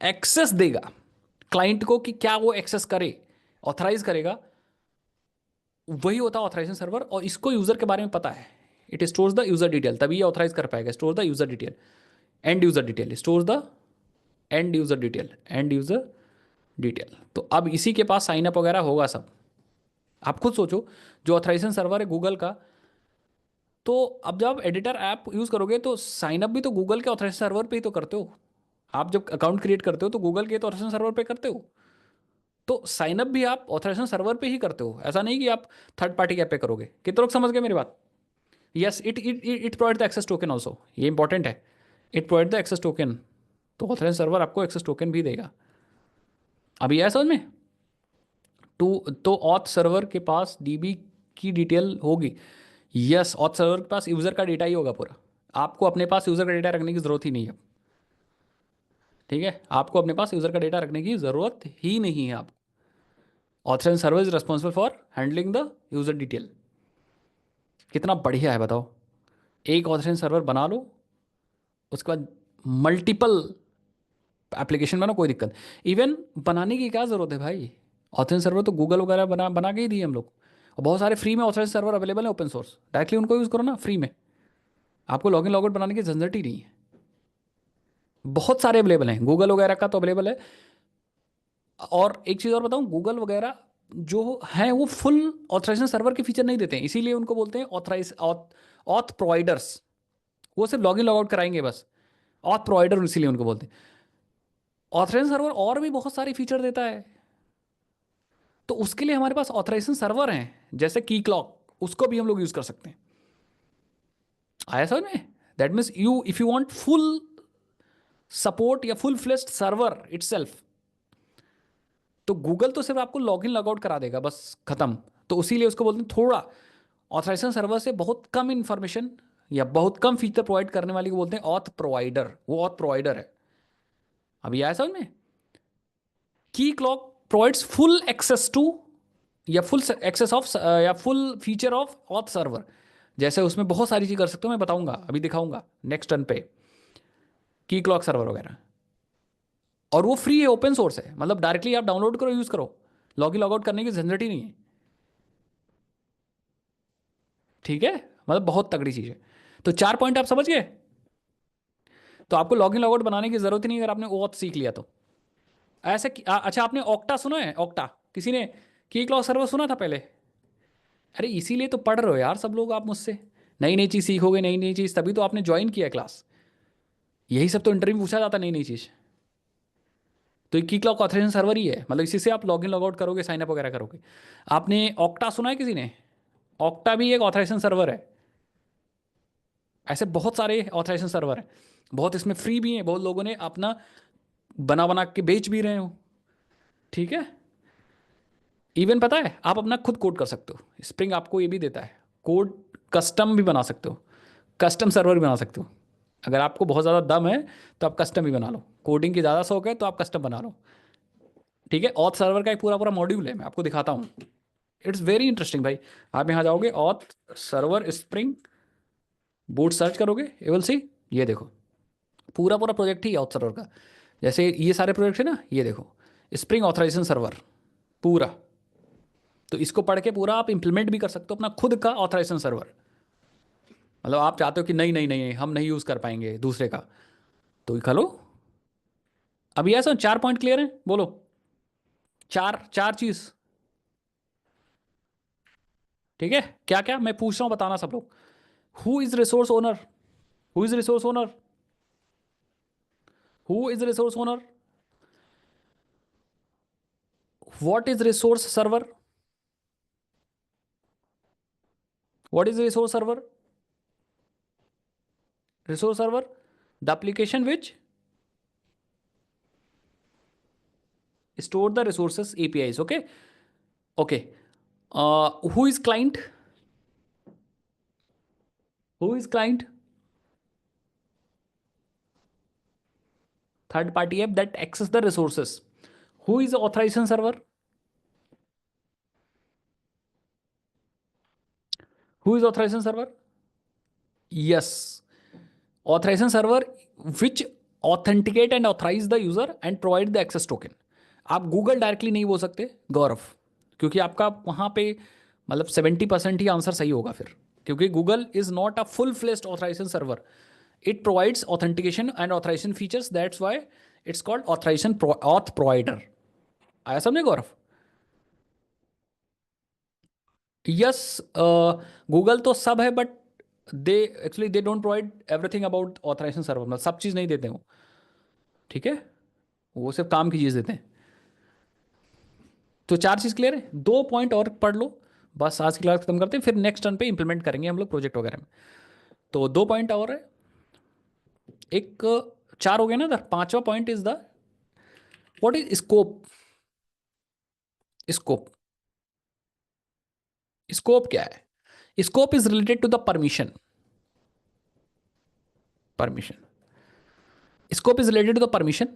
एक्सेस देगा क्लाइंट को कि क्या वो एक्सेस करे, ऑथराइज करेगा, वही होता है ऑथराइजेशन सर्वर। और इसको यूजर के बारे में पता है, it stores the user detail, तभी ये ऑथराइज कर पाएगा। Store the user detail, and user detail, stores the end user detail, and user detail. तो अब इसी के पास साइन अप वगैरह होगा सब। आप खुद सोचो, जो ऑथराइजेशन सर्वर है गूगल का, तो अब जब एडिटर ऐप यूज करोगे तो साइन अप भी तो गूगल के ऑथराइजेशन सर्वर पे ही तो करते हो। आप जब अकाउंट क्रिएट करते हो तो गूगल के तो ऑथराइजेशन सर्वर पे करते हो। तो साइन अप भी आप ऑथराइजेशन सर्वर पे ही करते हो, ऐसा नहीं कि आप थर्ड पार्टी ऐप पे करोगे। कितने लोग समझ गए मेरी बात? Yes, it provide the access token also, ये इंपॉर्टेंट है, it provide the access token. तो ऑथराइजेशन सर्वर आपको एक्सेस टोकन भी देगा। अभी आया समझ में? तो ऑथ सर्वर के पास डीबी की डिटेल होगी। यस, ऑथ सर्वर के पास यूजर का डेटा ही होगा पूरा। आपको अपने पास यूजर का डेटा रखने की जरूरत ही नहीं है। ठीक है, आपको अपने पास यूजर का डेटा रखने की जरूरत ही नहीं है। आपको authorization server is responsible for handling the user detail. कितना बढ़िया है बताओ। एक ऑथराइजेशन सर्वर बना लो, उसके बाद मल्टीपल एप्लीकेशन बनाओ, कोई दिक्कत। इवन बनाने की क्या जरूरत है भाई, ऑथराइजेशन सर्वर तो गूगल वगैरह बना बना के ही दिए हम लोग। और बहुत सारे फ्री में ऑथराइजेशन सर्वर अवेलेबल है ओपन सोर्स, डायरेक्टली उनको यूज करो ना फ्री में। आपको लॉगिन लॉगआउट बनाने की झंझट ही नहीं है। बहुत सारे अवेलेबल हैं, गूगल वगैरह का तो अवेलेबल है। और एक चीज़ और बताऊं, गूगल वगैरह जो है वो फुल ऑथराइजेशन सर्वर के फीचर नहीं देते हैं, इसीलिए उनको बोलते हैं ऑथ प्रोवाइडर्स। वो सिर्फ लॉगिन लॉगआउट कराएंगे बस, ऑथ प्रोवाइडर इसीलिए उनको बोलते हैं। ऑथराइजेशन सर्वर और भी बहुत सारे फीचर देता है, तो उसके लिए हमारे पास ऑथराइजेशन सर्वर हैं, जैसे की क्लॉक, उसको भी हम लोग यूज कर सकते हैं। आया समझ में? That means you if you want full support या फुल फ्लेश्ड सर्वर इटसेल्फ, तो गूगल तो सिर्फ आपको लॉगिन लॉगआउट करा देगा बस, खत्म। तो उसीलिए उसको बोलते हैं थोड़ा ऑथराइजेशन सर्वर से बहुत कम इंफॉर्मेशन या बहुत कम फीचर प्रोवाइड करने वाली को बोलते हैं ऑथ प्रोवाइडर। वो ऑथ प्रोवाइडर है। अभी आया समझ में? Keycloak provides full access to या फुल एक्सेस ऑफ या full feature of auth server. जैसे उसमें बहुत सारी चीज कर सकते हो, मैं बताऊंगा, अभी दिखाऊंगा नेक्स्ट टर्न पे, की क्लॉक सर्वर वगैरह। और वो फ्री है, ओपन सोर्स है, मतलब डायरेक्टली आप डाउनलोड करो, यूज करो, लॉगिन लॉगआउट करने की झंझट ही नहीं है। ठीक है, मतलब बहुत तगड़ी चीज है। तो चार पॉइंट आप समझ गए। तो आपको लॉगिन लॉगआउट बनाने की जरूरत ही नहीं अगर आपने ओथ सीख लिया तो। अच्छा, आपने ऑक्टा सुना है? ऑक्टा किसी ने की क्लॉक सर्वर सुना था पहले? अरे इसीलिए तो पढ़ रहे हो यार सब लोग आप मुझसे, नई नई चीज़ सीखोगे, नई नई चीज़, तभी तो आपने ज्वाइन किया क्लास। यही सब तो इंटरव्यू में पूछा जाता है, नई नई चीज़। तो एक की क्लॉक ऑथराइजेशन सर्वर ही है, मतलब इसी से आप लॉगिन लॉगआउट करोगे, साइन अप वगैरह करोगे। आपने ऑक्टा सुना है किसी ने? ऑक्टा भी एक ऑथराइजेशन सर्वर है। ऐसे बहुत सारे ऑथराइजेशन सर्वर हैं, बहुत इसमें फ्री भी हैं, बहुत लोगों ने अपना बना बना के बेच भी रहे हो। ठीक है, इवन पता है आप अपना खुद कोड कर सकते हो, स्प्रिंग आपको ये भी देता है, कोड कस्टम भी बना सकते हो, कस्टम सर्वर भी बना सकते हो। अगर आपको बहुत ज़्यादा दम है तो आप कस्टम भी बना लो, कोडिंग की ज़्यादा शौक है तो आप कस्टम बना लो। ठीक है, ऑथ सर्वर का एक पूरा पूरा मॉड्यूल है, मैं आपको दिखाता हूँ। इट्स वेरी इंटरेस्टिंग भाई। आप यहाँ जाओगे, auth server spring boot search करोगे, यू विल सी। ये देखो, पूरा पूरा प्रोजेक्ट ही है ऑथ सर्वर का। जैसे ये सारे प्रोजेक्ट है ना, ये देखो, स्प्रिंग ऑथराइजेशन सर्वर पूरा, तो इसको पढ़ के पूरा आप इंप्लीमेंट भी कर सकते हो अपना खुद का ऑथराइजेशन सर्वर। मतलब आप चाहते हो कि नहीं नहीं नहीं हम नहीं यूज़ कर पाएंगे दूसरे का, तो लिखा लो। अभी ऐसा 4 पॉइंट क्लियर है, बोलो। चार चार चीज, ठीक है। क्या क्या मैं पूछ रहा हूं बताना सब लोग। Who is resource owner? Who is resource owner? Who is resource owner? What is resource server? What is resource server? Resource server, the application which store the resources APIs. Okay. Okay. Who is client? Who is client? Third party app that access the resources. Who is the authorization server? Who is authorization server? Yes. Authorization server which authenticate and authorize the user and provide the access token. आप Google directly नहीं बोल सकते गौरव, क्योंकि आपका वहां पे मतलब 70% ही answer सही होगा फिर, क्योंकि Google is not a full fledged authorization server. It provides authentication and authorization features. That's why it's called authorization auth provider. आया समझे गौरव? यस, गूगल तो सब है, but they actually they don't provide everything about authorization server, मतलब सब चीज़ नहीं देते वो, ठीक है। वो सिर्फ काम की चीज़ देते हैं। तो चार चीज़ क्लियर है, 2 पॉइंट और पढ़ लो, बस आज की क्लास खत्म करते हैं, फिर नेक्स्ट टर्न पे इंप्लीमेंट करेंगे हम लोग प्रोजेक्ट वगैरह में। तो 2 पॉइंट और है, एक चार हो गया ना इधर। पांचवा point is the what is scope? Scope, scope क्या है? Scope is related to the permission. Permission, scope is related to the permission.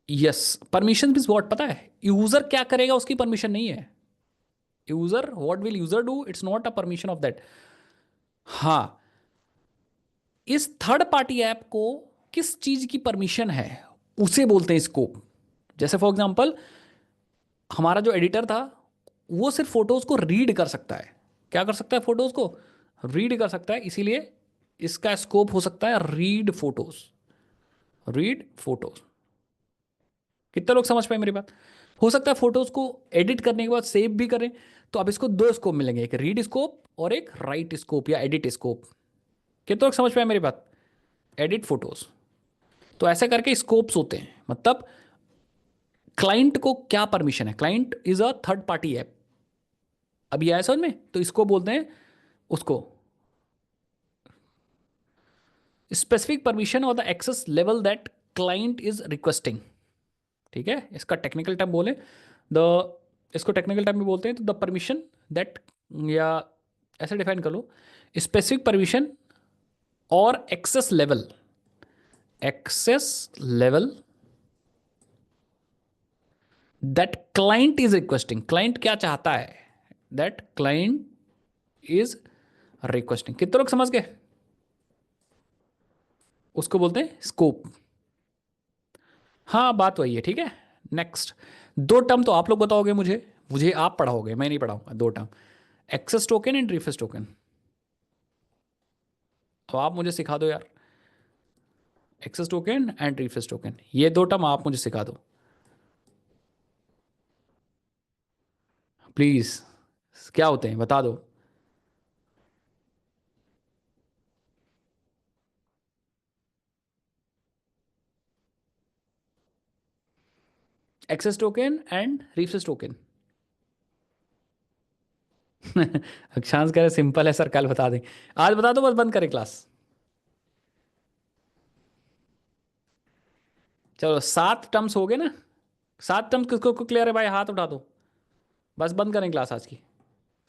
Yes, permission means what पता है? यूजर क्या करेगा उसकी परमिशन नहीं है। User, what will user do, it's not a permission of that. हाँ, इस थर्ड पार्टी ऐप को किस चीज की परमिशन है उसे बोलते हैं स्कोप। जैसे फॉर एग्जांपल हमारा जो एडिटर था वो सिर्फ फोटोज को रीड कर सकता है। क्या कर सकता है? फोटोज को रीड कर सकता है, इसीलिए इसका स्कोप हो सकता है रीड फोटोज। रीड फोटोज, कितने लोग समझ पाए मेरी बात? हो सकता है फोटोज को एडिट करने के बाद सेव भी करें, तो अब इसको दो स्कोप मिलेंगे, एक रीड स्कोप और एक राइट स्कोप या एडिट स्कोप। कितने लोग समझ पाए मेरी बात? एडिट फोटोज, तो ऐसे करके स्कोप्स होते हैं। मतलब क्लाइंट को क्या परमिशन है, client is a third party app. अभी आया समझ में? तो इसको बोलते हैं उसको स्पेसिफिक परमिशन और the access level that client is requesting. ठीक है, इसका टेक्निकल टर्म बोले द, इसको टेक्निकल टर्म में बोलते हैं तो द परमिशन दैट, या ऐसे डिफाइन कर लो, स्पेसिफिक परमिशन और access level, access level that client is requesting. Client क्या चाहता है, दैट क्लाइंट इज रिक्वेस्टिंग। कितने लोग समझ गए? उसको बोलते हैं स्कोप। हाँ बात वही है, ठीक है। नेक्स्ट, दो टर्म तो आप लोग बताओगे मुझे, मुझे आप पढ़ाओगे, मैं नहीं पढ़ाऊंगा। दो term, access token and refresh token. तो आप मुझे सिखा दो यार, access token and refresh token, ये दो टर्म आप मुझे सिखा दो प्लीज। क्या होते हैं बता दो। Access token and refresh token. Akshansh कह रहे सिंपल है सर, कल बता दें। आज बता दो, बस बंद करें क्लास। चलो 7 टर्म्स हो गए ना? 7 टर्म्स किसको को क्लियर है भाई? हाथ उठा दो, बस बंद करें क्लास आज की।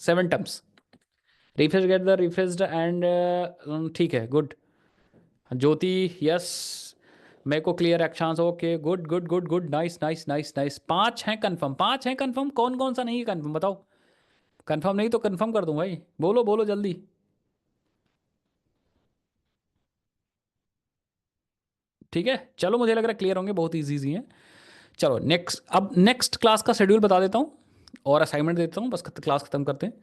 7 terms, refresh get the refreshed and, ठीक है गुड। ज्योति यस, मेरे को clear actions, okay good good good good, nice nice nice nice. 5 हैं कंफर्म, 5 हैं कंफर्म, कौन कौन सा नहीं है कंफर्म बताओ। कंफर्म नहीं तो कंफर्म कर दूं भाई, बोलो बोलो जल्दी। ठीक है चलो, मुझे लग रहा है क्लियर होंगे, बहुत इजी इजी हैं। चलो नेक्स्ट, अब नेक्स्ट क्लास का शेड्यूल बता देता हूँ और असाइनमेंट देता हूँ, बस क्लास खत्म करते हैं।